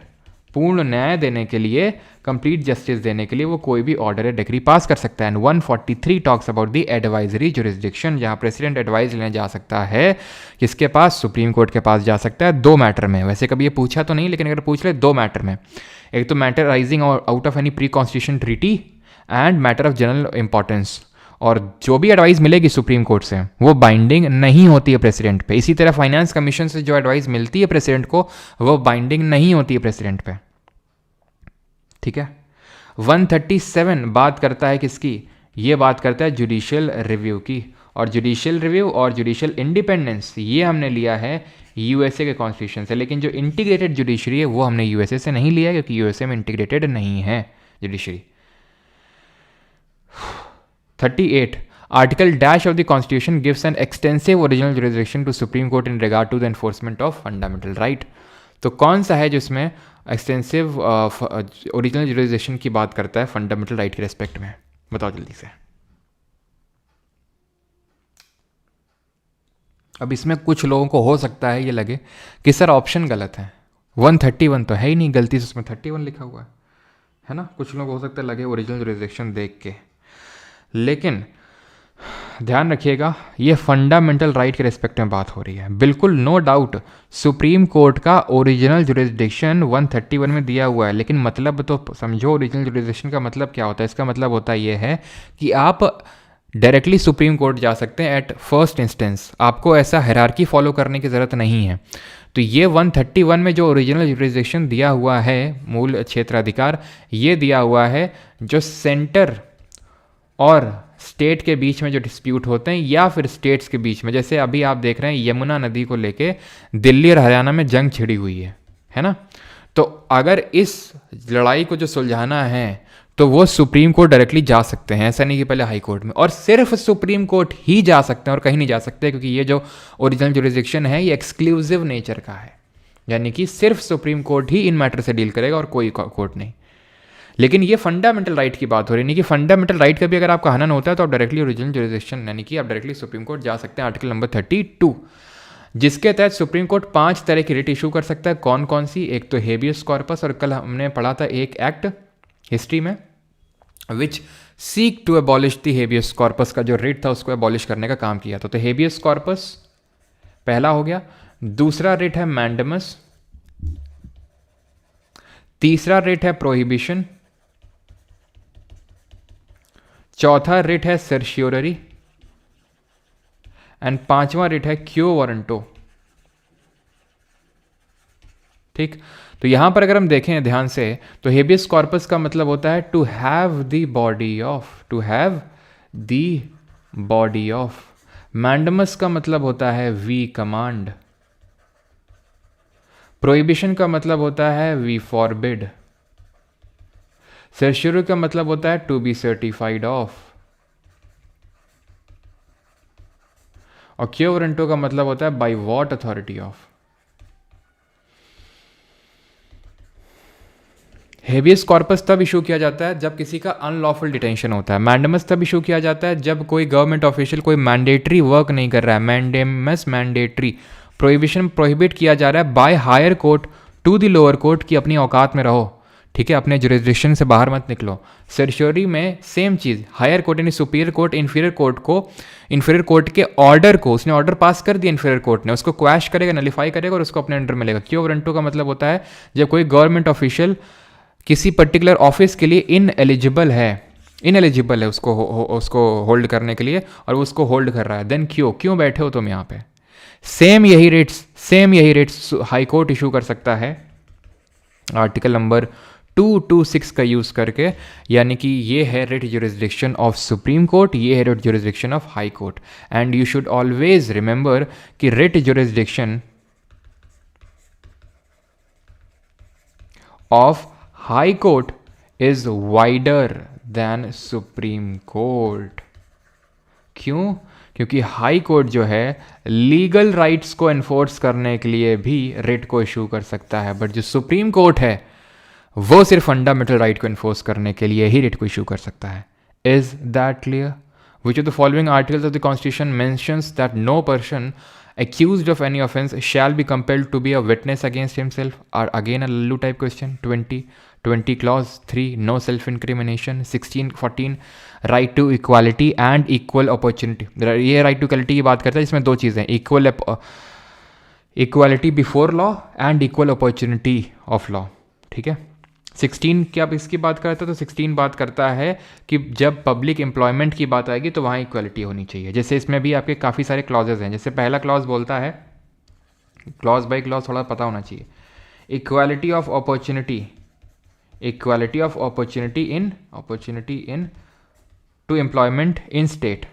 पूर्ण न्याय देने के लिए, कंप्लीट जस्टिस देने के लिए वो कोई भी ऑर्डर या डिक्री पास कर सकता है। And 143 talks about the advisory jurisdiction, जहां प्रेसिडेंट एडवाइस लेने जा सकता है, किसके पास? सुप्रीम कोर्ट के पास जा सकता है 2 मैटर में। वैसे कभी ये पूछा तो नहीं, लेकिन अगर पूछ ले 2 मैटर में, एक तो matter rising out of any pre constitution treaty and matter of general importance. और जो भी एडवाइस मिलेगी सुप्रीम कोर्ट से वो बाइंडिंग नहीं होती है प्रेसिडेंट पे। इसी तरह फाइनेंस कमीशन से जो एडवाइस मिलती है प्रेसिडेंट को वो बाइंडिंग नहीं होती है प्रेसिडेंट पे। ठीक है, 137 बात करता है किसकी? ये बात करता है जुडिशियल रिव्यू की। और जुडिशियल रिव्यू और जुडिशियल इंडिपेंडेंस ये हमने लिया है यूएसए के कॉन्स्टिट्यूशन से, लेकिन जो इंटीग्रेटेड जुडिशरी है वो हमने यूएसए से नहीं लिया, क्योंकि यूएसए में इंटीग्रेटेड नहीं है judiciary. 38 article dash of the constitution gives an extensive original jurisdiction to supreme court in regard to the enforcement of fundamental right. तो कौन सा है जिसमें एक्सटेंसिव ओरिजिनल जुरिसडिक्शन की बात करता है फंडामेंटल राइट के रेस्पेक्ट में? बताओ जल्दी से। अब इसमें कुछ लोगों को हो सकता है ये लगे कि सर ऑप्शन गलत है, 131 तो है ही नहीं, गलती से उसमें 31 लिखा हुआ है ना। कुछ लोगों को हो सकता है लगे ओरिजिनल जुरिसडिक्शन देख के, लेकिन ध्यान रखिएगा ये फंडामेंटल राइट के रेस्पेक्ट में बात हो रही है। बिल्कुल नो डाउट सुप्रीम कोर्ट का ओरिजिनल जुरिसडिक्शन 131 में दिया हुआ है, लेकिन मतलब तो समझो ओरिजिनल जुरिसडिक्शन का मतलब क्या होता है। इसका मतलब होता है ये है कि आप डायरेक्टली सुप्रीम कोर्ट जा सकते हैं एट फर्स्ट इंस्टेंस, आपको ऐसा हायरार्की फॉलो करने की ज़रूरत नहीं है। तो ये 131 में जो ओरिजिनल जुरिसडिक्शन दिया हुआ है, मूल क्षेत्राधिकार, ये दिया हुआ है जो सेंटर और स्टेट के बीच में जो डिस्प्यूट होते हैं या फिर स्टेट्स के बीच में। जैसे अभी आप देख रहे हैं यमुना नदी को लेके दिल्ली और हरियाणा में जंग छिड़ी हुई है ना। तो अगर इस लड़ाई को जो सुलझाना है तो वो सुप्रीम कोर्ट डायरेक्टली जा सकते हैं, ऐसा नहीं कि पहले हाई कोर्ट में, और सिर्फ सुप्रीम कोर्ट ही जा सकते हैं और कहीं नहीं जा सकते, क्योंकि ये जो ओरिजिनल जुरिसडिक्शन है ये एक्सक्लूसिव नेचर का है, यानी कि सिर्फ सुप्रीम कोर्ट ही इन मैटर से डील करेगा और कोई कोर्ट नहीं। लेकिन ये फंडामेंटल राइट की बात हो रही है, नहीं कि फंडामेंटल राइट का भी अगर आपका हनन होता है तो आप डायरेक्टली ओरिजिनल जुरिसडिक्शन यानी कि आप डायरेक्टली सुप्रीम कोर्ट जा सकते हैं। आर्टिकल नंबर 32 जिसके तहत सुप्रीम कोर्ट 5 तरह की रिट इशू कर सकता है। कौन कौन सी? एक तो हेबियस कॉर्पस, और कल हमने पढ़ा था एक एक्ट हिस्ट्री में which seek to abolish the habeas corpus का जो रिट था उसको एबॉलिश करने का काम किया था। तो हेबियस कॉर्पस पहला हो गया। दूसरा रिट है मैंडमस, तीसरा रिट है प्रोहिबिशन, चौथा रिट है सर्शियोररी, एंड पांचवा रिट है क्यो वारंटो। ठीक, तो यहां पर अगर हम देखें ध्यान से तो हेबियस कॉर्पस का मतलब होता है to have the body of, to have the body of. Mandamus का मतलब होता है वी कमांड, प्रोहिबिशन का मतलब होता है वी फॉरबिड, सर्शियोररी का मतलब होता है टू बी सर्टिफाइड ऑफ, और क्यो वारंटो का मतलब होता है by what authority of. Habeas corpus तब इशू किया जाता है जब किसी का अनलॉफुल डिटेंशन होता है। मैंडेमस तब इशू किया जाता है जब कोई गवर्नमेंट ऑफिशियल कोई मैंडेटरी वर्क नहीं कर रहा है। मैंडेमस मैंडेटरी, प्रोहिबिशन प्रोहिबिट किया जा रहा है by higher court to the lower court की अपनी औकात में रहो, ठीक है, अपने जुरिसडिक्शन से बाहर मत निकलो। सर्शियोरी में सेम चीज़, हायर कोर्ट यानी सुपीरियर कोर्ट इंफीरियर कोर्ट को, इंफीरियर कोर्ट के ऑर्डर को, उसने ऑर्डर पास कर दिया इंफीरियर कोर्ट ने, उसको क्वैश करेगा, नलिफाई करेगा और उसको अपने अंडर में लेगा। क्यो वारंटो का मतलब होता है जब कोई गवर्नमेंट ऑफिशियल किसी पर्टिकुलर ऑफिस के लिए इनएलिजिबल है उसको होल्ड करने के लिए और वो उसको होल्ड कर रहा है, देन क्यों बैठे हो तुम यहाँ पे। सेम यही रेट्स हाई कोर्ट इशू कर सकता है आर्टिकल नंबर 226 का यूज करके, यानी कि ये है writ jurisdiction of supreme court, ये है writ jurisdiction of high court. And you should always remember कि writ jurisdiction of high court is wider than supreme court. क्यों? क्योंकि हाई कोर्ट जो है लीगल राइट्स को एनफोर्स करने के लिए भी रिट को इशू कर सकता है, बट जो सुप्रीम कोर्ट है वो सिर्फ फंडामेंटल राइट को एनफोर्स करने के लिए ही रिट को इशू कर सकता है। Is that clear? Which of the following articles of the constitution mentions that no person accused of any offense shall be compelled to be a witness against himself? Or again a Lallu type question. 20 clause 3 no self incrimination. 16-14 right to equality and equal opportunity. ये right to equality की बात करता है, इसमें दो चीज़ें, equality before law and equal opportunity of law, ठीक है। 16 क्या इसकी बात करता है? तो 16 बात करता है कि जब पब्लिक एम्प्लॉयमेंट की बात आएगी तो वहाँ इक्वालिटी होनी चाहिए। जैसे इसमें भी आपके काफ़ी सारे क्लॉजेज हैं। जैसे पहला क्लॉज बोलता है, क्लॉज बाय क्लॉज थोड़ा पता होना चाहिए, equality of opportunity in to employment in state,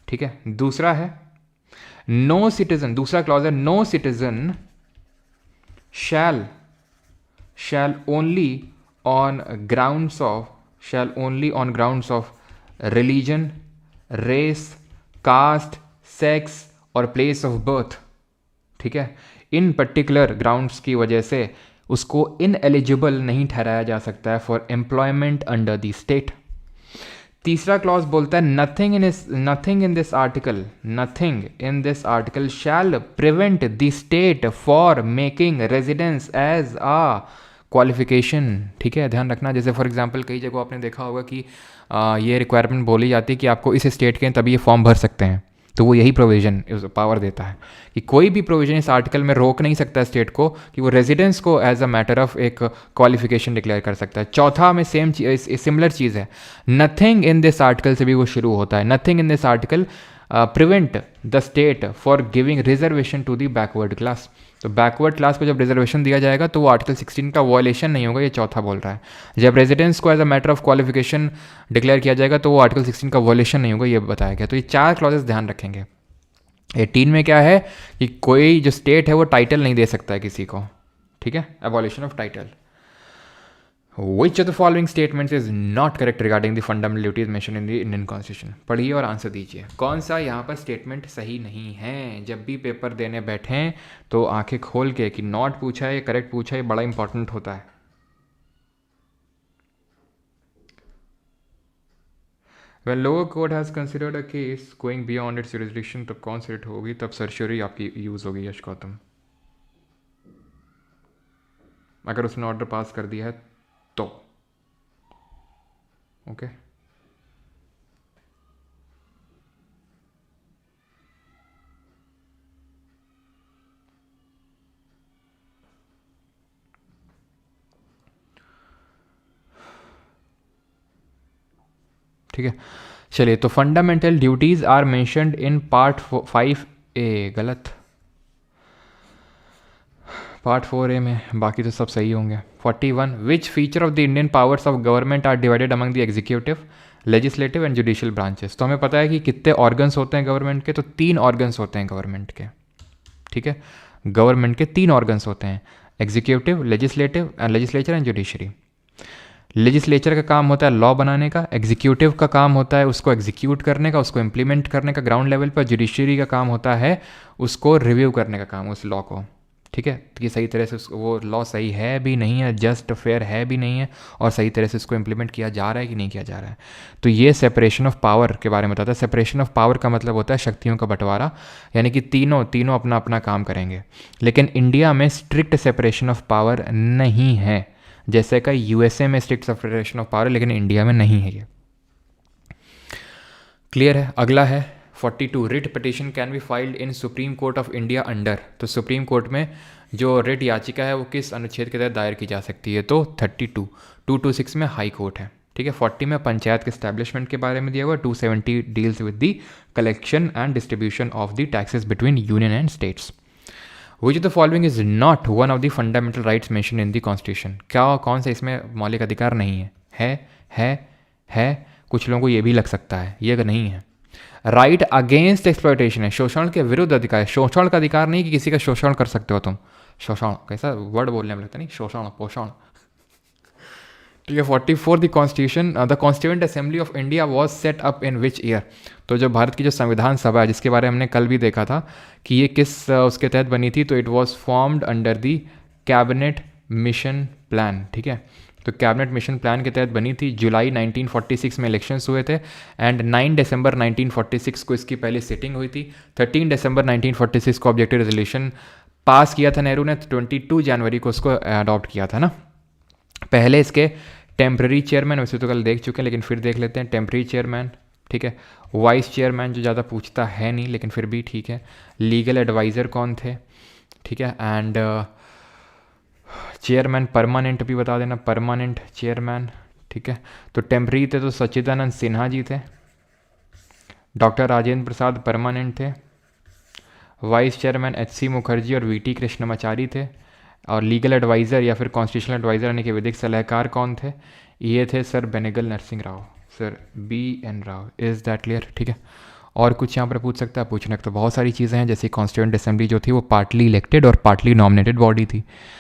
ठीक है। दूसरा है नो सिटीजन, दूसरा क्लॉज है no citizen shall only on grounds of religion, race, caste, sex और प्लेस ऑफ बर्थ, ठीक है, इन पर्टिकुलर ग्राउंड्स की वजह से उसको इनएलिजिबल नहीं ठहराया जा सकता है for employment under the state. तीसरा क्लॉज बोलता है nothing in this article shall prevent the state for making residence as a qualification, ठीक है, ध्यान रखना। जैसे फॉर एग्जांपल कई जगह आपने देखा होगा कि ये रिक्वायरमेंट बोली जाती है कि आपको इस स्टेट के हैं तभी ये फॉर्म भर सकते हैं, तो वो यही प्रोविज़न पावर देता है कि कोई भी प्रोविज़न इस आर्टिकल में रोक नहीं सकता स्टेट को कि वो रेजिडेंस को एज अ मैटर ऑफ एक क्वालिफिकेशन डिक्लेयर कर सकता है। चौथा में सिमिलर चीज़ है, नथिंग इन दिस आर्टिकल से भी वो शुरू होता है, nothing in this article prevent the state for giving reservation to the backward class. तो बैकवर्ड क्लास को जब रिजर्वेशन दिया जाएगा तो वो आर्टिकल 16 का वॉयलेशन नहीं होगा, ये चौथा बोल रहा है। जब रेजिडेंस को as a matter of qualification declare किया जाएगा तो वो आर्टिकल 16 का वॉयलेशन नहीं होगा, ये बताया गया। तो ये 4 क्लॉजेस ध्यान रखेंगे। 18 में क्या है कि कोई जो स्टेट है वो टाइटल नहीं दे सकता है किसी को, ठीक है, abolition of title. Which of the following statements is not correct regarding the fundamental duties mentioned in the Indian Constitution? पढ़िए और आंसर दीजिए, कौन सा यहाँ पर स्टेटमेंट सही नहीं है। जब भी पेपर देने बैठें तो आंखें खोल के कि नॉट पूछा है या करेक्ट पूछा है, बड़ा इंपॉर्टेंट होता है। When lower court has considered a case going beyond its jurisdiction, तब कौन सी डेट होगी, तब सर्चरी आपकी यूज होगी यश गौतम, अगर उसने ऑर्डर पास कर दिया है तो, ओके। ठीक है, चलिए, तो fundamental duties are mentioned in part 5A, गलत, पार्ट 4A में, बाकी तो सब सही होंगे। 41, which feature of the Indian powers of government are divided among the executive, legislative and judicial branches. तो हमें पता है कि कितने ऑर्गन्स होते हैं गवर्नमेंट के, तो 3 ऑर्गन्स होते हैं गवर्नमेंट के, ठीक है, गवर्नमेंट के 3 ऑर्गन्स होते हैं, executive, legislature and judiciary. Legislature का काम होता है लॉ बनाने का, एग्जीक्यूटिव का काम होता है उसको एग्जीक्यूट करने का, उसको इम्प्लीमेंट करने का ग्राउंड लेवल पर, जुडिशरी का काम होता है उसको रिव्यू करने का काम, उस लॉ को, ठीक है, कि सही तरह से वो लॉ सही है भी नहीं है, जस्ट फेयर है भी नहीं है, और सही तरह से उसको इम्प्लीमेंट किया जा रहा है कि नहीं किया जा रहा है। तो ये सेपरेशन ऑफ पावर के बारे में बताता है। सेपरेशन ऑफ पावर का मतलब होता है शक्तियों का बंटवारा, यानी कि तीनों अपना अपना काम करेंगे। लेकिन इंडिया में स्ट्रिक्ट सेपरेशन ऑफ पावर नहीं है, जैसे कि यूएसए में स्ट्रिक्ट सेपरेशन ऑफ पावर, लेकिन इंडिया में नहीं है। ये क्लियर है। अगला है 42, writ petition can be filed in supreme court of India under. तो सुप्रीम कोर्ट में जो रिट याचिका है वो किस अनुच्छेद के तहत दायर की जा सकती है, तो 32, 226 में हाई कोर्ट है, ठीक है। 40 में पंचायत के स्टैब्लिशमेंट के बारे में दिया हुआ, 270 deals with the collection and distribution of the taxes between union and states. Which of the following is not one of the fundamental rights mention in the constitution. क्या कौन सा इसमें मौलिक अधिकार नहीं है। कुछ लोगों को ये भी लग सकता है, ये नहीं है। राइट अगेंस्ट एक्सप्लॉयटेशन है, शोषण के विरुद्ध अधिकार है। शोषण का अधिकार नहीं कि किसी का शोषण कर सकते हो तुम, शोषण कैसा वर्ड बोलने में लगता नहीं, शोषण पोषण, ठीक है। 44, the constitution the constituent assembly of India was set up in which year. तो जो भारत की जो संविधान सभा है, जिसके बारे में हमने कल भी देखा था कि ये किस उसके तहत बनी थी, तो it was formed under the cabinet mission plan, ठीक है। तो कैबिनेट मिशन प्लान के तहत बनी थी। जुलाई 1946 में इलेक्शंस हुए थे एंड 9 दिसंबर 1946 को इसकी पहली सिटिंग हुई थी। 13 दिसंबर 1946 को ऑब्जेक्टिव रेजोल्यूशन पास किया था नेहरू ने, 22 जनवरी को उसको अडॉप्ट किया था ना। पहले इसके टेम्प्रेरी चेयरमैन, वैसे तो कल देख चुके हैं लेकिन फिर देख लेते हैं। टेम्प्रेरी चेयरमैन, ठीक है। वाइस चेयरमैन जो ज़्यादा पूछता है नहीं लेकिन फिर भी ठीक है। लीगल एडवाइज़र कौन थे, ठीक है। एंड चेयरमैन परमानेंट भी बता देना, परमानेंट चेयरमैन, ठीक है। तो टेम्प्रेरी थे तो सच्चिदानंद सिन्हा जी थे। डॉक्टर राजेंद्र प्रसाद परमानेंट थे। वाइस चेयरमैन HC मुखर्जी और VT कृष्णमाचारी थे। और लीगल एडवाइज़र या फिर कॉन्स्टिट्यूशनल एडवाइज़र यानी कि विधिक सलाहकार कौन थे, ये थे sir Benegal Narasimha Rau, sir BN Rau. Is that clear, ठीक है। और कुछ यहाँ पर पूछ सकता है, पूछने तो बहुत सारी चीज़ें हैं, जैसे कॉन्स्टिट्यूएंट असेंबली जो थी वो पार्टली इलेक्टेड और पार्टली नॉमिनेटेड बॉडी थी,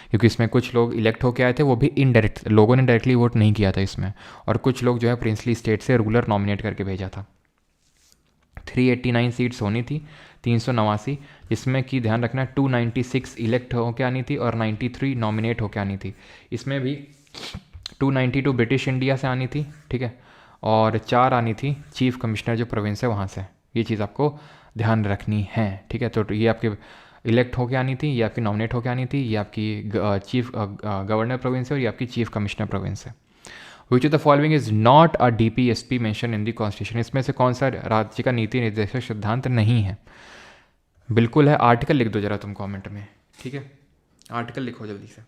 क्योंकि इसमें कुछ लोग इलेक्ट होकर आए थे, वो भी इनडायरेक्ट, लोगों ने डायरेक्टली वोट नहीं किया था इसमें, और कुछ लोग जो है प्रिंसली स्टेट से रूलर नॉमिनेट करके भेजा था। 389 सीट्स होनी थी, 389, जिसमें कि ध्यान रखना 296 इलेक्ट होकर आनी थी और 93 नॉमिनेट होकर आनी थी। इसमें भी 292 ब्रिटिश इंडिया से आनी थी, ठीक है, और 4 आनी थी चीफ कमिश्नर जो प्रोविंस है वहाँ से। ये चीज़ आपको ध्यान रखनी है, ठीक है। तो ये आपके इलेक्ट होके आनी थी, ये आपकी नॉमिनेट होके आनी थी, ये आपकी चीफ गवर्नर प्रोविंस है और ये आपकी चीफ कमिश्नर प्रोविंस है। Which of the following is not a DPSP mention in the constitution? इसमें से कौन सा राज्य का नीति निर्देशक सिद्धांत नहीं है? बिल्कुल है। आर्टिकल लिख दो जरा तुम कमेंट में, ठीक है, आर्टिकल लिखो जल्दी से।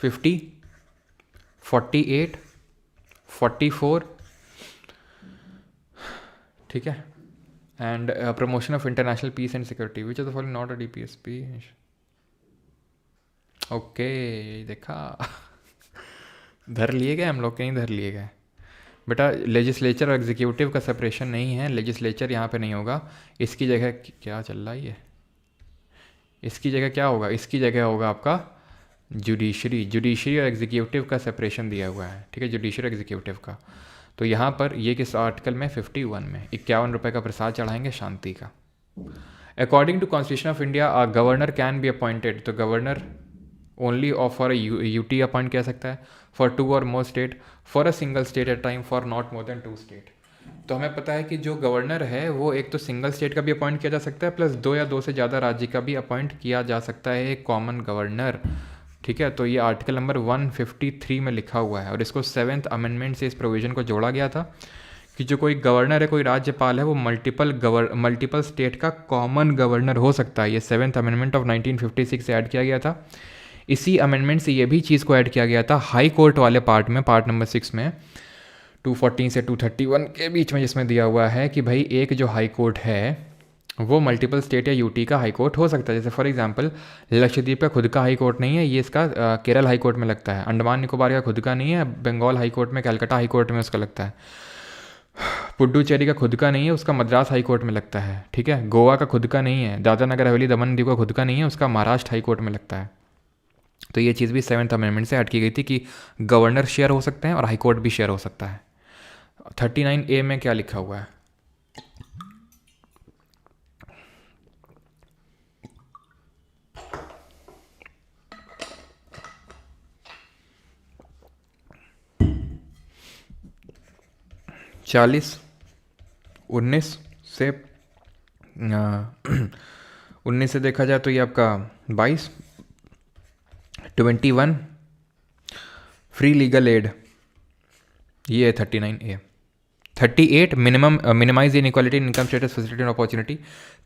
$50, $48, $44, ठीक है, and promotion of international peace and security. Which of the following not a DPSP? Okay, देखा धर लिए गए हम लोग, कहीं धर लिए गए बेटा। लेजिस्लेचर और एग्जीक्यूटिव का सेपरेशन नहीं है, लेजिस्लेचर यहाँ पे नहीं होगा। इसकी जगह क्या चल रहा है ये, इसकी जगह क्या होगा? इसकी जगह होगा आपका जुडिशरी। जुडिशरी और एग्जीक्यूटिव का सेपरेशन दिया हुआ है, ठीक है, जुडिशरी और एग्जीक्यूटिव का। तो यहाँ पर ये किस आर्टिकल में? 51 में। 51 रुपये का प्रसाद चढ़ाएंगे शांति का। According to constitution of India a governor can be appointed, तो governor only of for UT appoint किया सकता है, फॉर 2 और more state, for a single state at time, for not more than 2 state. तो हमें पता है कि जो गवर्नर है वो एक तो सिंगल स्टेट का भी अपॉइंट किया जा सकता है, प्लस 2 या 2 से ज़्यादा राज्य का भी अपॉइंट किया जा सकता है, एक कॉमन गवर्नर, ठीक है। तो ये आर्टिकल नंबर 153 में लिखा हुआ है और इसको 7th अमेंडमेंट से इस प्रोविज़न को जोड़ा गया था कि जो कोई गवर्नर है, कोई राज्यपाल है, वो मल्टीपल स्टेट का कॉमन गवर्नर हो सकता है। ये 7th अमेंडमेंट ऑफ 1956 से ऐड किया गया था। इसी अमेंडमेंट से ये भी चीज़ को ऐड किया गया था हाई कोर्ट वाले पार्ट में, पार्ट नंबर 6 में, 214 से 231 के बीच में, जिसमें दिया हुआ है कि भाई एक जो हाई कोर्ट है वो मल्टीपल स्टेट या UT का हाई कोर्ट हो सकता है। जैसे फॉर एग्जांपल लक्षद्वीप का खुद का हाई कोर्ट नहीं है, ये इसका केरल हाई कोर्ट में लगता है। अंडमान निकोबार का खुद का नहीं है, बंगाल हाई कोर्ट में, कलकत्ता हाई कोर्ट में उसका लगता है। पुडुचेरी का खुद का नहीं है, उसका मद्रास हाई कोर्ट में लगता है, ठीक है। गोवा का खुद का नहीं है, दादरा नगर हवेली दमन दीव का खुद का नहीं है, उसका महाराष्ट्र हाई कोर्ट में लगता है। तो ये चीज़ भी 7th अमेंडमेंट से ऐड की गई थी कि गवर्नर शेयर हो सकते हैं और हाई कोर्ट भी शेयर हो सकता है। 39A में क्या लिखा हुआ है? चालीस 19 से 19 से देखा जाए तो ये आपका 22, 21 फ्री लीगल एड, ये है 39A। 38 minimize inequality in income status facility and opportunity.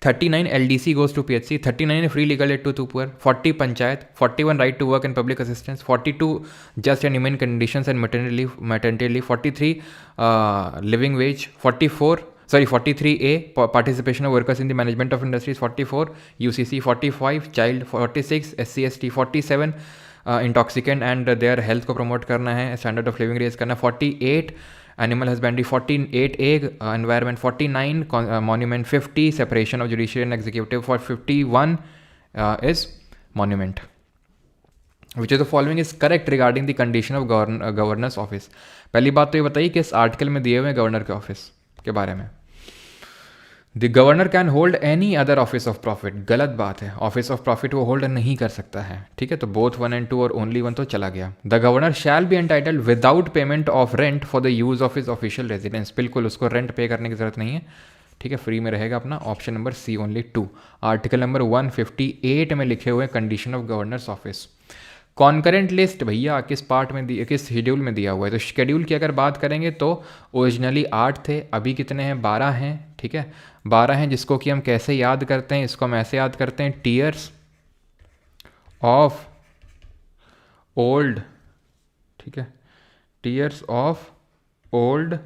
39 LDC goes to PHC। 39 free legal aid to poor. 40 panchayat. 41 right to work and public assistance. 42 just and human conditions and maternity leave. 43 living wage. 43A participation of workers in the management of industries. 44 UCC। 45 child. 46 SC/ST। 47 intoxicant and their health को प्रमोट करना है, स्टैंडर्ड ऑफ लिविंग रेज करना। 48 animal husbandry. 48A environment. 49 monument. 50 separation of judicial and executive. 51 is monument. Which of the following is correct regarding the condition of governors office? पहली बात तो ये बताइए कि इस आर्टिकल में दिए हुए गवर्नर के ऑफिस के बारे में। The governor can hold any other office of profit. गलत बात है, ऑफिस ऑफ प्रॉफिट वो होल्ड नहीं कर सकता है, ठीक है। तो बोथ 1 and 2 और ओनली 1 तो चला गया। The governor shall be entitled without payment of rent for the use of his official residence. बिल्कुल उसको रेंट पे करने की जरूरत नहीं है, ठीक है, फ्री में रहेगा अपना। Option number C only 2। Article number 158 में लिखे हुए condition of governors office. Concurrent list भैया किस पार्ट में किस शेड्यूल में दिया हुआ है? तो शेड्यूल की अगर बात करेंगे तो ओरिजिनली 8 थे, अभी कितने हैं? 12 हैं, ठीक है, 12 हैं, जिसको कि हम कैसे याद करते हैं? इसको हम ऐसे याद करते हैं, टीयर्स ऑफ ओल्ड, ठीक है, टीयर्स ऑफ ओल्ड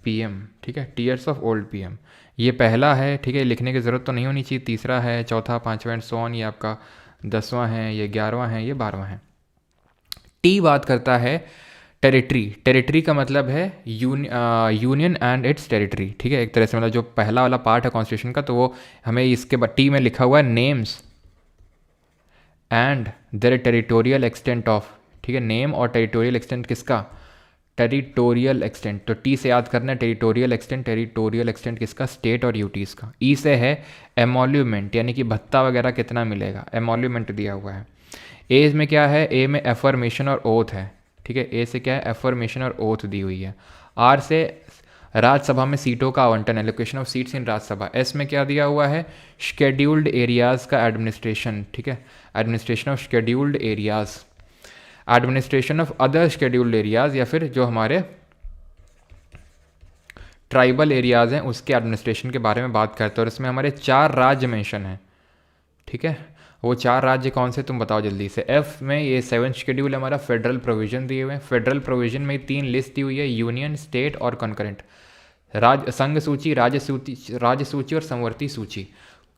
PM, ठीक है, टीयर्स ऑफ ओल्ड PM। ये पहला है, ठीक है, लिखने की ज़रूरत तो नहीं होनी चाहिए। तीसरा है, चौथा, पाँचवां एंड सो ऑन, ये आपका 10वां है, ये 11वां है, ये 12वां है। T बात करता है टेरिटरी। टेरिटरी का मतलब है यूनियन एंड इट्स टेरिटरी, ठीक है, एक तरह से मतलब जो पहला वाला पार्ट है कॉन्स्टिट्यूशन का, तो वो हमें इसके बाद T में लिखा हुआ है names and their territorial extent of, ठीक है, नेम और टेरिटोरियल एक्सटेंट किसका, टेरिटोरियल एक्सटेंट, तो टी से याद करना है टेरिटोरियल एक्सटेंट, टेरिटोरियल एक्सटेंट किसका, स्टेट और यूटीज़ का। ई से है एमोल्यूमेंट, यानी कि भत्ता वगैरह कितना मिलेगा, एमोल्यूमेंट दिया हुआ है। ए में क्या है, ए में एफर्मेशन और ओथ है, ठीक है, ए से क्या है, एफर्मेशन और ओथ दी हुई है। आर से राज्यसभा में सीटों का आवंटन, allocation of seats in Rajya Sabha. S में क्या दिया हुआ है, शेड्यूल्ड एरियाज़ का एडमिनिस्ट्रेशन, ठीक है, administration of scheduled areas, administration of other scheduled areas, या फिर जो हमारे ट्राइबल एरियाज़ हैं उसके एडमिनिस्ट्रेशन के बारे में बात करते हैं। और इसमें हमारे 4 राज्य मेंशन हैं, ठीक है, वो 4 राज्य कौन से तुम बताओ जल्दी से। एफ में ये 7th शेड्यूल हमारा फेडरल प्रोविजन दिए हुए हैं। फेडरल प्रोविजन में 3 लिस्ट दी हुई है, यूनियन, स्टेट और कॉन्करेंट। संघ सूची, राज्य सूची और संवर्ती सूची।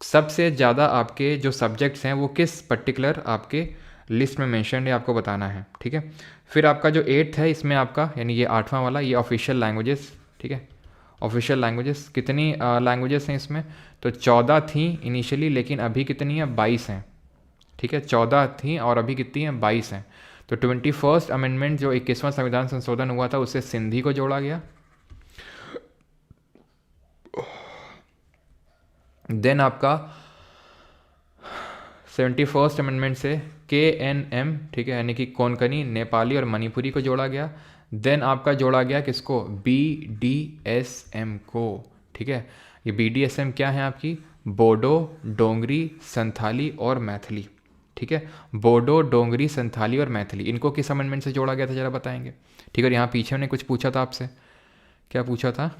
सबसे ज़्यादा आपके जो सब्जेक्ट्स हैं वो किस पर्टिकुलर आपके लिस्ट में मेंशन है आपको बताना है, ठीक है। फिर आपका जो 8th है इसमें आपका, यानी ये 8वां वाला, ये ऑफिशियल लैंग्वेजेस, ठीक है, ऑफिशियल लैंग्वेजेस। कितनी लैंग्वेजेस हैं इसमें, तो 14 थी इनिशियली, लेकिन अभी कितनी है, 22 हैं, ठीक है, 14 थी और अभी कितनी हैं, 22 हैं। तो 21st अमेंडमेंट जो 21वां संविधान संशोधन हुआ था उससे सिंधी को जोड़ा गया। देन आपका 71st अमेंडमेंट से KNM, ठीक है, यानी कि कोंकणी, नेपाली और मणिपुरी को जोड़ा गया। देन आपका जोड़ा गया किसको, BDSM को, ठीक है। ये BDSM क्या है आपकी, बोडो, डोंगरी, संथाली और मैथिली, ठीक है, बोडो, डोंगरी, संथाली और मैथिली, इनको किस अमेंडमेंट से जोड़ा गया था जरा बताएंगे, ठीक है। और यहाँ पीछे हमने कुछ पूछा था आपसे, क्या पूछा था,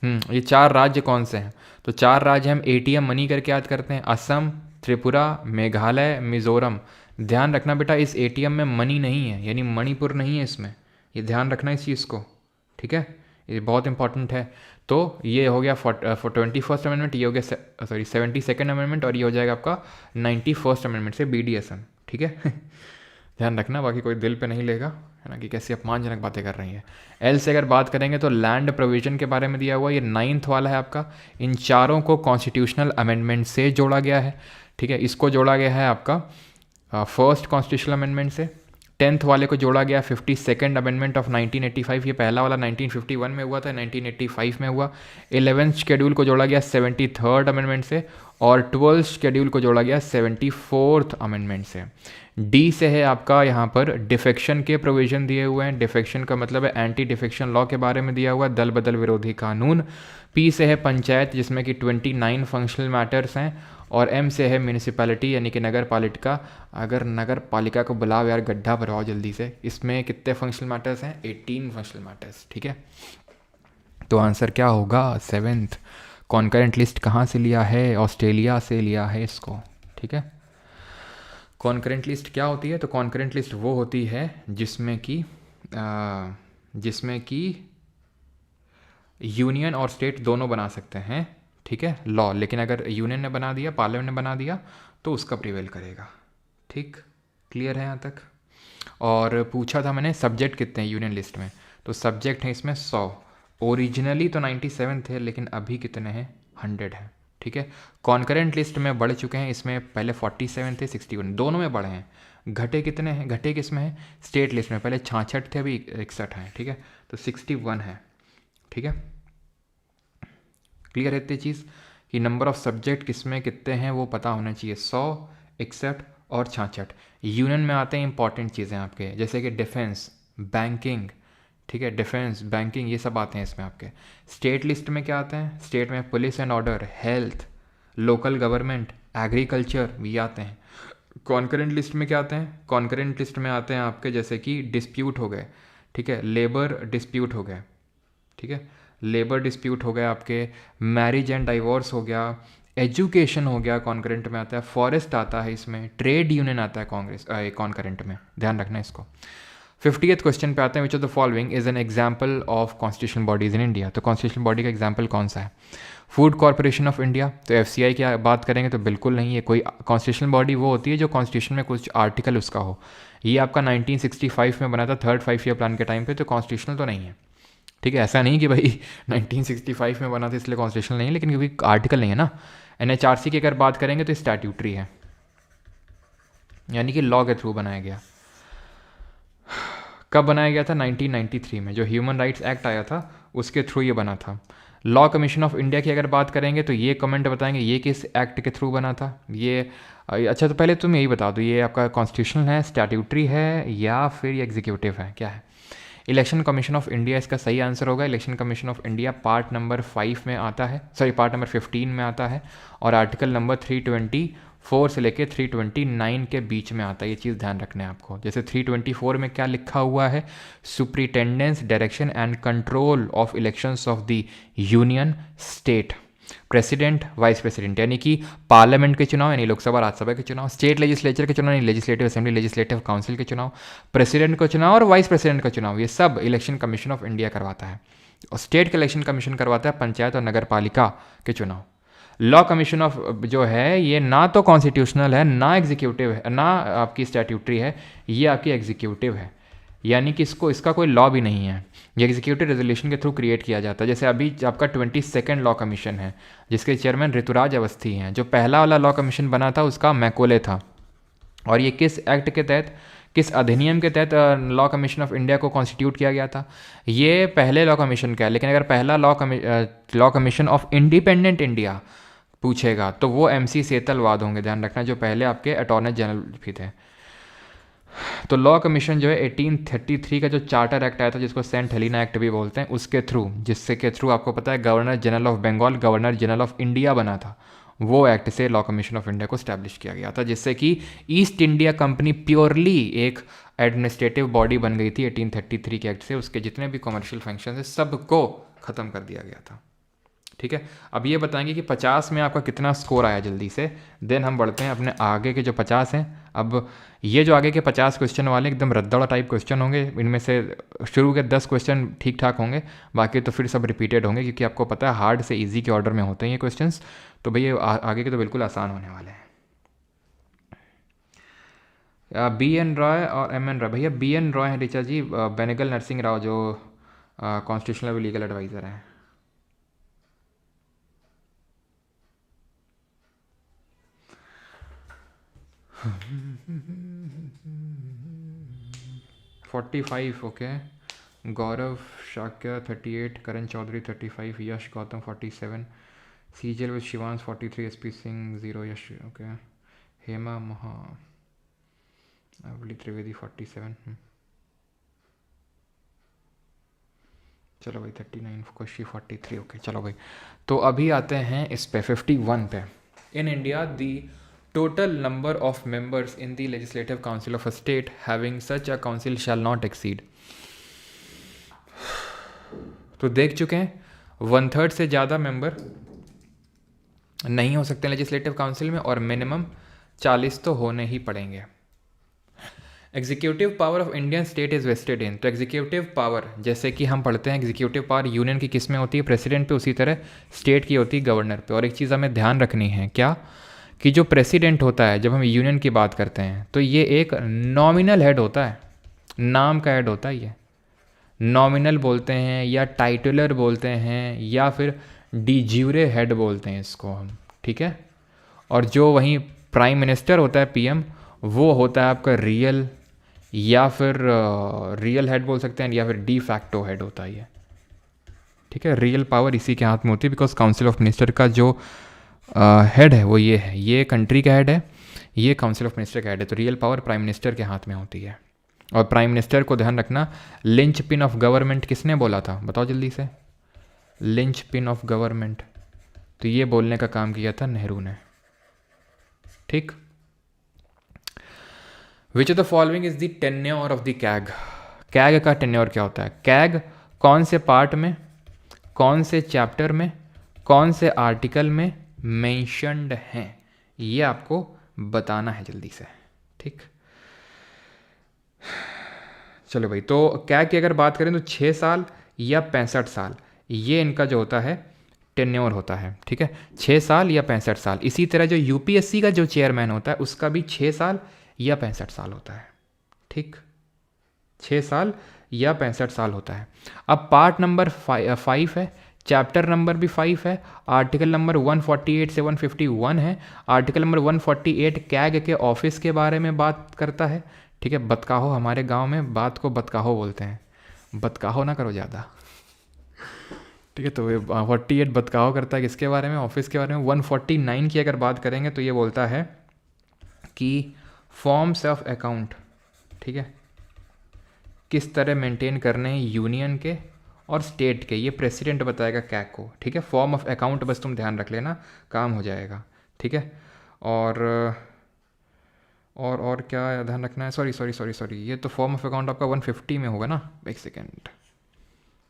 ये 4 राज्य कौन से हैं, तो 4 राज्य हम ATM मनी करके याद करते हैं, असम, त्रिपुरा, मेघालय, मिजोरम। ध्यान रखना बेटा इस ATM में मनी नहीं है, यानी मणिपुर नहीं है इसमें, ये ध्यान रखना इस चीज़ को, ठीक है, ये बहुत इंपॉर्टेंट है। तो ये हो गया 21st अमेंडमेंट, ये हो गया 72nd अमेंडमेंट, और ये हो जाएगा आपका 91st अमेंडमेंट से BDSM, ठीक है। ध्यान रखना, बाकी कोई दिल पे नहीं लेगा, है ना, कि कैसी अपमानजनक बातें कर रही हैं। एल से अगर बात करेंगे तो लैंड प्रोविजन के बारे में दिया हुआ, ये 9th वाला है आपका। इन चारों को कॉन्स्टिट्यूशनल अमेंडमेंट से जोड़ा गया है, ठीक है, इसको जोड़ा गया है आपका 1st कॉन्स्टिट्यूशनल अमेंडमेंट से। 10th वाले को जोड़ा गया 52nd अमेंडमेंट ऑफ 1985, ये पहला वाला 1951 में हुआ था, 1985 में हुआ। 11th शेड्यूल को जोड़ा गया 73rd अमेंडमेंट से, और 12th शेड्यूल को जोड़ा गया 74th अमेंडमेंट से। डी से है आपका यहाँ पर डिफेक्शन के प्रोविजन दिए हुए हैं, डिफेक्शन का मतलब है एंटी डिफेक्शन लॉ के बारे में दिया हुआ है, दल बदल विरोधी कानून। पी से है पंचायत, जिसमें कि 29 फंक्शनल मैटर्स हैं, और एम से है म्यूनिसिपैलिटी, यानी कि नगर पालिका। अगर नगर पालिका को बुलाओ यार, गड्ढा भरवाओ जल्दी से। इसमें कितने फंक्शनल मैटर्स हैं, 18 फंक्शनल मैटर्स, ठीक है। तो आंसर क्या होगा, 7th। कॉन्करेंट लिस्ट कहाँ से लिया है, ऑस्ट्रेलिया से लिया है इसको, ठीक है। कॉन्करेंट लिस्ट क्या होती है, तो कॉन्करेंट लिस्ट वो होती है जिसमें कि यूनियन और स्टेट दोनों बना सकते हैं, ठीक है, लॉ। लेकिन अगर यूनियन ने बना दिया, पार्लियामेंट ने बना दिया, तो उसका प्रिवेल करेगा, ठीक, क्लियर है यहाँ तक। और पूछा था मैंने सब्जेक्ट कितने हैं यूनियन लिस्ट में, तो सब्जेक्ट हैं इसमें 100। ओरिजिनली तो 97 थे, लेकिन अभी कितने हैं, 100 है, ठीक है। कॉन्करेंट लिस्ट में बढ़ चुके हैं, इसमें पहले 47 थे, 61, दोनों में बढ़े हैं। घटे कितने हैं, घटे किस में है, स्टेट लिस्ट में, पहले 66 थे, अभी 61 हैं, ठीक है, तो 61 है, ठीक है। क्लियर है इतनी चीज़ कि नंबर ऑफ सब्जेक्ट किस में कितने हैं वो पता होना चाहिए, 100, 61 और 66। यूनियन में आते हैं इंपॉर्टेंट चीज़ें आपके, जैसे कि डिफेंस, बैंकिंग, ठीक है, डिफेंस, बैंकिंग, ये सब आते हैं इसमें आपके। स्टेट लिस्ट में क्या आते हैं, स्टेट में police and order, health, local government, agriculture, ये आते हैं। कॉन्करेंट लिस्ट में क्या आते हैं, कॉन्करेंट लिस्ट में आते हैं आपके जैसे कि डिस्प्यूट हो गए, ठीक है, लेबर डिस्प्यूट हो गए, ठीक है, लेबर डिस्प्यूट हो गया आपके, मैरिज एंड डाइवोर्स हो गया, एजुकेशन हो गया, कॉन्करेंट में आता है, फॉरेस्ट आता है इसमें, ट्रेड यूनियन आता है कॉन्करेंट में, ध्यान रखना इसको। 50th क्वेश्चन पे आते हैं, which of the following is an example of constitutional bodies in India. तो कॉन्स्टिट्यूशनल बॉडी का एग्जाम्पल कौन सा है, फूड कॉर्पोरेशन ऑफ इंडिया, तो FCI की बात करेंगे तो बिल्कुल नहीं है। कोई कॉन्स्टिट्यूशनल बॉडी वो होती है जो कॉन्स्टिट्यूशन में कुछ आर्टिकल उसका हो, ये आपका 1965 में बना था, 3rd 5-year प्लान के टाइम पे, तो कॉन्स्टिट्यूशनल तो नहीं है, ठीक है। ऐसा नहीं कि भाई 1965 में बना था इसलिए कॉन्स्टिट्यूशनल नहीं है, लेकिन क्योंकि आर्टिकल नहीं है ना। NHRC की अगर बात करेंगे तो स्टैट्यूटरी है, यानी कि लॉ के थ्रू बनाया गया। कब बनाया गया था? 1993 में, जो ह्यूमन राइट्स एक्ट आया था उसके थ्रू ये बना था। लॉ कमीशन ऑफ इंडिया की अगर बात करेंगे तो ये कमेंट बताएंगे ये किस एक्ट के थ्रू बना था। ये अच्छा, तो पहले तुम यही बता दो, ये आपका कॉन्स्टिट्यूशनल है, स्टैट्यूटरी है, या फिर ये एग्जीक्यूटिव है, क्या है? इलेक्शन कमीशन ऑफ इंडिया इसका सही आंसर होगा। Election commission of India part number 5 में आता है, सॉरी पार्ट नंबर 15 में आता है, और आर्टिकल नंबर 324 से लेके 329 के बीच में आता है। ये चीज़ ध्यान रखना है आपको। जैसे 324 में क्या लिखा हुआ है? Superintendence, direction and control of elections of the union state, president, vice president, यानी कि पार्लियामेंट के चुनाव, यानी लोकसभा राज्यसभा के चुनाव, स्टेट लेजिस्लेचर के चुनाव, यानी लेजिस्लेटिव असेंबली, लेजिस्लेटिव काउंसिल के चुनाव, प्रेसिडेंट का चुनाव और वाइस प्रेसिडेंट का चुनाव, ये सब इलेक्शन कमीशन ऑफ इंडिया करवाता है। और स्टेट का इलेक्शन कमीशन करवाता है पंचायत और नगर पालिका के चुनाव। लॉ कमीशन ऑफ जो है ये ना तो कॉन्स्टिट्यूशनल है, ना एग्जीक्यूटिव है, ना आपकी स्टैट्यूटरी है, ये आपकी एग्जीक्यूटिव है, यानी कि इसका कोई लॉ भी नहीं है। ये एग्जीक्यूटिव रेजोल्यूशन के थ्रू क्रिएट किया जाता है। जैसे अभी आपका 22nd लॉ कमीशन है जिसके चेयरमैन ऋतुराज अवस्थी हैं। जो पहला वाला लॉ कमीशन बना था उसका मैकोले था। और ये किस एक्ट के तहत, किस अधिनियम के तहत लॉ कमीशन ऑफ इंडिया को कॉन्स्टिट्यूट किया गया था? ये पहले लॉ कमीशन का है। लेकिन अगर पहला law commission of independent India पूछेगा तो वो MC सेतलवाद होंगे, ध्यान रखना, जो पहले आपके अटॉर्नी जनरल भी थे। तो लॉ कमीशन जो है 1833 का जो चार्टर एक्ट आया था जिसको सेंट हेलिना एक्ट भी बोलते हैं, उसके थ्रू, जिससे के थ्रू आपको पता है governor general of Bengal, governor general of India बना था, वो एक्ट से लॉ कमीशन ऑफ इंडिया को स्टैब्लिश किया गया था, जिससे कि ईस्ट इंडिया कंपनी प्योरली एक एडमिनिस्ट्रेटिव बॉडी बन गई थी 1833 के एक्ट से। उसके जितने भी कमर्शियल फंक्शन है सबको ख़त्म कर दिया गया था। ठीक है, अब ये बताएंगे कि 50 में आपका कितना स्कोर आया जल्दी से, देन हम बढ़ते हैं अपने आगे के जो 50 हैं। अब ये जो आगे के 50 क्वेश्चन वाले एकदम रद्दौड़ा टाइप क्वेश्चन होंगे। इनमें से शुरू के 10 क्वेश्चन ठीक ठाक होंगे, बाकी तो फिर सब रिपीटेड होंगे, क्योंकि आपको पता है हार्ड से इजी के ऑर्डर में होते हैं ये क्वेश्चंस। तो भैया आगे के तो बिल्कुल आसान होने वाले हैं। BN रॉय और MN रॉय, भैया BN रॉय हैं ऋचा जी, बेनेगल नरसिंह राव जो कॉन्स्टिट्यूशनल लीगल एडवाइज़र हैं। $45, okay. Gaurav Shakya 38, Karan Chaudhary 35, Yash Gautam 47, CJL with Shivansh 43, SP Singh 0, Yash, okay. Hema महा अवली त्रिवेदी 47। चलो भाई 39, खुशी 43, ओके। चलो भाई, तो अभी आते हैं इस पे 51 पे। In India the total number of members in the legislative council of a state having such a council shall not exceed। तो देख चुके हैं 1/3 से ज़्यादा मेंबर नहीं हो सकते लेजिस्लेटिव काउंसिल में, और मिनिमम 40 तो होने ही पड़ेंगे। Executive power of Indian state is vested in, तो एग्जीक्यूटिव पावर जैसे कि हम पढ़ते हैं एग्जीक्यूटिव पावर यूनियन की किस में होती है? प्रेसिडेंट पे, उसी तरह स्टेट की होती है गवर्नर पे। और एक चीज़ हमें ध्यान रखनी है, क्या कि जो प्रेसिडेंट होता है जब हम यूनियन की बात करते हैं तो ये एक नॉमिनल हेड होता है, नाम का हेड होता है। ये नॉमिनल बोलते हैं या टाइटुलर बोलते हैं या फिर डी ज्यूरे हेड बोलते हैं इसको हम, ठीक है। और जो वहीं प्राइम मिनिस्टर होता है PM, वो होता है आपका रियल या फिर रियल हेड बोल सकते हैं, या फिर डी फैक्टो हेड होता है ये, ठीक है। रियल पावर इसी के हाथ में होती है, बिकॉज काउंसिल ऑफ मिनिस्टर का जो हेड है वो ये है, ये कंट्री का हेड है, ये काउंसिल ऑफ मिनिस्टर का हेड है। तो रियल पावर प्राइम मिनिस्टर के हाथ में होती है। और प्राइम मिनिस्टर को ध्यान रखना, लिंच पिन ऑफ गवर्नमेंट किसने बोला था? बताओ जल्दी से। लिंच पिन ऑफ गवर्नमेंट, तो ये बोलने का काम किया था नेहरू ने, ठीक। विच of the following is the tenure of the CAG? CAG का टेन्योर क्या होता है? कैग कौन से पार्ट में, कौन से चैप्टर में, कौन से आर्टिकल में मेंशन्ड हैं, ये आपको बताना है जल्दी से, ठीक। चलो भाई, तो कैग की अगर बात करें तो 6 साल या 65 साल, ये इनका जो होता है टेन्योर होता है, ठीक है। 6 साल या 65 साल। इसी तरह जो UPSC का जो चेयरमैन होता है उसका भी 6 साल या 65 साल होता है, ठीक। 6 साल या 65 साल होता है। अब पार्ट नंबर 5 है, चैप्टर नंबर भी 5 है, आर्टिकल नंबर 148 से 151 है। आर्टिकल नंबर 148 कैग के ऑफिस के बारे में बात करता है, ठीक है। बतकाहो, हमारे गांव में बात को बतकाहो बोलते हैं, बतकाहो ना करो ज़्यादा, ठीक है। तो ये 48 बतकाहो करता है किसके बारे में, ऑफिस के बारे में। 149 की अगर बात करेंगे तो ये बोलता है कि फॉर्म्स ऑफ अकाउंट, ठीक है, किस तरह मेंटेन करने हैं यूनियन के और स्टेट के, ये प्रेसिडेंट बताएगा कैग को, ठीक है। फॉर्म ऑफ अकाउंट बस तुम ध्यान रख लेना, काम हो जाएगा, ठीक है। और क्या ध्यान रखना है, सॉरी, ये तो फॉर्म ऑफ अकाउंट आपका 150 में होगा ना, एक सेकेंड,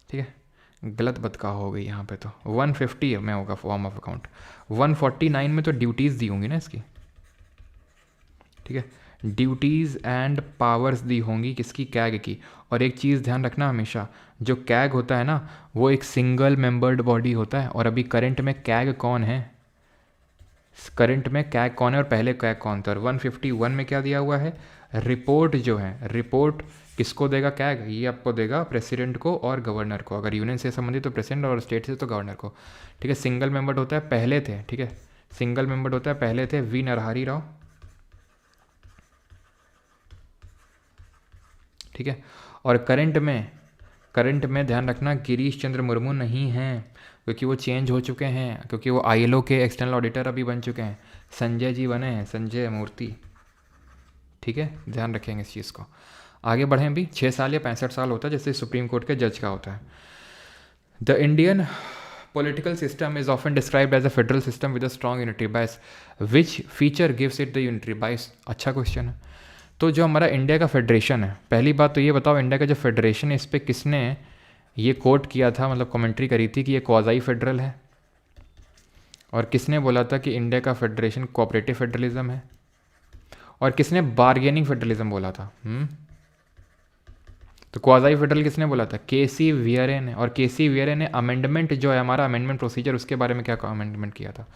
ठीक है, गलत बतका हो गई यहाँ पे, तो 150 में होगा फॉर्म ऑफ अकाउंट। 149 में तो ड्यूटीज़ दी होंगी ना इसकी, ठीक है, ड्यूटीज़ एंड पावर्स दी होंगी किसकी, कैग की। और एक चीज़ ध्यान रखना हमेशा, जो कैग होता है ना वो एक सिंगल मेंबर्ड बॉडी होता है। और अभी करंट में कैग कौन है, करंट में कैग कौन है और पहले कैग कौन था। और 151 में क्या दिया हुआ है, रिपोर्ट जो है, रिपोर्ट किसको देगा कैग, ये आपको देगा प्रेसिडेंट को और गवर्नर को। अगर यूनियन से संबंधित तो प्रेसिडेंट और स्टेट से तो गवर्नर को, ठीक है। सिंगल मेंबर्ड होता है, पहले थे, ठीक है, सिंगल मेंबर्ड होता है, पहले थे वी नरहरि राव, ठीक है। और करंट में ध्यान रखना गिरीश चंद्र मुर्मू नहीं हैं, क्योंकि वो चेंज हो चुके हैं, क्योंकि वो ILO के एक्सटर्नल ऑडिटर अभी बन चुके हैं, संजय जी बने हैं, संजय मूर्ति, ठीक है, ध्यान रखेंगे इस चीज़ को। आगे बढ़ें, अभी 6 साल या 65 साल होता है जैसे सुप्रीम कोर्ट के जज का होता है। The Indian political system is often described as a federal system with a strong unitary bias. Which feature gives it the unitary bias? अच्छा क्वेश्चन है। तो जो हमारा इंडिया का फेडरेशन है, पहली बात तो ये बताओ इंडिया का जो फेडरेशन है इस पर किसने ये कोट किया था, मतलब कमेंट्री करी थी कि ये क्वाज़ाई फेडरल है, और किसने बोला था कि इंडिया का फेडरेशन कोऑपरेटिव फेडरलिज्म है, और किसने बार्गेनिंग फेडरलिज्म बोला था। तो क्वाज़ाई फेडरल किसने बोला था, KC वियरे ने। और KC वियरे ने अमेंडमेंट जो है हमारा अमेंडमेंट प्रोसीजर, उसके बारे में क्या अमेंडमेंट किया था,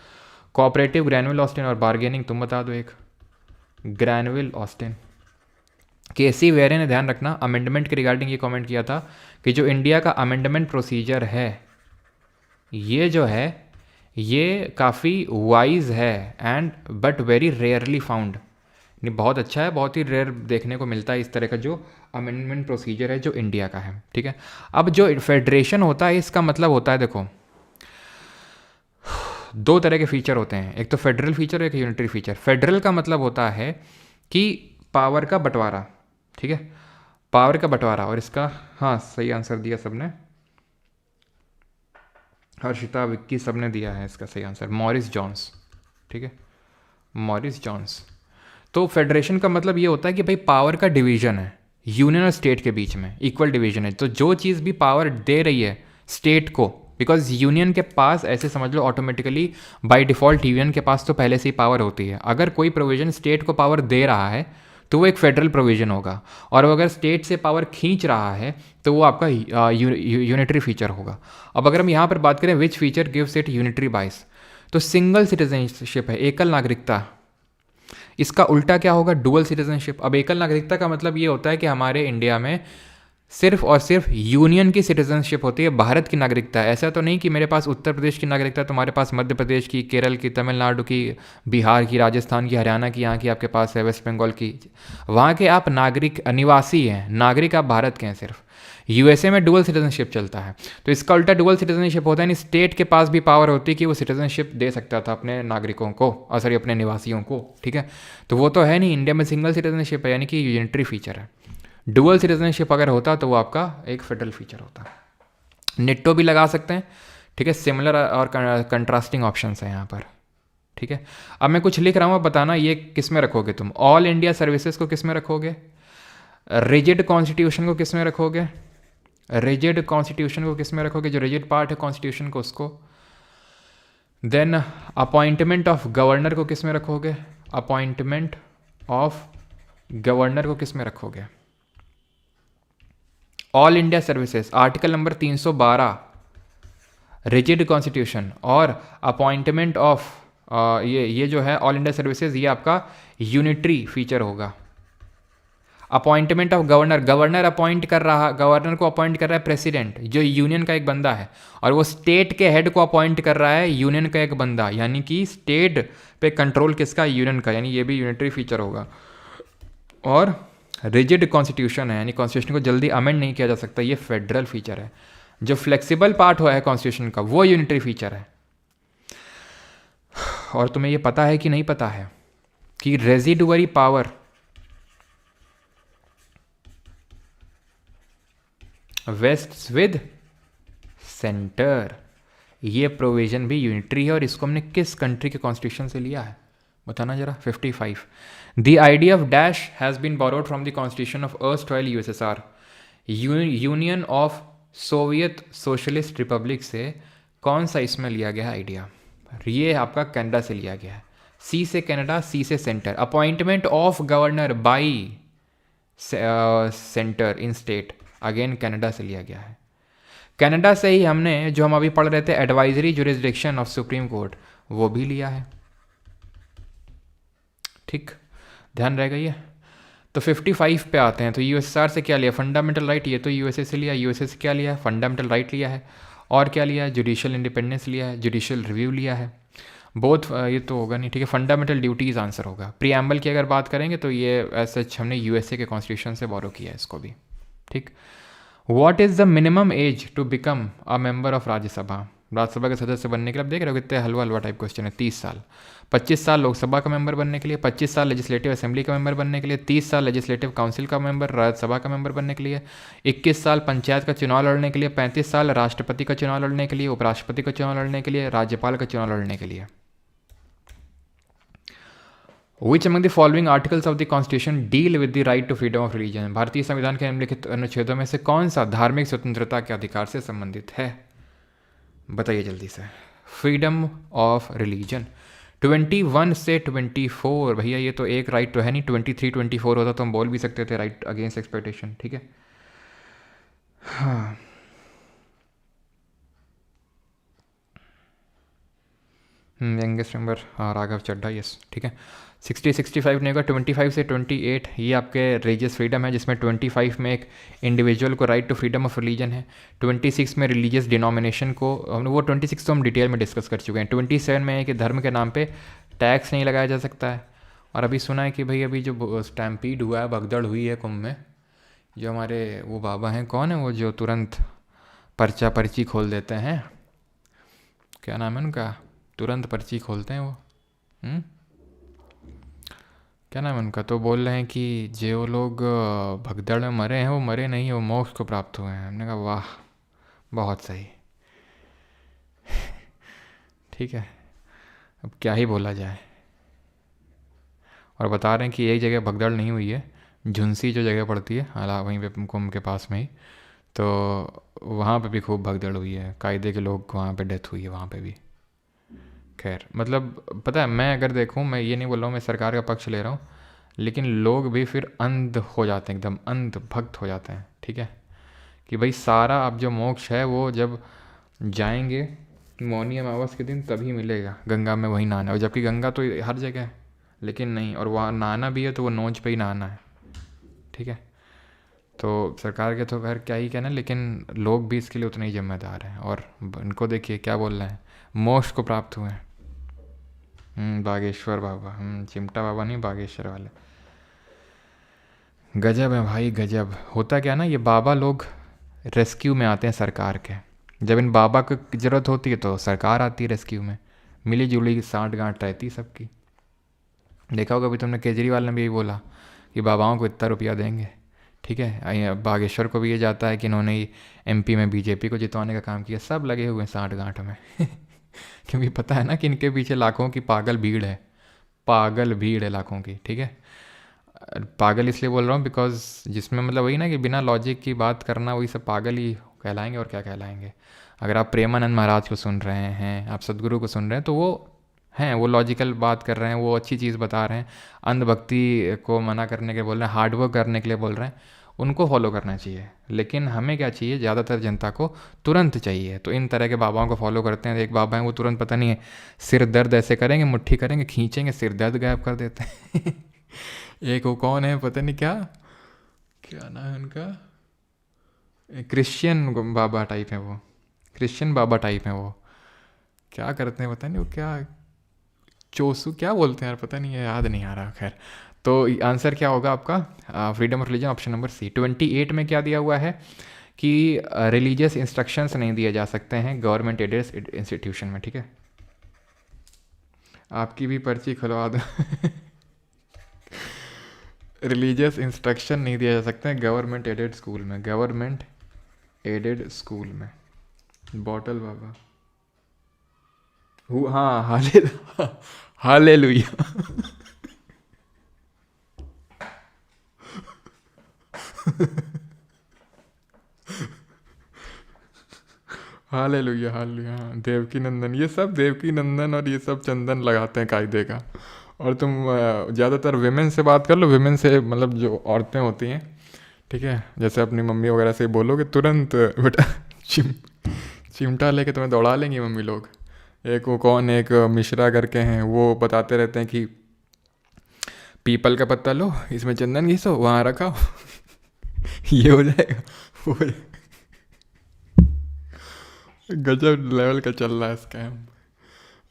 कोऑपरेटिव, ग्रैनविल ऑस्टिन और बार्गेनिंग। तुम बता दो एक, ग्रैनविल ऑस्टिन। KC वियरे ने, ध्यान रखना, अमेंडमेंट के रिगार्डिंग ये कमेंट किया था कि जो इंडिया का अमेंडमेंट प्रोसीजर है ये जो है ये काफ़ी वाइज है and but very rarely found. नहीं, बहुत अच्छा है, बहुत ही रेयर देखने को मिलता है इस तरह का जो अमेंडमेंट प्रोसीजर है जो इंडिया का है, ठीक है। अब जो फेडरेशन होता है इसका मतलब होता है, देखो 2 तरह के फीचर होते हैं, एक तो फेडरल फीचर और एक यूनिटरी फीचर। फेडरल का मतलब होता है कि पावर का बंटवारा, ठीक है, पावर का बंटवारा। और इसका हाँ सही आंसर दिया सबने, हर्षिता, विक्की, सबने दिया है इसका सही आंसर, मॉरिस जॉन्स, ठीक है, मॉरिस जॉन्स। तो फेडरेशन का मतलब ये होता है कि भाई पावर का डिवीजन है यूनियन और स्टेट के बीच में, इक्वल डिवीजन है। तो जो चीज़ भी पावर दे रही है स्टेट को, बिकॉज यूनियन के पास ऐसे समझ लो ऑटोमेटिकली बाय डिफ़ॉल्ट यूनियन के पास तो पहले से ही पावर होती है। अगर कोई प्रोविजन स्टेट को पावर दे रहा है तो वो एक फेडरल प्रोविजन होगा, और अगर स्टेट से पावर खींच रहा है तो वो आपका यूनिटरी फीचर होगा। अब अगर हम यहाँ पर बात करें which feature gives it unitary बाइस, तो सिंगल सिटीजनशिप है, एकल नागरिकता। इसका उल्टा क्या होगा, डुअल सिटीजनशिप। अब एकल नागरिकता का मतलब ये होता है कि हमारे इंडिया में सिर्फ और सिर्फ यूनियन की सिटीजनशिप होती है, भारत की नागरिकता है। ऐसा तो नहीं कि मेरे पास उत्तर प्रदेश की नागरिकता, तुम्हारे पास मध्य प्रदेश की, केरल की, तमिलनाडु की, बिहार की, राजस्थान की, हरियाणा की, यहाँ की आपके पास है, वेस्ट बंगाल की, वहाँ के आप नागरिक निवासी हैं, नागरिक आप भारत के हैं सिर्फ। USA में डुअल सिटीजनशिप चलता है, तो इसका उल्टा डुअल सिटीजनशिप होता है, यानी स्टेट के पास भी पावर होती है कि वो सिटीजनशिप दे सकता था अपने नागरिकों को, और सॉरी अपने निवासियों को, ठीक है। तो वो तो है नहीं, इंडिया में सिंगल सिटीजनशिप है, यानी कि यूनिटरी फीचर है। डुअल सिटीजनशिप अगर होता तो वो आपका एक फेडरल फीचर होता। नेटो भी लगा सकते हैं, ठीक है, सिमिलर और कंट्रास्टिंग ऑप्शंस हैं यहाँ पर, ठीक है। अब मैं कुछ लिख रहा हूँ, अब बताना ये किस में रखोगे तुम। ऑल इंडिया सर्विसेज को किस में रखोगे, रिजिड कॉन्स्टिट्यूशन को किस में रखोगे, रिजिड कॉन्स्टिट्यूशन को किस में रखोगे, जो रिजिड पार्ट है कॉन्स्टिट्यूशन को, उसको। देन अपॉइंटमेंट ऑफ गवर्नर को किस में रखोगे, अपॉइंटमेंट ऑफ गवर्नर को किस में रखोगे। All India services article number 312 rigid constitution, और अपॉइंटमेंट ऑफ ये जो है ऑल इंडिया सर्विसेज, ये आपका यूनिटरी फीचर होगा। अपॉइंटमेंट ऑफ गवर्नर, गवर्नर को अपॉइंट कर रहा है प्रेसिडेंट, जो यूनियन का एक बंदा है, और वो स्टेट के हेड को अपॉइंट कर रहा है यूनियन का एक बंदा, यानी कि स्टेट पे कंट्रोल किसका, यूनियन का, यानी ये भी यूनिटरी फीचर होगा। और रिजिड कॉन्स्टिट्यूशन है, यानी कॉन्स्टिट्यूशन को जल्दी अमेंड नहीं किया जा सकता, ये फेडरल फीचर है। जो फ्लेक्सिबल पार्ट हुआ है कॉन्स्टिट्यूशन का वो यूनिटरी फीचर है। और तुम्हें ये पता है कि नहीं पता है कि residuary power vest with centre, ये प्रोविजन भी यूनिटरी है, और इसको हमने किस कंट्री के कॉन्स्टिट्यूशन से लिया है बताना जरा। 55 the idea of dash has been borrowed from the constitution of erstwhile USSR, union of Soviet socialist republic से कौन सा इसमें लिया गया है आइडिया, ये आपका कनाडा से लिया गया है। सी से कनाडा, सी से centre. Appointment of governor by centre in state, again Canada से लिया गया है। कनाडा से ही हमने जो हम अभी पढ़ रहे थे advisory jurisdiction of supreme court, वो भी लिया है। ठीक, ध्यान रहेगा ये। तो 55 पे आते हैं। तो यूएसएसआर से क्या लिया, फंडामेंटल राइट, ये तो यूएसए से लिया। यूएसए से क्या लिया है, फंडामेंटल राइट लिया है। और क्या लिया है, जुडिशियल इंडिपेंडेंस लिया है, जुडिशियल रिव्यू लिया है। बोथ ये तो होगा नहीं, ठीक है। फंडामेंटल ड्यूटीज़ आंसर होगा। प्रीएम्बल की अगर बात करेंगे तो ये ऐसे हमने यूएसए के कॉन्स्टिट्यूशन से बोरो किया है इसको भी, ठीक। What is the minimum age to become a member of Rajya Sabha, Rajya Sabha के सदस्य बनने के लिए। आप देख रहे हो कितने हलवा हलवा टाइप क्वेश्चन है। 30 साल, 25 साल लोकसभा का मेंबर बनने के लिए, 25 साल लेजिस्लेटिव असेंबली का मेंबर बनने के लिए, 30 साल लेजिस्लेटिव काउंसिल का मेंबर, राज्यसभा का मेंबर बनने के लिए, 21 साल पंचायत का चुनाव लड़ने के लिए, 35 साल राष्ट्रपति का चुनाव लड़ने के लिए, उपराष्ट्रपति का चुनाव लड़ने के लिए, राज्यपाल का चुनाव लड़ने के लिए। Which among the following articles of the Constitution deal with the right to freedom of religion? भारतीय संविधान के निम्नलिखित अनुच्छेदों में से कौन सा धार्मिक स्वतंत्रता के अधिकार से संबंधित है, बताइए जल्दी से। फ्रीडम ऑफ रिलीजन 21 से 24, भैया ये तो एक राइट तो है नहीं। 23, 24 होता तो हम बोल भी सकते थे राइट अगेंस्ट एक्सपेक्टेशन, ठीक है। हाँ, youngest member Raghav Chadha, yes, ठीक है। 60, 65 नहीं होगा। 25 से 28 ये आपके रिलीजियस फ्रीडम है, जिसमें 25 में एक इंडिविजुअल को right to freedom of religion है। 26 में रिलीजियस डिनोमिनेशन को, वो 26 तो हम डिटेल में डिस्कस कर चुके हैं। 27 में है कि धर्म के नाम पे टैक्स नहीं लगाया जा सकता है। और अभी सुना है कि भाई अभी जो स्टैम्पीड हुआ है, भगदड़ हुई है कुंभ में, जो हमारे वो बाबा हैं, कौन है वो जो तुरंत पर्ची खोल देते हैं, क्या नाम है उनका, तुरंत पर्ची खोलते हैं वो, क्या नाम है उनका। तो बोल रहे हैं कि जो लोग भगदड़ में मरे हैं वो मरे नहीं है, वो मोक्ष को प्राप्त हुए हैं। हमने कहा वाह, बहुत सही। ठीक है, अब क्या ही बोला जाए। और बता रहे हैं कि एक जगह भगदड़ नहीं हुई है, झुंसी जो जगह पड़ती है हाला वहीं पे कुंभ के पास में ही, तो वहाँ पे भी खूब भगदड़ हुई है, कायदे के लोग वहाँ पे डेथ हुई है वहाँ पे भी। खैर, मतलब पता है, मैं अगर देखूं, मैं ये नहीं बोल रहा हूँ मैं सरकार का पक्ष ले रहा हूँ, लेकिन लोग भी फिर अंध हो जाते हैं, एकदम अंध भक्त हो जाते हैं, ठीक है। कि भाई सारा अब जो मोक्ष है वो जब जाएंगे मौनी अमावस के दिन तभी मिलेगा, गंगा में वही नहाना, और जबकि गंगा तो हर जगह है, लेकिन नहीं, और वहाँ नहाना भी है तो वो नोच पे ही नहाना है, ठीक है। तो सरकार के तो खैर क्या ही कहना, लेकिन लोग भी इसके लिए उतने ही जिम्मेदार हैं। और इनको देखिए क्या बोल रहे हैं, मोक्ष को प्राप्त हुए हैं। बागेश्वर बाबा, चिमटा बाबा नहीं, बागेश्वर वाले। गजब है भाई, गजब। होता क्या ना, ये बाबा लोग रेस्क्यू में आते हैं सरकार के। जब इन बाबा को ज़रूरत होती है तो सरकार आती है रेस्क्यू में, मिली जुली साठ गांठ रहती सबकी। देखा होगा अभी तुमने, केजरीवाल ने भी यही बोला कि बाबाओं को इतना रुपया देंगे, ठीक है। बागेश्वर को भी ये जाता है कि इन्होंने ही एमपी में बीजेपी को जितवाने का काम किया। सब लगे हुए हैं साठ गांठ में क्योंकि पता है ना कि इनके पीछे लाखों की पागल भीड़ है, पागल भीड़ है लाखों की, ठीक है। पागल इसलिए बोल रहा हूँ बिकॉज जिसमें मतलब वही ना कि बिना लॉजिक की बात करना, वही सब पागल ही कहलाएंगे, और क्या कहलाएंगे। अगर आप प्रेमानंद महाराज को सुन रहे हैं, आप सदगुरु को सुन रहे हैं, तो वो हैं, वो लॉजिकल बात कर रहे हैं, वो अच्छी चीज़ बता रहे हैं, अंधभक्ति को मना करने के बोल रहे हैं, हार्डवर्क करने के लिए बोल रहे हैं, उनको फॉलो करना चाहिए। लेकिन हमें क्या चाहिए, ज़्यादातर जनता को तुरंत चाहिए। तो इन तरह के बाबाओं को फॉलो करते हैं। एक बाबा हैं वो तुरंत पता नहीं है सिर दर्द ऐसे करेंगे, मुट्ठी करेंगे, खींचेंगे, सिर दर्द गायब कर देते हैं एक वो कौन है पता नहीं क्या, क्या नाम है उनका, क्रिश्चियन बाबा टाइप है वो, क्रिश्चियन बाबा टाइप है वो, क्या करते हैं पता नहीं वो, क्या चोसू क्या बोलते हैं यार, पता नहीं है, याद नहीं आ रहा। खैर, तो आंसर क्या होगा आपका, freedom of religion, option number C. 28 में क्या दिया हुआ है कि रिलीजियस इंस्ट्रक्शंस नहीं दिए जा सकते हैं गवर्नमेंट एडेड इंस्टीट्यूशन में, ठीक है। आपकी भी पर्ची खुलवा दो। रिलीजियस इंस्ट्रक्शन नहीं दिया जा सकते हैं गवर्नमेंट एडेड स्कूल में, गवर्नमेंट एडेड स्कूल में। बॉटल बाबा, हाँ, हालेलुया। हालेलुया, हालेलुया, हाँ, देवकी नंदन, ये सब देवकी नंदन और ये सब चंदन लगाते हैं कायदे का। और तुम ज़्यादातर विमेन से बात कर लो, विमेन से मतलब जो औरतें होती हैं, ठीक है, जैसे अपनी मम्मी वगैरह से बोलोगे तुरंत बेटा चिमटा लेके तुम्हें दौड़ा लेंगी मम्मी लोग। एक वो कौन, एक मिश्रा करके हैं, वो बताते रहते हैं कि पीपल का पत्ता लो, इसमें चंदन घिसो, वहाँ रखाओ, ये हो जाएगा, वो हो जाएगा। गजब लेवल का चल रहा है scam.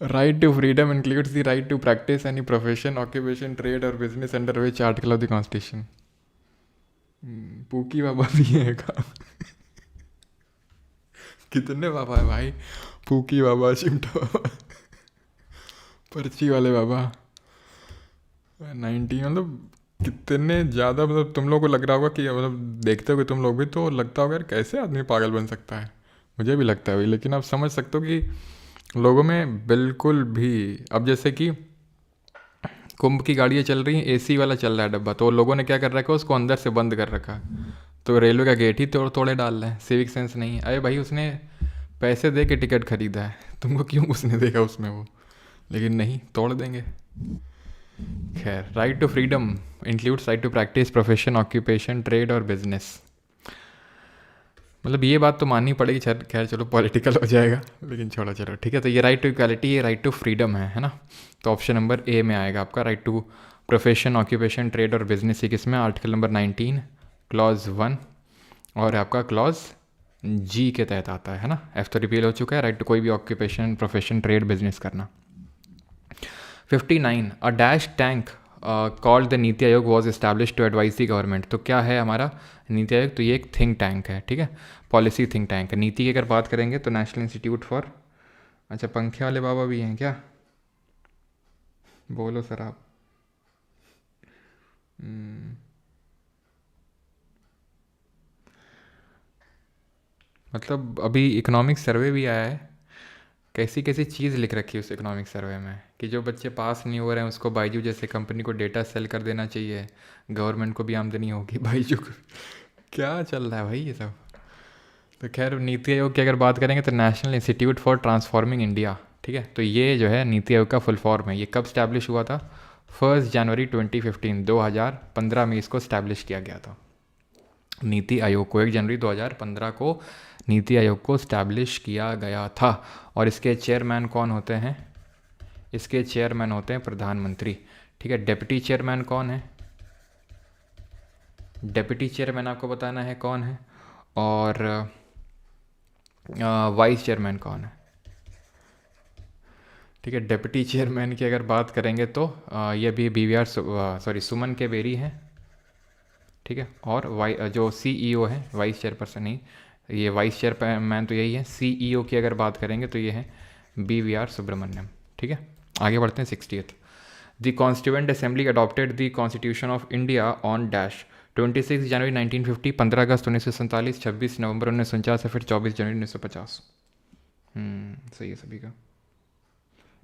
Right to freedom includes the right to practice any profession, occupation, trade और business under which article of the constitution. पूकी बाबा भी है का। कितने बाबा है भाई, पूकी बाबा, चिमटा बाबा, पर्ची वाले बाबा, 90, मतलब कितने ज़्यादा, मतलब तुम लोग को लग रहा होगा कि मतलब देखते हो तुम लोग भी, तो लगता होगा यार कैसे आदमी पागल बन सकता है, मुझे भी लगता है भाई। लेकिन आप समझ सकते हो कि लोगों में बिल्कुल भी, अब जैसे कि कुंभ की गाड़ियाँ चल रही हैं, एसी वाला चल रहा है डब्बा, तो लोगों ने क्या कर रखा है, उसको अंदर से बंद कर रखा, तो रेलवे का गेट ही तोड़े डाल रहे हैं। सिविक सेंस नहीं है। अरे भाई उसने पैसे दे के टिकट खरीदा है, तुमको क्यों उसने देगा उसमें वो, लेकिन नहीं, तोड़ देंगे। खैर, right to freedom includes right to practise profession, occupation, trade और बिजनेस। मतलब ये बात तो माननी पड़ेगी, खैर चलो पॉलिटिकल हो जाएगा, लेकिन छोड़ो चलो, ठीक है। तो ये राइट टू इक्वालिटी, ये राइट टू फ्रीडम है ना। तो ऑप्शन नंबर ए में आएगा आपका, right to profession, occupation, trade और बिजनेस। ये किसमें, आर्टिकल नंबर 19 क्लॉज 1 और आपका क्लॉज जी के तहत आता है ना। एफ तो रिपील हो चुका है, राइट टू कोई भी ऑक्यूपेशन, प्रोफेशन, ट्रेड, बिजनेस करना। 59, a dash tank called the NITI Aayog was establish to advise the government. तो क्या है हमारा नीति आयोग, तो ये एक थिंक टैंक है, ठीक है, पॉलिसी थिंक टैंक है। नीति की अगर बात करेंगे तो नेशनल इंस्टीट्यूट फॉर, अच्छा पंखे वाले बाबा भी हैं क्या, बोलो सर आप। मतलब अभी इकोनॉमिक सर्वे भी आया है, कैसी कैसी चीज़ लिख रखी है उस इकोनॉमिक सर्वे में, कि जो बच्चे पास नहीं हो रहे हैं उसको बायजू जैसे कंपनी को डेटा सेल कर देना चाहिए, गवर्नमेंट को भी आमदनी होगी बायजू को। क्या चल रहा है भाई ये सब। तो खैर, नीति आयोग की अगर बात करेंगे तो national institute for transforming India, ठीक है। तो ये जो है नीति आयोग का फुल फॉर्म है। ये कब स्टैब्लिश हुआ था, 1 जनवरी 2015, 2015 में इसको स्टैब्लिश किया गया था नीति आयोग को। 1 जनवरी 2015 को नीति आयोग को स्टैब्लिश किया गया था। और इसके चेयरमैन कौन होते हैं, इसके चेयरमैन होते हैं प्रधानमंत्री, ठीक है। डिप्टी चेयरमैन कौन है, डिप्टी चेयरमैन आपको बताना है कौन है, और वाइस चेयरमैन कौन है, ठीक है। डिप्टी चेयरमैन की अगर बात करेंगे तो ये भी BVR सुमन के बेरी हैं, ठीक है। और जो CEO है, वाइस चेयरपर्सन नहीं, ये वाइस चेयरमैन तो यही है। CEO की अगर बात करेंगे तो ये है BVR सुब्रमण्यम, ठीक है। आगे बढ़ते हैं 60th। The constituent assembly adopted the constitution of India on dash 26 जनवरी 1950, 15 अगस्त 1947, 26 नवंबर 1949 फिर 24 जनवरी 1950। सही है सभी का।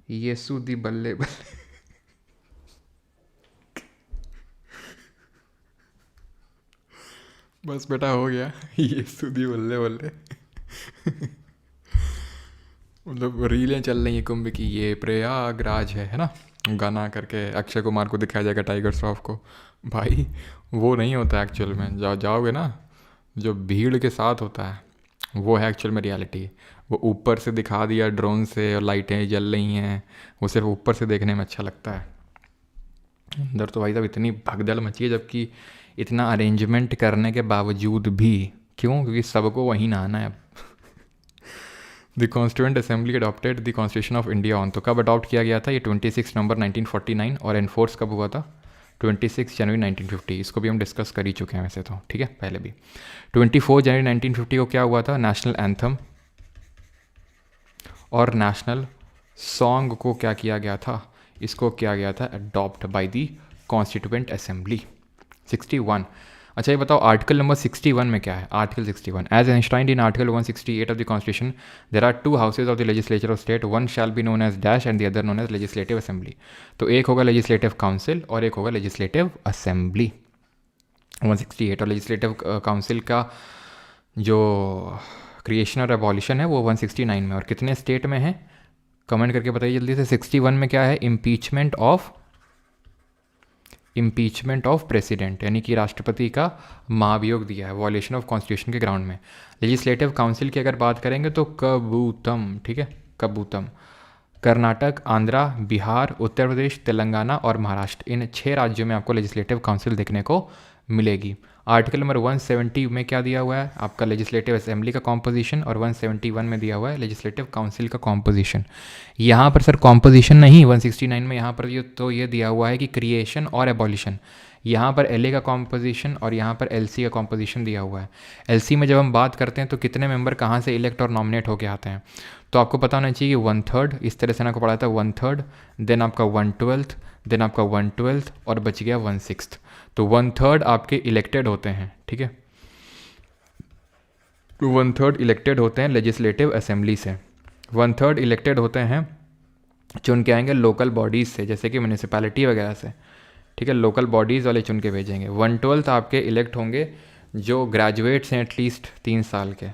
येसु दी बल्ले बल्ले। बस बेटा हो गया, येसु दी बल्ले बल्ले। मतलब रीलें चल रही हैं कुंभ की, ये प्रयागराज है ना, गाना करके अक्षय कुमार को दिखाया जाएगा, टाइगर श्रॉफ को। भाई वो नहीं होता एक्चुअल में, जाओगे ना, जो भीड़ के साथ होता है वो है एक्चुअल में रियलिटी। वो ऊपर से दिखा दिया ड्रोन से और लाइटें जल रही हैं, वो सिर्फ ऊपर से देखने में अच्छा लगता है। अंदर तो भाई साहब इतनी भगदड़ मची है, जबकि इतना अरेंजमेंट करने के बावजूद भी, क्यों? क्योंकि सबको वहीं नहाना है अब। The constituent assembly adopted the constitution of India on, तो कब अडॉप्ट किया गया था? ये 26 नवंबर 1949, और एनफोर्स कब हुआ था? 26 जनवरी 1950। इसको भी हम डिस्कस कर ही चुके हैं वैसे तो, ठीक है, पहले भी। 24 जनवरी 1950 को क्या हुआ था? नेशनल एंथम और नेशनल सॉन्ग को क्या किया गया था? इसको किया गया था adopt by the constituent assembly. 61। अच्छा ये बताओ आर्टिकल नंबर 61 में क्या है? Article 61, as enshrined in article 168 of the constitution there are two houses of the legislature of state, one shall be known as dash and the other known as legislative assembly. तो एक होगा लेजिस्लेटिव काउंसिल और एक होगा लेजिस्लेटिव असेंबली। 168 और लेजिस्लेटिव काउंसिल का जो क्रिएशन और एबॉलिशन है वो 169 में, और कितने स्टेट में है? कमेंट करके बताइए जल्दी से। 61 में क्या है? इम्पीचमेंट ऑफ प्रेसिडेंट, यानी कि राष्ट्रपति का महाभियोग दिया है वॉयलेशन ऑफ कॉन्स्टिट्यूशन के ग्राउंड में। लेजिस्लेटिव काउंसिल की अगर बात करेंगे तो कबूतम, ठीक है, कबूतम। कर्नाटक, आंध्रा, बिहार, उत्तर प्रदेश, तेलंगाना और महाराष्ट्र, इन 6 राज्यों में आपको लेजिस्लेटिव काउंसिल देखने को मिलेगी। आर्टिकल नंबर 170 में क्या दिया हुआ है? आपका लेजिस्लेटिव असेंबली का कॉम्पोजिशन, और 171 में दिया हुआ है लेजिस्लेटिव काउंसिल का कॉम्पोजिशन। यहाँ पर सर कॉम्पोजिशन नहीं, 169 में यहाँ पर ये दिया हुआ है कि क्रिएशन और एबॉलिशन। यहाँ पर एलए का कॉम्पोजिशन और यहाँ पर एलसी का कॉम्पोजिशन दिया हुआ है। एलसी में जब हम बात करते हैं तो कितने मेंबर कहाँ से इलेक्ट और नॉमिनेट होकर आते हैं, तो आपको पता होना चाहिए कि 1/3, इस तरह से ना को पढ़ा था 1/3, देन आपका 1/12, देन आपका 1/12 और बच गया 1/6। तो 1/3 आपके इलेक्टेड होते हैं, ठीक है, तो 1/3 इलेक्टेड होते हैं लेजिस्लेटिव असेंबली से। 1/3 इलेक्टेड होते हैं चुन के आएंगे लोकल बॉडीज़ से, जैसे कि म्यूनिसिपैलिटी वगैरह से, ठीक है, लोकल बॉडीज़ वाले चुन के भेजेंगे। 1/12 आपके इलेक्ट होंगे जो ग्रेजुएट्स हैं एटलीस्ट 3 साल के।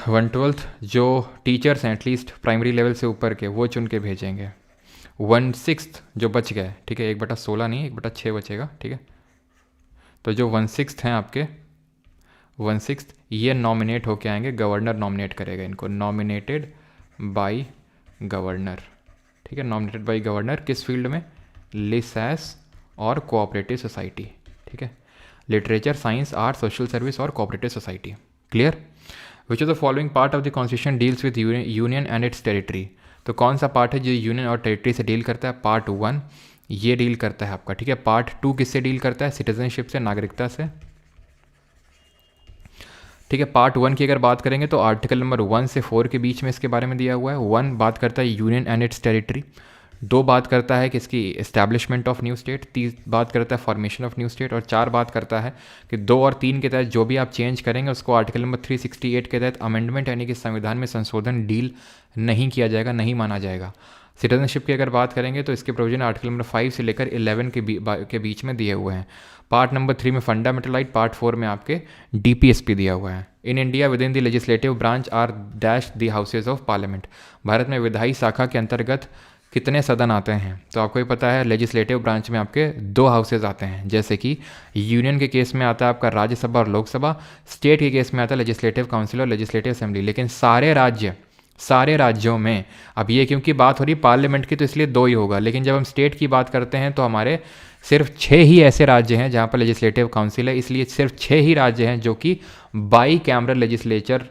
1/12 जो टीचर्स हैं एटलीस्ट प्राइमरी लेवल से ऊपर के, वो चुन के भेजेंगे। 1/6 जो बच गए, ठीक है, 1/16 नहीं 1/6 बचेगा, ठीक है, तो जो 1/6 हैं आपके 1/6 ये नॉमिनेट होके आएंगे, गवर्नर नॉमिनेट करेगा इनको, नॉमिनेटेड बाय गवर्नर, ठीक है, नॉमिनेटेड बाय गवर्नर। किस फील्ड में? लिसैस और कोऑपरेटिव सोसाइटी, ठीक है, literature, science, art, social service और cooperative society. Clear? Which of the following part of the constitution deals with union and its territory, तो कौन सा पार्ट है जो यूनियन और टेरिटरी से डील करता है? पार्ट 1 ये डील करता है आपका, ठीक है। पार्ट 2 किससे डील करता है? सिटीजनशिप से, नागरिकता से, ठीक है। पार्ट 1 की अगर बात करेंगे तो आर्टिकल नंबर 1 से 4 के बीच में इसके बारे में दिया हुआ है। 1 बात करता है यूनियन एंड इट्स टेरिटरी, 2 बात करता है कि इसकी एस्टैब्लिशमेंट ऑफ न्यू स्टेट, 3 बात करता है फॉर्मेशन ऑफ न्यू स्टेट, और 4 बात करता है कि 2 और 3 के तहत जो भी आप चेंज करेंगे उसको आर्टिकल नंबर 368 के तहत अमेंडमेंट यानी कि संविधान में संशोधन डील नहीं किया जाएगा, नहीं माना जाएगा। सिटीजनशिप की अगर बात करेंगे तो इसके प्रोविजन आर्टिकल नंबर 5 से लेकर 11 के बीच में दिए हुए हैं। पार्ट नंबर 3 में फंडामेंटल राइट, पार्ट 4 में आपके डीपीएसपी दिया हुआ है। In India with in the legislative branch are dash the houses of parliament, Bharat में विधायी शाखा के अंतर्गत कितने सदन आते हैं? तो आपको ही पता है लेजिस्लेटिव ब्रांच में आपके 2 हाउसेज आते हैं, जैसे कि यूनियन के केस में आता है आपका राज्यसभा और लोकसभा, स्टेट के केस में आता है लेजिस्लेटिव काउंसिल और लेजिस्लेटिव असेंबली। लेकिन सारे राज्यों में, अब ये क्योंकि बात हो रही पार्लियामेंट की तो इसलिए 2 ही होगा, लेकिन जब हम स्टेट की बात करते हैं तो हमारे सिर्फ 6 ही ऐसे राज्य हैं जहाँ पर लेजिस्लेटिव काउंसिल है, इसलिए सिर्फ 6 ही राज्य हैं जो कि बाई कैमरल लेजिस्लेचर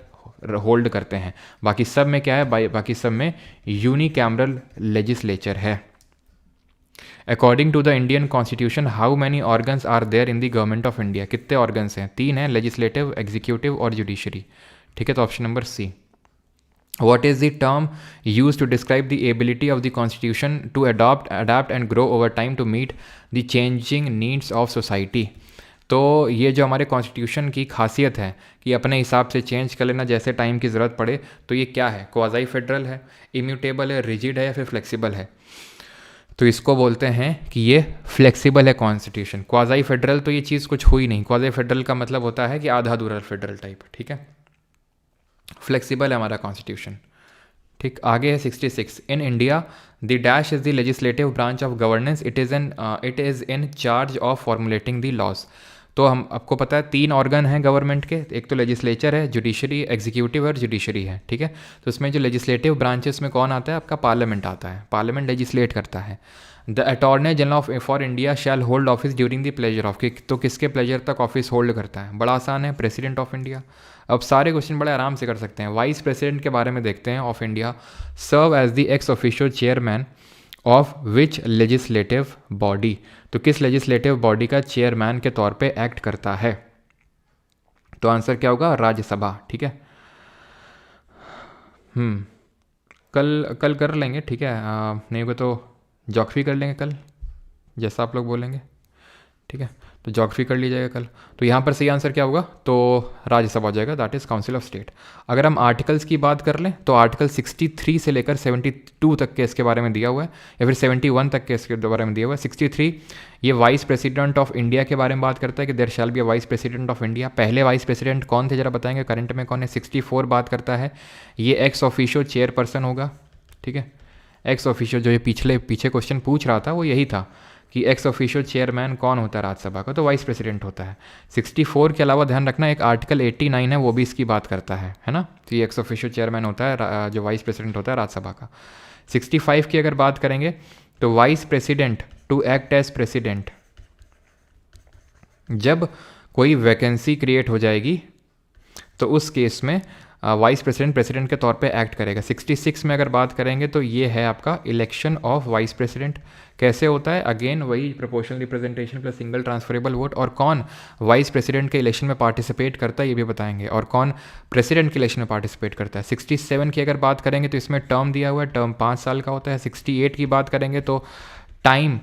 होल्ड करते हैं। बाकी सब में क्या है? बाकी सब में यूनिकैमरल लेजिस्लेचर है। According to the Indian constitution how many organs are there in the government of India? कितने ऑर्गन्स हैं? 3 हैं, लेजिस्लेटिव, एग्जीक्यूटिव और जुडिशरी, ठीक है। तो option number C. What is the term used to describe the ability of the constitution to adapt and grow over time to meet the changing needs of society? तो ये जो हमारे कॉन्स्टिट्यूशन की खासियत है कि अपने हिसाब से चेंज कर लेना जैसे टाइम की ज़रूरत पड़े, तो ये क्या है? क्वाज़ाई फेडरल है, इम्यूटेबल है, रिजिड है या फिर फ्लेक्सिबल है? तो इसको बोलते हैं कि ये फ्लेक्सिबल है कॉन्स्टिट्यूशन। क्वाज़ाई फेडरल तो ये चीज़ कुछ हुई नहीं, क्वाज़ाई फेडरल का मतलब होता है कि आधा अधूरा फेडरल टाइप, ठीक है। फ्लेक्सिबल है हमारा कॉन्स्टिट्यूशन, ठीक। आगे है 66। In India the dash is the legislative branch of governance, it is in charge of formulating the laws. तो हम आपको पता है 3 ऑर्गन हैं गवर्नमेंट के, एक तो लेजिस्लेचर है, जुडिशरी, एग्जीक्यूटिव और जुडिशरी है, ठीक है। तो उसमें जो लेजिस्लेटिव ब्रांच है उसमें कौन आता है? आपका पार्लियामेंट आता है, पार्लियामेंट लेजिस्लेट करता है। The attorney general of for India shall hold office during the pleasure of, तो किसके प्लेजर तक ऑफिस होल्ड करता है? बड़ा आसान है, प्रेसिडेंट ऑफ इंडिया। अब सारे क्वेश्चन बड़े आराम से कर सकते हैं। वाइस प्रेसिडेंट के बारे में देखते हैं of India. Serve as the ex officio chairman of which legislative body, तो किस लेजिस्लेटिव बॉडी का चेयरमैन के तौर पे एक्ट करता है? तो आंसर क्या होगा? राज्यसभा। ठीक है, कल कर लेंगे, ठीक है, नहीं होगा तो ज्योग्राफी कर लेंगे कल, जैसा आप लोग बोलेंगे। ठीक है, तो ज्योग्राफी कर लीजिएगा कल। तो यहाँ पर सही आंसर क्या होगा? तो राज्यसभा हो जाएगा, that is council of state. अगर हम आर्टिकल्स की बात कर लें तो आर्टिकल 63 से लेकर 72 तक के इसके बारे में दिया हुआ है, या फिर 71 तक के इसके बारे में दिया हुआ है। 63 ये वाइस प्रेसिडेंट ऑफ इंडिया के बारे में बात करता है कि there shall be a vice president of India. पहले वाइस प्रेसिडेंट कौन थे जरा बताएंगे, करंट में कौन है? 64 बात करता है ये एक्स ऑफिशियो चेयरपर्सन होगा। ठीक है, एक्स ऑफिशियो, जो ये पीछे क्वेश्चन पूछ रहा था वो यही था कि एक्स ऑफिशियल चेयरमैन कौन होता है राज्यसभा का, तो वाइस प्रेसिडेंट होता है। 64 के अलावा ध्यान रखना एक आर्टिकल 89 है, वो भी इसकी बात करता है ना। तो ये एक्स ऑफिशियल चेयरमैन होता है, जो वाइस प्रेसिडेंट होता है राज्यसभा का। 65 की अगर बात करेंगे तो vice president to act as president, जब कोई वैकेंसी क्रिएट हो जाएगी तो उस केस में वाइस प्रेसिडेंट के तौर पे एक्ट करेगा। 66 में अगर बात करेंगे तो ये है आपका इलेक्शन ऑफ वाइस प्रेसिडेंट। कैसे होता है? अगेन वही proportional representation plus single transferable vote. और कौन वाइस प्रेसिडेंट के इलेक्शन में पार्टिसिपेट करता है ये भी बताएंगे, और कौन प्रेसिडेंट के इलेक्शन में पार्टिसिपेट करता है। 67 की अगर बात करेंगे तो इसमें टर्म दिया हुआ है, टर्म 5 साल का होता है। 68 की बात करेंगे तो time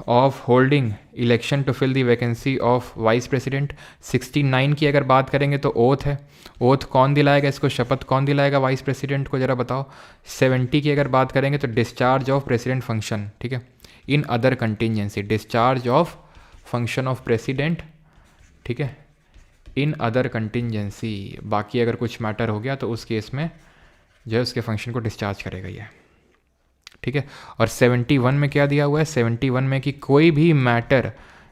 of holding election to fill the vacancy of vice president. 69 की अगर बात करेंगे तो ओथ है, ओथ कौन दिलाएगा इसको, शपथ कौन दिलाएगा वाइस प्रेसिडेंट को, जरा बताओ। 70 की अगर बात करेंगे तो डिस्चार्ज ऑफ प्रेसिडेंट फंक्शन। ठीक है, in other contingency, discharge of function of president. ठीक है, इन अदर कंटिजेंसी, बाकी अगर कुछ मैटर हो गया तो उस केस में जो है उसके फंक्शन को डिस्चार्ज करेगा ये। ठीक है, और 71 में क्या दिया हुआ है? 71 में कि कोई भी मैटर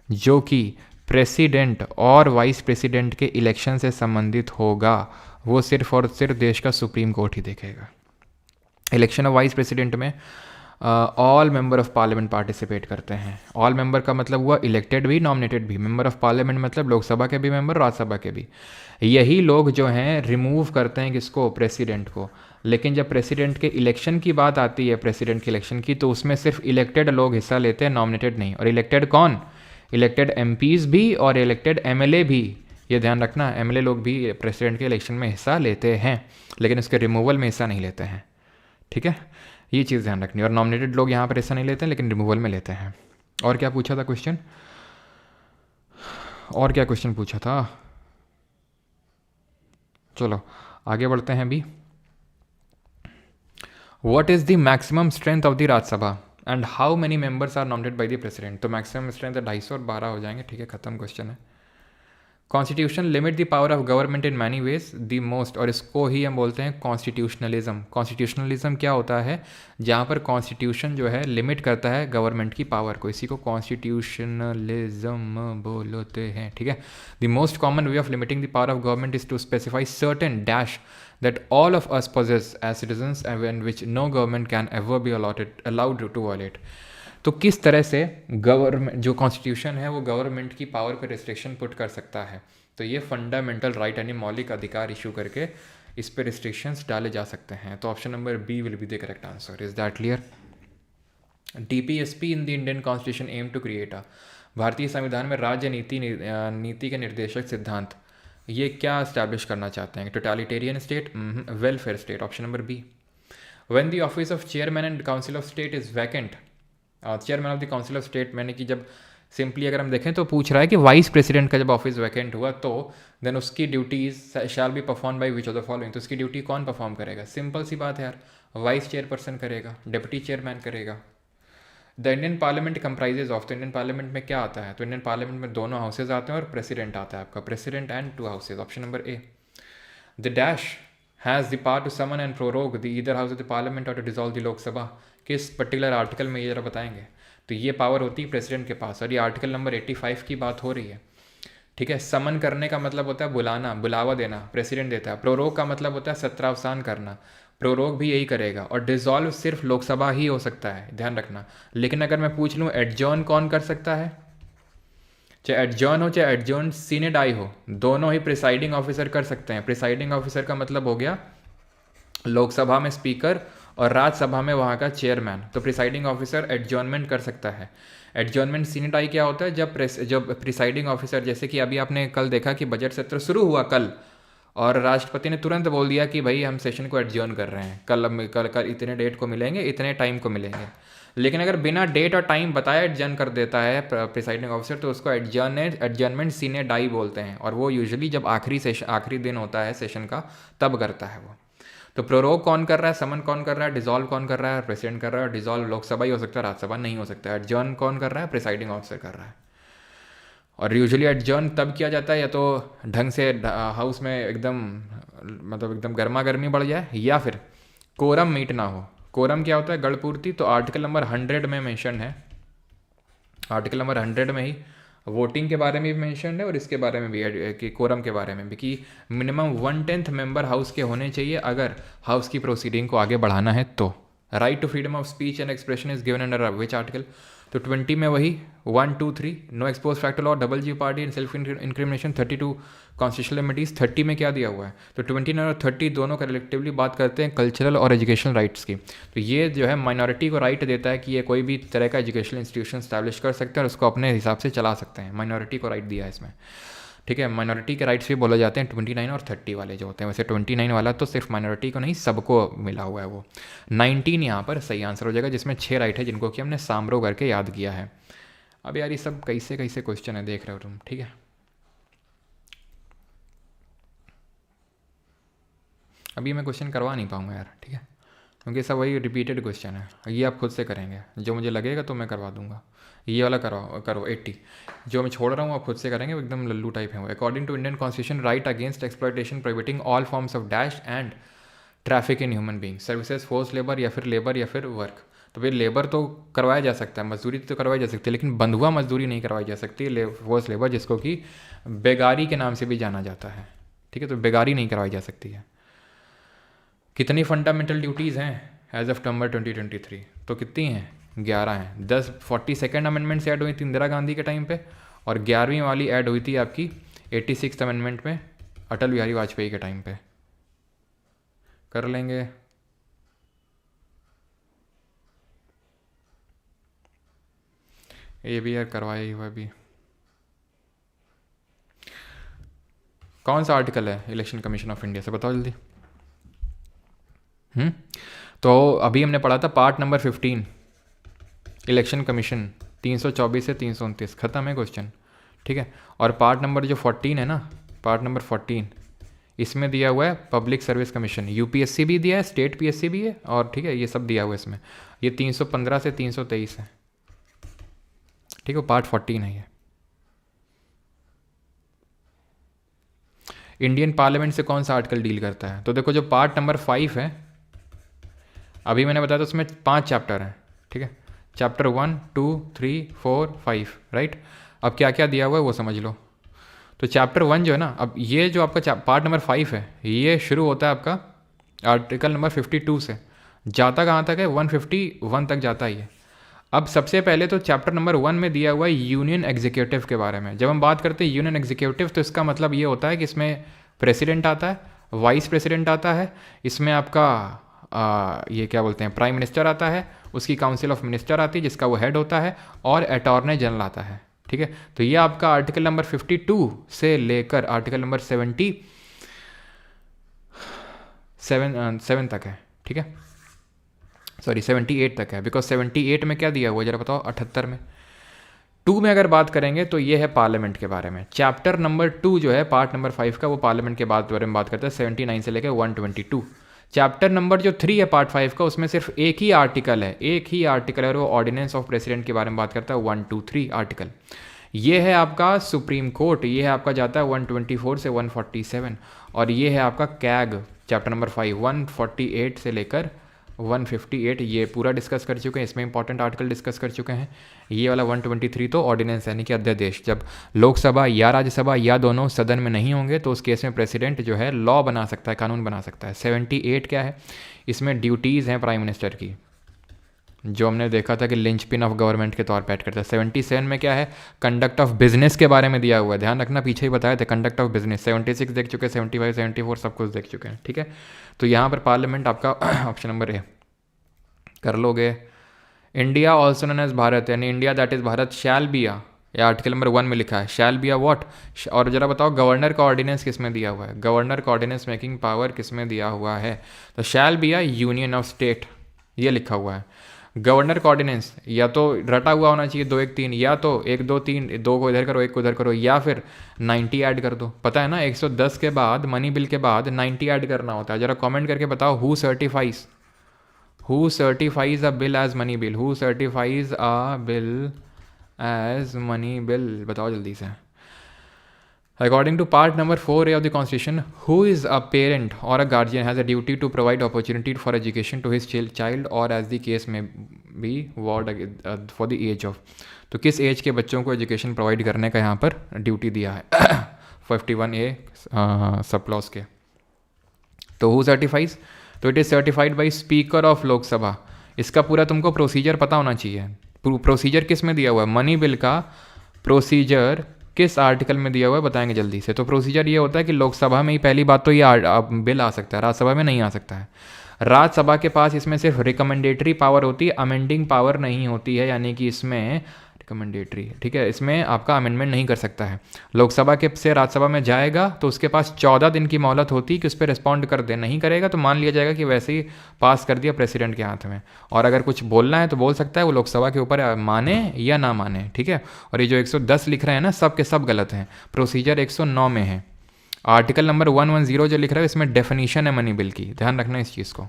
जो कि प्रेसिडेंट और वाइस प्रेसिडेंट के इलेक्शन से संबंधित होगा वो सिर्फ और सिर्फ देश का सुप्रीम कोर्ट ही देखेगा। इलेक्शन ऑफ वाइस प्रेसिडेंट में all member of parliament participate करते हैं। ऑल मेंबर का मतलब हुआ इलेक्टेड भी, नॉमिनेटेड भी। मेंबर ऑफ पार्लियामेंट मतलब लोकसभा के भी मेंबर, राज्यसभा के भी। यही लोग जो हैं रिमूव करते हैं किसको? प्रेसिडेंट को। लेकिन जब प्रेसिडेंट के इलेक्शन की बात आती है, प्रेसिडेंट के इलेक्शन की, तो उसमें सिर्फ इलेक्टेड लोग हिस्सा लेते हैं, नॉमिनेटेड नहीं। और इलेक्टेड कौन? इलेक्टेड एमपीज़ भी और इलेक्टेड एमएलए भी। ये ध्यान रखना, एमएलए लोग भी प्रेसिडेंट के इलेक्शन में हिस्सा लेते हैं लेकिन उसके रिमूवल में हिस्सा नहीं लेते हैं। ठीक है, ये चीज़ ध्यान रखनी। और नॉमिनेटेड लोग यहाँ पर हिस्सा नहीं लेते हैं लेकिन रिमूवल में लेते हैं। और क्या पूछा था क्वेश्चन? और क्या क्वेश्चन पूछा था? चलो आगे बढ़ते हैं अभी। What is the maximum strength of the Rajya Sabha and how many members are nominated by the president? तो मैक्सिमम स्ट्रेंथ 250 और 12 हो जाएंगे। ठीक है, खत्म क्वेश्चन है। Constitution limit the power of government in many ways the most, और इसको ही हम बोलते हैं कॉन्स्टिट्यूशनलिज्म। कॉन्स्टिट्यूशनलिज्म क्या होता है? जहाँ पर कॉन्स्टिट्यूशन जो है लिमिट करता है गवर्नमेंट की पावर को, इसी को कॉन्स्टिट्यूशनलिज्म बोलते हैं। ठीक है, the most common way of limiting the power of government is to specify certain dash that all of us possess as citizens and which no government can ever be allowed to violate। तो किस तरह से गवर्नमेंट, जो कॉन्स्टिट्यूशन है वो गवर्नमेंट की पावर पर रिस्ट्रिक्शन पुट कर सकता है? तो ये फंडामेंटल राइट यानी मौलिक अधिकार इशू करके इस पर रिस्ट्रिक्शंस डाले जा सकते हैं। तो option number B will be the correct answer. Is that clear? DPSP in the Indian constitution aim to create a, भारतीय संविधान में राज्य नीति के निर्देशक सिद्धांत ये क्या इस्टेब्लिश करना चाहते हैं? Totalitarian state, welfare state. Option number B. When the office of chairman and council of state is vacant, chairman of the council of state, मैंने कि जब सिंपली अगर हम देखें तो पूछ रहा है कि वाइस प्रेसिडेंट का जब ऑफिस वैकेंट हुआ तो देन उसकी duties shall be perform by which of the following. तो उसकी ड्यूटी कौन परफॉर्म करेगा? सिंपल सी बात है यार, वाइस चेयरपर्सन करेगा, डिप्टी चेयरमैन करेगा। The Indian parliament comprises of, तो इंडियन पार्लियामेंट में क्या आता है? तो इंडियन पार्लियामेंट में दोनों हाउसेज आते हैं और प्रेसिडेंट आता है आपका, president and 2 houses. Option number A. The dash has the power to summon and prorogue the either house of the parliament और टू डिसॉल्व द लोकसभा। किस पर्टिकुलर आर्टिकल में ये जरा बताएंगे? तो ये पावर होती है प्रेसिडेंट के पास, और ये आर्टिकल नंबर 85 की बात हो रही है। ठीक है, समन करने का मतलब होता है बुलाना, बुलावा देना, प्रेसिडेंट देता है। प्रोरोग का मतलब होता है सत्रावसान करना, प्रोरोग भी यही करेगा, और डिसॉल्व सिर्फ लोकसभा ही हो सकता है, ध्यान रखना। लेकिन अगर मैं पूछ लूँ एडजॉर्न कौन कर सकता है, चाहे एडजॉर्न हो चाहे एडजॉर्न सीने डाई हो, दोनों ही प्रिसाइडिंग ऑफिसर कर सकते हैं। प्रिसाइडिंग ऑफिसर का मतलब हो गया लोकसभा में स्पीकर और राज्यसभा में वहाँ का चेयरमैन। तो प्रिसाइडिंग ऑफिसर एडजॉर्नमेंट कर सकता है। एडजॉर्नमेंट सीने डाई क्या होता है, जब प्रिसाइडिंग ऑफिसर, जैसे कि अभी आपने कल देखा कि बजट सत्र शुरू हुआ कल, और राष्ट्रपति ने तुरंत बोल दिया कि भाई हम सेशन को एडजॉर्न कर रहे हैं, कल इतने डेट को मिलेंगे, इतने टाइम को मिलेंगे। लेकिन अगर बिना डेट और टाइम बताए एडजर्न कर देता है प्रिसाइडिंग ऑफिसर, तो उसको एडजर्नमेंट सीने डाई बोलते हैं, और वो यूजुअली जब आखिरी दिन होता है सेशन का तब करता है वो। तो प्रोरोग कौन कर रहा है, समन कौन कर रहा है, डिसॉल्व कौन कर रहा है, प्रेसिडेंट कर रहा है। डिसॉल्व लोकसभा ही हो सकता है, राज्यसभा नहीं हो सकता है। एडजर्न कौन कर रहा है, प्रिसाइडिंग ऑफिसर कर रहा है। और यूजुअली एडजर्न तब किया जाता है या तो ढंग से हाउस में एकदम मतलब एकदम गर्मा गर्मी बढ़ जाए, या फिर कोरम मीट ना हो। कोरम क्या होता है, गढ़पूर्ति। तो आर्टिकल नंबर 100 में मेंशन है, आर्टिकल नंबर 100 में ही वोटिंग के बारे में भी मेंशन है, और इसके बारे में भी कि कोरम के बारे में भी, कि मिनिमम 1/10 मेंबर हाउस के होने चाहिए अगर हाउस की प्रोसीडिंग को आगे बढ़ाना है तो। Right to freedom of speech and expression is given under which article. तो 20 में वही 1, 2, 3 no ex post facto law, double jeopardy and self incrimination. 32 constitutional remedies. 30 में क्या दिया हुआ है, तो 29 और 30 दोनों कलेक्टिवली बात करते हैं कल्चरल और एजुकेशनल राइट्स की। तो ये जो है माइनॉरिटी को राइट देता है कि ये कोई भी तरह का एजुकेशनल इंस्टीट्यूशन स्टैब्लिश कर सकते हैं और उसको अपने हिसाब से चला सकते हैं। माइनॉरिटी को राइट दिया है इसमें, ठीक है। माइनॉरिटी के राइट्स भी बोले जाते हैं 29 और 30 वाले जो होते हैं। वैसे 29 वाला तो सिर्फ माइनॉरिटी को नहीं, सबको मिला हुआ है वो। 19 यहाँ पर सही आंसर हो जाएगा, जिसमें 6 राइट है, जिनको कि हमने सामरो करके याद किया है। अब यार ये सब कैसे कैसे क्वेश्चन है, देख रहे हो तुम, ठीक है। अभी मैं क्वेश्चन करवा नहीं पाऊंगा यार, ठीक है, क्योंकि सब वही रिपीटेड क्वेश्चन है। ये आप खुद से करेंगे, जो मुझे लगेगा तो मैं करवा दूंगा। ये वाला करो 80, जो मैं छोड़ रहा हूँ आप खुद से करेंगे, एकदम लल्लू टाइप है वो। According to Indian constitution, right against exploitation, prohibiting all forms of dash and traffic in human being, services, force labour या फिर वर्क। तो फिर लेबर तो करवाया जा सकता है, मजदूरी तो करवाई जा सकती है, लेकिन बंधुआ मजदूरी नहीं करवाई जा सकती। फोर्स लेबर, जिसको कि बेगारी के नाम से भी जाना जाता है, ठीक है, तो बेगारी नहीं करवाई जा सकती है। कितनी फंडामेंटल ड्यूटीज़ हैं एज ऑफ नवंबर 2023, तो कितनी हैं, 11 हैं। 42nd अमेंडमेंट से ऐड हुई थी इंदिरा गांधी के टाइम पे, और 11वीं वाली ऐड हुई थी आपकी 86th अमेंडमेंट में अटल बिहारी वाजपेयी के टाइम पे। कर लेंगे, ये भी यार करवाया ही हुआ भी। कौन सा आर्टिकल है इलेक्शन कमीशन ऑफ इंडिया से, बताओ जल्दी। तो अभी हमने पढ़ा था पार्ट नंबर 15 इलेक्शन कमीशन, 324 से 329 खत्म है क्वेश्चन, ठीक है। और पार्ट नंबर जो 14 है ना, पार्ट नंबर 14, इसमें दिया हुआ है पब्लिक सर्विस कमीशन, यूपीएससी भी दिया है, स्टेट पीएससी भी है, और ठीक है ये सब दिया हुआ है इसमें। ये 315 से 323 है, ठीक है, पार्ट 14 है ये। इंडियन पार्लियामेंट से कौन सा आर्टिकल डील करता है, तो देखो जो पार्ट नंबर 5 है, अभी मैंने बताया था उसमें 5 चैप्टर हैं, ठीक है, चैप्टर 1, 2, 3, 4, 5, राइट। अब क्या क्या दिया हुआ है वो समझ लो। तो चैप्टर 1 जो है ना, अब ये जो आपका पार्ट नंबर 5 है, ये शुरू होता है आपका आर्टिकल नंबर 52 से, जाता कहाँ तक है, 151 तक जाता है ये। अब सबसे पहले तो चैप्टर नंबर 1 में दिया हुआ है यूनियन एग्जीक्यूटिव के बारे में। जब हम बात करते हैं यूनियन एग्जीक्यूटिव, तो इसका मतलब ये होता है कि इसमें प्रेसिडेंट आता है, वाइस प्रेसिडेंट आता है, इसमें आपका ये क्या बोलते हैं, प्राइम मिनिस्टर आता है, उसकी काउंसिल ऑफ मिनिस्टर आती है जिसका वो हेड होता है, और अटॉर्नी जनरल आता है, ठीक है। तो ये आपका आर्टिकल नंबर 52 से लेकर आर्टिकल नंबर 77 तक है, ठीक है, सॉरी 78 तक है, बिकॉज 78 में क्या दिया हुआ जरा बताओ, 78 में 2 में अगर बात करेंगे तो ये है पार्लियामेंट के बारे में। चैप्टर नंबर 2 जो है पार्ट नंबर 5 का, वो पार्लियामेंट के बारे में बात करता है, 79 से लेकर 122। चैप्टर नंबर जो 3 है पार्ट 5 का, उसमें सिर्फ एक ही आर्टिकल है, और वो ऑर्डिनेंस ऑफ प्रेसिडेंट के बारे में बात करता है, 1, 2, 3 आर्टिकल। ये है आपका सुप्रीम कोर्ट, ये है आपका जाता है 124 से 147, और ये है आपका कैग चैप्टर नंबर 5, 148 से लेकर 158, ये पूरा डिस्कस कर चुके हैं, इसमें इंपॉर्टेंट आर्टिकल डिस्कस कर चुके हैं। ये वाला 123 तो ऑर्डिनेंस यानी कि अध्यादेश, जब लोकसभा या राज्यसभा या दोनों सदन में नहीं होंगे तो उस केस में प्रेसिडेंट जो है लॉ बना सकता है, कानून बना सकता है। 78 क्या है, इसमें ड्यूटीज़ हैं प्राइम मिनिस्टर की, जो हमने देखा था कि लिंच पिन ऑफ गवर्नमेंट के तौर पर ऐड करता है। 77 में क्या है, कंडक्ट ऑफ बिजनेस के बारे में दिया हुआ है, ध्यान रखना पीछे ही बताया था कंडक्ट ऑफ बिजनेस। 76 देख चुके हैं, 75 74 सब कुछ देख चुके हैं, ठीक है। तो यहाँ पर पार्लियामेंट आपका ऑप्शन नंबर ए कर लोगे। India also known as Bharat, यानी India that is Bharat shall be आ, या आर्टिकल नंबर 1 में लिखा है शैल बी आ व्हाट। और जरा बताओ गवर्नर का ऑर्डिनेंस किस में दिया हुआ है, गवर्नर का ऑर्डिनेंस मेकिंग पावर किस में दिया हुआ है, तो shall be a union of state, ये लिखा हुआ है। गवर्नर का ऑर्डिनेंस या तो रटा हुआ होना चाहिए 2 1 3, या तो 1 2 3, 2 को इधर करो 1 को इधर करो, या फिर 90 ऐड कर दो। पता है ना 110 के बाद मनी बिल के बाद 90 ऐड करना होता है। जरा कमेंट करके बताओ who certifies a bill as money bill, who certifies a bill as money bill, बताओ जल्दी से। According to part number 4A of the Constitution, who is a parent or a guardian has a duty to provide opportunity for education to his child or as the case may be ward for the age of, तो किस एज के बच्चों को एजुकेशन प्रोवाइड करने का यहाँ पर ड्यूटी दिया है 51A सब क्लॉज के। तो हु सर्टिफाइज, तो it is certified by speaker of Lok Sabha. इसका पूरा तुमको प्रोसीजर पता होना चाहिए। प्रोसीजर किस में दिया हुआ है, मनी बिल का प्रोसीजर किस आर्टिकल में दिया हुआ है बताएंगे जल्दी से। तो प्रोसीजर ये होता है कि लोकसभा में ही पहली बात तो ये बिल आ सकता है, राज्यसभा में नहीं आ सकता है। राज्यसभा के पास इसमें सिर्फ रिकमेंडेटरी पावर होती है, अमेंडिंग पावर नहीं होती है, यानी कि इसमें रिकमेंडेटरी, ठीक है, इसमें आपका अमेंडमेंट नहीं कर सकता है। लोकसभा के से राज्यसभा में जाएगा तो उसके पास 14 दिन की मोहलत होती है कि उस पर रिस्पॉन्ड कर दे, नहीं करेगा तो मान लिया जाएगा कि वैसे ही पास कर दिया प्रेसिडेंट के हाथ में। और अगर कुछ बोलना है तो बोल सकता है, वो लोकसभा के ऊपर माने या ना माने, ठीक है। और ये जो 110 लिख रहे हैं ना, सब के सब गलत हैं, प्रोसीजर 109 में है। आर्टिकल नंबर 110 जो लिख रहा है इसमें डेफिनीशन है मनी बिल की, ध्यान रखना इस चीज़ को,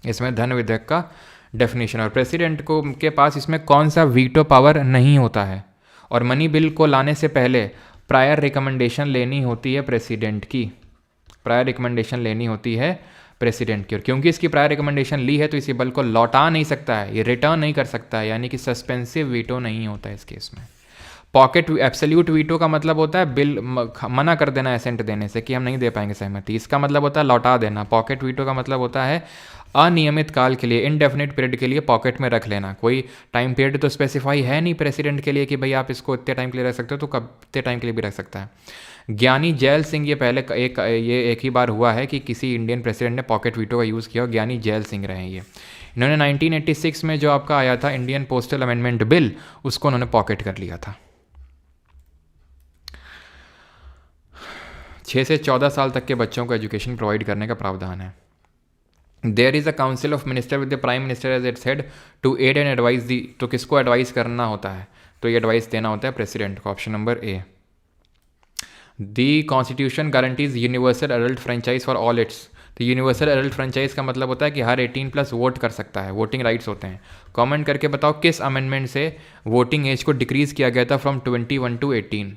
इसमें धन विधेयक का डेफिनेशन। और प्रेसिडेंट को के पास इसमें कौन सा वीटो पावर नहीं होता है। और मनी बिल को लाने से पहले प्रायर रिकमेंडेशन लेनी होती है प्रेसिडेंट की, प्रायर रिकमेंडेशन लेनी होती है प्रेसिडेंट की। और क्योंकि इसकी प्रायर रिकमेंडेशन ली है तो इसी बिल को लौटा नहीं सकता है, ये रिटर्न नहीं कर सकता है, यानी कि सस्पेंसिव वीटो नहीं होता है इस केस में। पॉकेट एब्सोल्यूट वीटो का मतलब होता है बिल मना कर देना एसेंट देने से कि हम नहीं दे पाएंगे सहमति, इसका मतलब होता है लौटा देना। पॉकेट वीटो का मतलब होता है अनियमित काल के लिए, इनडेफिनिट पीरियड के लिए पॉकेट में रख लेना। कोई टाइम पीरियड तो स्पेसिफाई है नहीं प्रेसिडेंट के लिए कि भाई आप इसको इतने टाइम के लिए रख सकते हो, तो कब इतने टाइम के लिए भी रख सकता है। ज्ञानी जैल सिंह, ये पहले एक ही बार हुआ है कि किसी इंडियन प्रेसिडेंट ने पॉकेट वीटो का यूज़ किया, ज्ञानी जैल सिंह रहे हैं ये। इन्होंने 1986 में जो आपका आया था इंडियन पोस्टल अमेंडमेंट बिल, उसको उन्होंने पॉकेट कर लिया था। 6 से 14 साल तक के बच्चों को एजुकेशन प्रोवाइड करने का प्रावधान है। There is a council of minister with the prime minister as its head to aid and advice the, तो किसको एडवाइस करना होता है, तो ये एडवाइस देना होता है प्रेसिडेंट को, option number A. The constitution guarantees universal adult franchise for all it's, तो यूनिवर्सल एडल्ट फ्रेंचाइज का मतलब होता है कि हर 18+ वोट कर सकता है, वोटिंग राइट्स होते हैं। कमेंट करके बताओ किस अमेंडमेंट से वोटिंग एज को डिक्रीज़ किया गया था फ्रॉम 21 to 18,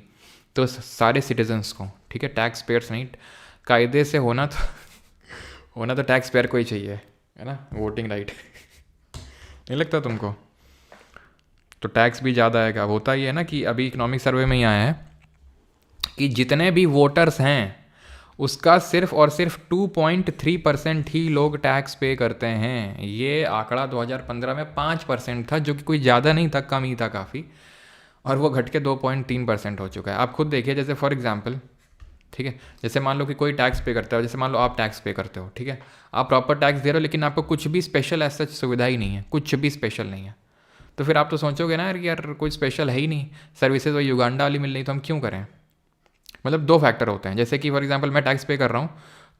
तो सारे सिटीजन्स को, ठीक है, टैक्स पेयर्स नहीं, कायदे से होना तो टैक्स पेयर को ही चाहिए, है ना, वोटिंग राइट नहीं लगता तुमको, तो टैक्स भी ज़्यादा आएगा। होता ही है ना कि अभी इकोनॉमिक सर्वे में ही आया है कि जितने भी वोटर्स हैं उसका सिर्फ और सिर्फ 2.3% ही लोग टैक्स पे करते हैं। ये आंकड़ा 2015 में 5% था, जो कि कोई ज़्यादा नहीं था, कम ही था काफ़ी, और वो घट के 2.3% हो चुका है। आप खुद देखिए, जैसे फॉर एग्जांपल, ठीक है, जैसे मान लो कि कोई टैक्स पे करता है, जैसे मान लो आप टैक्स पे करते हो, ठीक है, आप प्रॉपर टैक्स दे रहे हो, लेकिन आपको कुछ भी स्पेशल ऐसा सुविधा ही नहीं है, कुछ भी स्पेशल नहीं है, तो फिर आप तो सोचोगे ना यार कोई स्पेशल है ही नहीं, सर्विसेज वो युगांडा वाली मिल रही, तो हम क्यों करें। मतलब 2 फैक्टर होते हैं, जैसे कि फॉर एग्जांपल मैं टैक्स पे कर रहा हूँ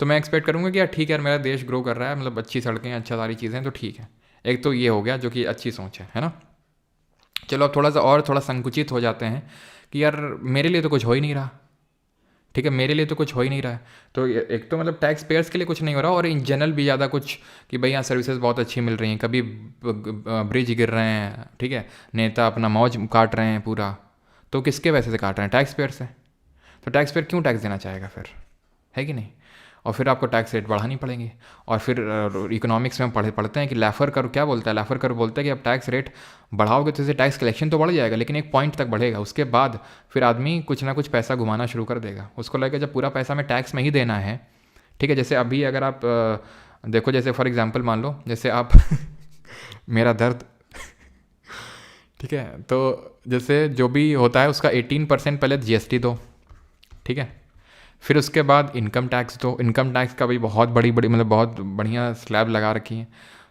तो मैं एक्सपेक्ट करूँगा कि यार ठीक है यार मेरा देश ग्रो कर रहा है, मतलब अच्छी सड़कें, अच्छा सारी चीज़ें, तो ठीक है, एक तो ये हो गया जो कि अच्छी सोच है ना। चलो अब थोड़ा संकुचित हो जाते हैं कि यार मेरे लिए तो कुछ हो ही नहीं रहा, ठीक है, मेरे लिए तो कुछ हो ही नहीं रहा है, तो एक तो मतलब टैक्स पेयर्स के लिए कुछ नहीं हो रहा, और इन जनरल भी ज़्यादा कुछ कि भाई यहाँ सर्विसेज बहुत अच्छी मिल रही हैं, कभी ब्रिज गिर रहे हैं, ठीक है, नेता अपना मौज काट रहे हैं पूरा, तो किसके पैसे से काट रहे हैं, टैक्स पेयर से। तो टैक्स पेयर क्यों टैक्स देना चाहेगा फिर, है कि नहीं। और फिर आपको टैक्स रेट बढ़ानी पड़ेंगे। और फिर इकोनॉमिक्स में पढ़ते हैं कि लैफर कर क्या बोलता है, लैफर कर बोलता है कि अब टैक्स रेट बढ़ाओगे तो इससे टैक्स कलेक्शन तो बढ़ जाएगा, लेकिन एक पॉइंट तक बढ़ेगा, उसके बाद फिर आदमी कुछ ना कुछ पैसा घुमाना शुरू कर देगा, उसको लगेगा जब पूरा पैसा में टैक्स में ही देना है, ठीक है। जैसे अभी अगर आप देखो जैसे फॉर एग्जांपल मान लो जैसे आप मेरा दर्द, ठीक है, तो जैसे जो भी होता है उसका 18% पहले जीएसटी दो, ठीक है, फिर उसके बाद इनकम टैक्स दो। इनकम टैक्स का भी बहुत बड़ी बड़ी मतलब बहुत बढ़िया स्लैब लगा रखी है।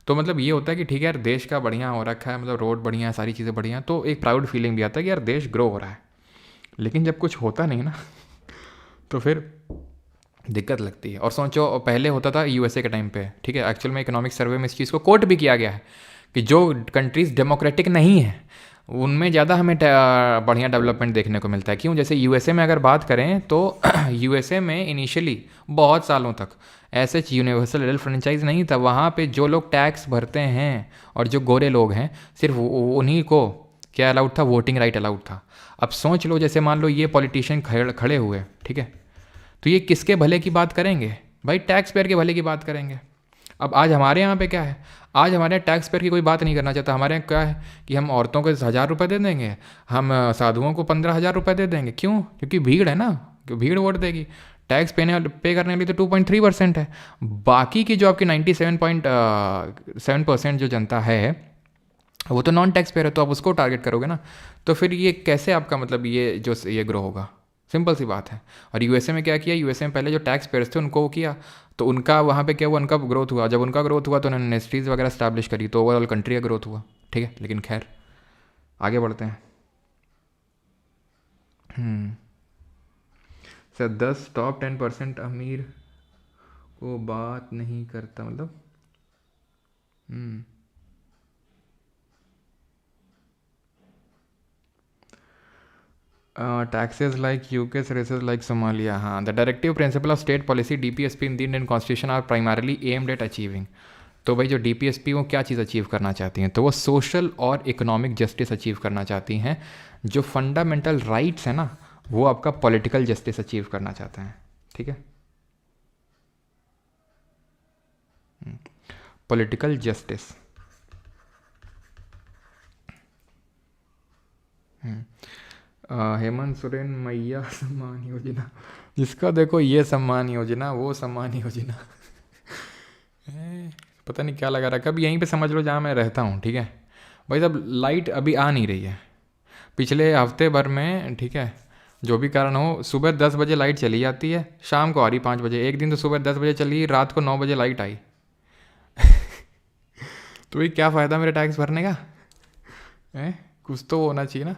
तो मतलब ये होता है कि ठीक है यार देश का बढ़िया हो रखा है, मतलब रोड बढ़िया है, सारी चीज़ें बढ़िया हैं, तो एक प्राउड फीलिंग भी आता है कि यार देश ग्रो हो रहा है। लेकिन जब कुछ होता नहीं ना तो फिर दिक्कत लगती है। और सोचो पहले होता था यूएसए के टाइम पे, ठीक है, एक्चुअल में इकोनॉमिक सर्वे में इस चीज़ को कोट भी किया गया है कि जो कंट्रीज़ डेमोक्रेटिक नहीं है उनमें ज़्यादा हमें बढ़िया डेवलपमेंट देखने को मिलता है। क्यों? जैसे यूएसए में अगर बात करें तो यूएसए में इनिशियली बहुत सालों तक ऐसे यूनिवर्सल हेल्थ फ्रेंचाइज नहीं था। वहाँ पे जो लोग टैक्स भरते हैं और जो गोरे लोग हैं सिर्फ उन्हीं को क्या अलाउड था, वोटिंग राइट अलाउड था। अब सोच लो जैसे मान लो ये पॉलिटिशियन खड़े हुए, ठीक है, तो ये किसके भले की बात करेंगे? भाई टैक्स पेयर के भले की बात करेंगे। अब आज हमारे यहाँ पे क्या है, आज हमारे यहाँ टैक्स पेयर की कोई बात नहीं करना चाहता। हमारे यहाँ क्या है कि हम औरतों को 1,000 रुपये दे देंगे, हम साधुओं को 15,000 रुपये दे देंगे। क्यों? क्योंकि भीड़ है ना, भीड़ वोट देगी। टैक्स पे करने वाली तो 2.3% है। बाकी की जो आपकी 97.7% जो जनता है वो तो नॉन टैक्स पेयर है, तो आप उसको टारगेट करोगे ना। तो फिर ये कैसे आपका मतलब ये ग्रो होगा? सिंपल सी बात है। और यूएसए में क्या किया, यूएसए में पहले जो टैक्स पेयर्स थे उनको वो किया, तो उनका वहाँ पे क्या हुआ, उनका ग्रोथ हुआ। जब उनका ग्रोथ हुआ तो उन्होंने इंडस्ट्रीज़ वगैरह स्टैब्लिश करी, तो ओवरऑल कंट्री का ग्रोथ हुआ, ठीक है। लेकिन खैर आगे बढ़ते हैं। सर 10 टॉप 10% अमीर को बात नहीं करता, मतलब taxes like UK, services like Somalia. हाँ, the directive principle of state policy DPSP in the Indian Constitution are primarily aimed at achieving. तो भाई जो DPSP वो क्या चीज़ अचीव करना चाहती हैं? तो वो सोशल और इकोनॉमिक जस्टिस अचीव करना चाहती हैं। जो फंडामेंटल राइट्स है ना वो आपका पॉलिटिकल जस्टिस अचीव करना चाहते हैं, ठीक है। Political justice. हेमंत सोरेन मैया सम्मान योजना, जिसका देखो ये सम्मान योजना वो सम्मान योजना पता नहीं क्या लगा रखा। अभी यहीं पे समझ लो जहाँ मैं रहता हूँ, ठीक है भाई साहब, लाइट अभी आ नहीं रही है पिछले हफ्ते भर में, ठीक है। जो भी कारण हो, सुबह 10 बजे लाइट चली जाती है, शाम को आ रही 5 बजे। एक दिन तो सुबह 10 बजे चली, रात को 9 बजे लाइट आई तो ये क्या फ़ायदा मेरे टैक्स भरने का? कुछ तो होना चाहिए ना,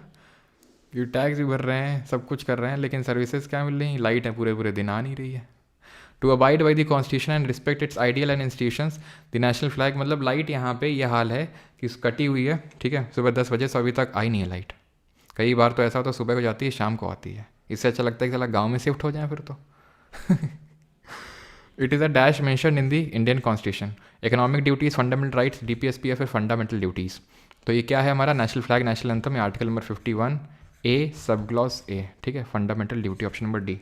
कि टैक्स भी भर रहे हैं, सब कुछ कर रहे हैं, लेकिन सर्विसेज क्या मिल रही हैं? लाइट है पूरे पूरे दिन आ नहीं रही है। To abide by the constitution and respect its ideal and institutions the national flag. मतलब लाइट यहाँ पे ये हाल है कि कटी हुई है, ठीक है, सुबह 10 बजे से अभी तक आई नहीं है लाइट। कई बार तो ऐसा होता है सुबह को जाती है शाम को आती है। इससे अच्छा लगता है कि चला गाँव में शिफ्ट हो जाए फिर तो it is a dash mention in the Indian constitution. Economic duties, fundamental rights, DPSP या फिर फंडामेंटल ड्यूटीज़। तो ये क्या है हमारा national flag, national anthem, article number 51A sub clause A, ठीक है। Fundamental duty option number D।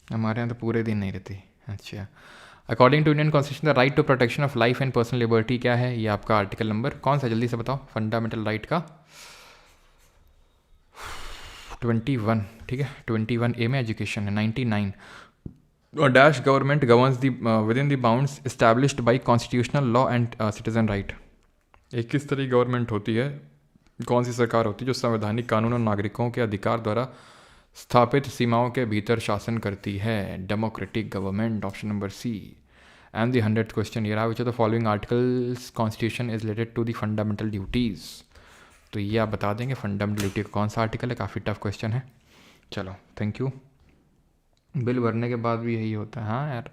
हमारे यहाँ तो पूरे दिन नहीं रहती। अच्छा, according to Indian constitution the right to protection of life and personal liberty क्या है? ये आपका आर्टिकल नंबर कौन सा, जल्दी से बताओ, फंडामेंटल राइट का 21, ठीक है। 21A में एजुकेशन है। 99 और dash government governs the with in the bounds established by constitutional law and citizen right. एक किस तरह की गवर्नमेंट होती है, कौन सी सरकार होती है जो संवैधानिक कानून और नागरिकों के अधिकार द्वारा स्थापित सीमाओं के भीतर शासन करती है? Democratic government, option number C। And the 100th question ये रहा, which of the following articles constitution is related to the fundamental duties. तो ये आप बता देंगे फंडामेंटल ड्यूटी का कौन सा आर्टिकल है। काफ़ी टफ क्वेश्चन है। चलो थैंक यू। बिल भरने के बाद भी यही होता है। हाँ यार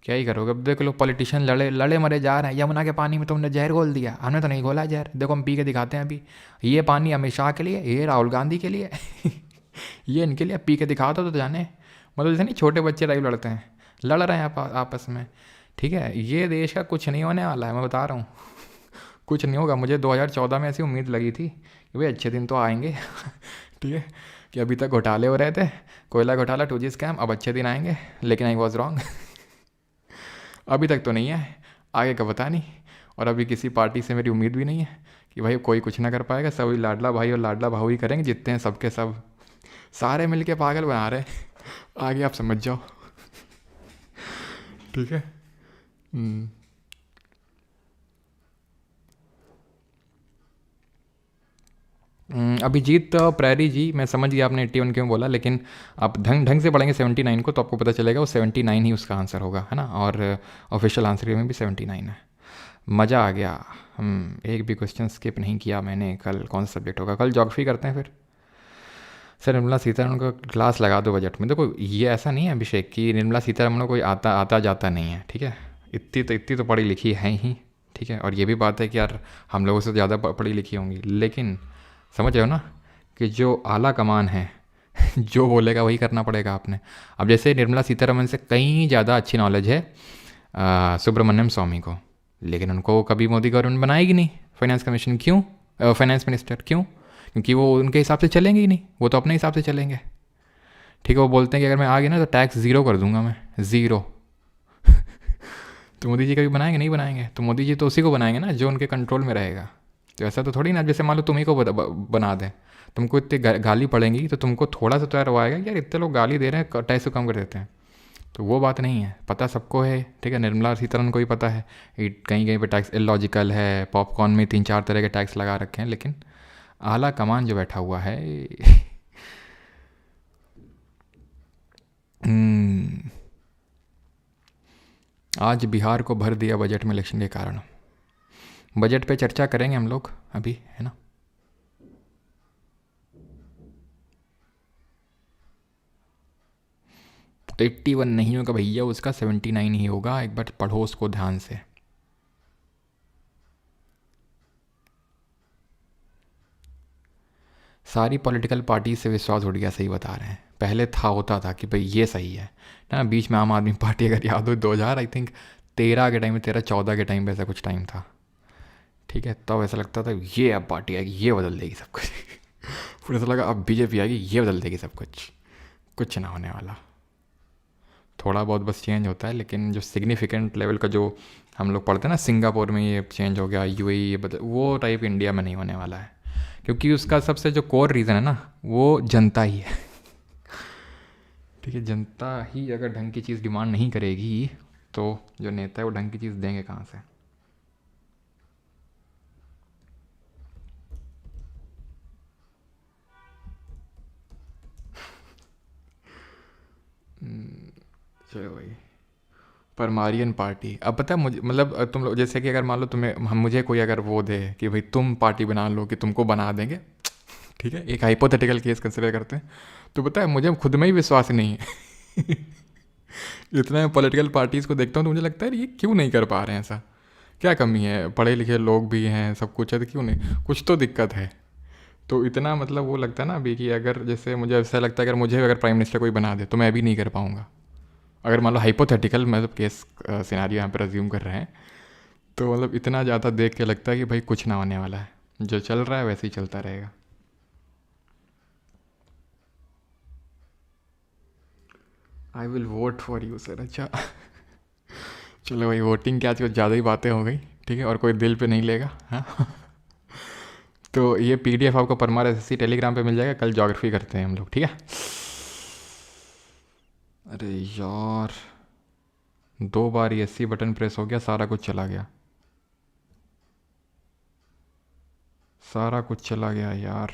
क्या ही करोगे। अब देख लो पॉलिटिशियन लड़े लड़े मरे जा रहे हैं। यमुना के पानी में तुमने जहर घोल दिया, हमने तो नहीं घोला जहर, देखो हम पी के दिखाते हैं अभी। ये पानी अमित शाह के लिए, ये राहुल गांधी के लिए ये इनके लिए, पी के दिखा दो तो जाने। मतलब जैसे नहीं छोटे बच्चे लाइव लड़ते हैं, लड़ रहे हैं आपस में, ठीक है। ये देश का कुछ नहीं होने वाला है, मैं बता रहा हूँ कुछ नहीं होगा। मुझे 2014 में ऐसी उम्मीद लगी थी कि भाई अच्छे दिन तो आएंगे ठीक है, कि अभी तक घोटाले हो रहे थे, कोयला घोटाला, 2G स्कैम, अब अच्छे दिन आएंगे, लेकिन आई वॉज रॉन्ग अभी तक तो नहीं है, आगे का पता नहीं। और अभी किसी पार्टी से मेरी उम्मीद भी नहीं है कि भाई कोई कुछ ना कर पाएगा। सभी लाडला भाई और लाडला भाऊ ही करेंगे, जितने हैं सबके सब, सारे मिलके पागल बना रहे। आगे आप समझ जाओ ठीक है। अभिजीत प्रेरी जी, मैं समझ गया आपने 81 क्यों बोला, लेकिन आप ढंग ढंग से पढ़ेंगे 79 को तो आपको पता चलेगा वो 79 ही उसका आंसर होगा, है ना। और ऑफिशियल आंसर में भी 79 है। मज़ा आ गया। एक भी क्वेश्चन स्किप नहीं किया मैंने। कल कौन सा सब्जेक्ट होगा? कल ज्योग्राफी करते हैं फिर। सर निर्मला सीतारमण को क्लास लगा दो बजट में। देखो ये ऐसा नहीं है अभिषेक कि निर्मला सीतारमण को कोई आता जाता नहीं है, ठीक है। इतनी तो पढ़ी लिखी है ही, ठीक है। और ये भी बात है कि यार हम लोगों से ज़्यादा पढ़ी लिखी होंगी, लेकिन समझ रहे हो ना कि जो आला कमान है जो बोलेगा वही करना पड़ेगा आपने। अब जैसे निर्मला सीतारमण से कहीं ज़्यादा अच्छी नॉलेज है सुब्रमण्यम स्वामी को, लेकिन उनको कभी मोदी गवर्नमेंट बनाएगी नहीं फाइनेंस कमीशन। क्यों? फाइनेंस मिनिस्टर क्यों? क्योंकि वो उनके हिसाब से चलेंगे ही नहीं, वो तो अपने हिसाब से चलेंगे, ठीक है। वो बोलते हैं कि अगर मैं आ गया ना तो टैक्स ज़ीरो कर दूंगा मैं, ज़ीरो। तो मोदी जी कभी बनाएंगे? नहीं बनाएंगे। तो मोदी जी तो उसी को बनाएंगे ना जो उनके कंट्रोल में रहेगा। तो ऐसा तो थोड़ी ना, जैसे मान लो तुम्ही को बना दें, तुमको इतनी गाली पड़ेंगी तो तुमको थोड़ा सा तो यार वो आएगा यार इतने लोग गाली दे रहे हैं, टैक्स को कम कर देते हैं। तो वो बात नहीं है, पता सबको है, ठीक है। निर्मला सीतारमण को भी पता है कहीं कहीं पे टैक्स इलॉजिकल है, पॉपकॉर्न में 3-4 तरह के टैक्स लगा रखे हैं, लेकिन आला कमान जो बैठा हुआ है आज बिहार को भर दिया बजट में इलेक्शन के कारण। बजट पे चर्चा करेंगे हम लोग अभी, है ना। तो 81 नहीं होगा भैया, उसका 79 ही होगा। एक बार पढ़ो उसको ध्यान से। सारी पॉलिटिकल पार्टी से विश्वास उठ गया, सही बता रहे हैं। पहले होता था कि भाई ये सही है ना। बीच में आम आदमी पार्टी, अगर याद हो 2000 आई थिंक 13 के टाइम में, 13-14 के टाइम पे ऐसा कुछ टाइम था, ठीक है। तब ऐसा लगता था ये अब पार्टी आएगी ये बदल देगी सब कुछ फिर ऐसा लगा अब बीजेपी आएगी ये बदल देगी सब कुछ। कुछ ना होने वाला, थोड़ा बहुत बस चेंज होता है, लेकिन जो सिग्निफिकेंट लेवल का जो हम लोग पढ़ते हैं ना, सिंगापुर में ये चेंज हो गया, यूएई ये बदल, वो टाइप इंडिया में नहीं होने वाला है। क्योंकि उसका सबसे जो कोर रीज़न है ना वो जनता ही है ठीक है। जनता ही अगर ढंग की चीज़ डिमांड नहीं करेगी तो जो नेता है वो ढंग की चीज़ देंगे कहाँ से? चलो भाई, परमारियन पार्टी। अब पता है मुझे, मतलब तुम लोग जैसे कि अगर मान लो तुम्हें मुझे कोई अगर वो दे कि भाई तुम पार्टी बना लो कि तुमको बना देंगे, ठीक है, एक हाइपोथेटिकल केस कंसिडर करते हैं, तो पता है मुझे खुद में ही विश्वास नहीं है इतना पॉलिटिकल पार्टीज़ को देखता हूँ तो मुझे लगता है ये क्यों नहीं कर पा रहे हैं ऐसा। क्या कमी है? पढ़े लिखे लोग भी हैं, सब कुछ है, तो क्यों नहीं? कुछ तो दिक्कत है। तो इतना मतलब वो लगता है ना अभी कि अगर जैसे मुझे ऐसा लगता है अगर मुझे अगर प्राइम मिनिस्टर कोई बना दे तो मैं भी नहीं कर पाऊँगा। अगर मान लो हाइपोथेटिकल मतलब केस सिनारियो यहाँ पर अज्यूम कर रहे हैं, तो मतलब इतना ज़्यादा देख के लगता है कि भाई कुछ ना होने वाला है, जो चल रहा है वैसे ही चलता रहेगा। I will vote for you sir. अच्छा चलो भाई, वोटिंग क्या, कुछ ज़्यादा ही बातें हो गई, ठीक है, और कोई दिल पे नहीं लेगा, हाँ तो ये पीडीएफ आपको परमार एसएससी टेलीग्राम पे मिल जाएगा। कल ज्योग्राफी करते हैं हम लोग, ठीक है। अरे यार 2 बार ये एससी बटन प्रेस हो गया, सारा कुछ चला गया, सारा कुछ चला गया यार।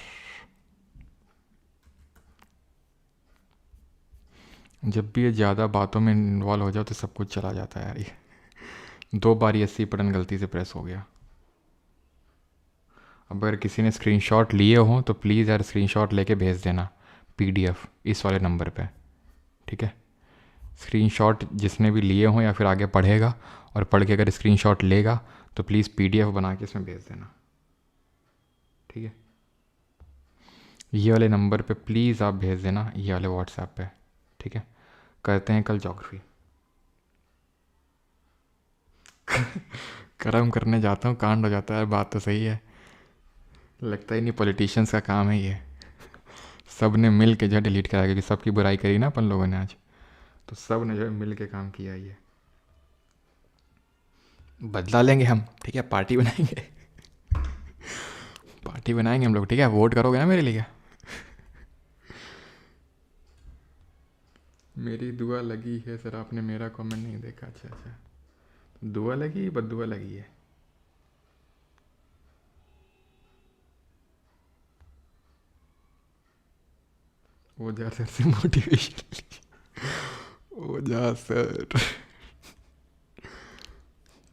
जब भी ये ज़्यादा बातों में इन्वॉल्व हो जाओ तो सब कुछ चला जाता है यार। ये 2 बार ये एससी बटन गलती से प्रेस हो गया। अब अगर किसी ने स्क्रीनशॉट लिए हों तो प्लीज़ यार स्क्रीनशॉट लेके भेज देना पीडीएफ इस वाले नंबर पे, ठीक है। स्क्रीनशॉट जिसने भी लिए हों या फिर आगे पढ़ेगा और पढ़ के अगर स्क्रीनशॉट लेगा तो प्लीज़ पीडीएफ बना के इसमें भेज देना, ठीक है। ये वाले नंबर पे प्लीज़ आप भेज देना, ये वाले व्हाट्सएप पे, ठीक है। करते हैं कल ज्योग्राफी कर्म करने जाता हूँ कांड हो जाता है। बात तो सही है, लगता ही नहीं पॉलिटिशियंस का काम है ये। सब ने मिल के जो है डिलीट करा, क्योंकि सबकी बुराई करी ना अपन लोगों ने आज, तो सब ने जो है मिल के काम किया। ये बदला लेंगे हम, ठीक है, पार्टी बनाएंगे पार्टी बनाएंगे हम लोग, ठीक है। वोट करोगे ना मेरे लिए? मेरी दुआ लगी है सर, आपने मेरा कमेंट नहीं देखा। अच्छा अच्छा, दुआ लगी बद्दुआ लगी है। वो जा सर से मोटिवेशन, वो जा सर।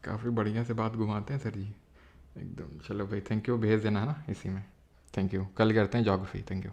काफ़ी बढ़िया से बात घुमाते हैं सर जी एकदम। चलो भाई, थैंक यू, भेज देना ना इसी में। थैंक यू, कल करते हैं ज्योग्राफी। Thank you.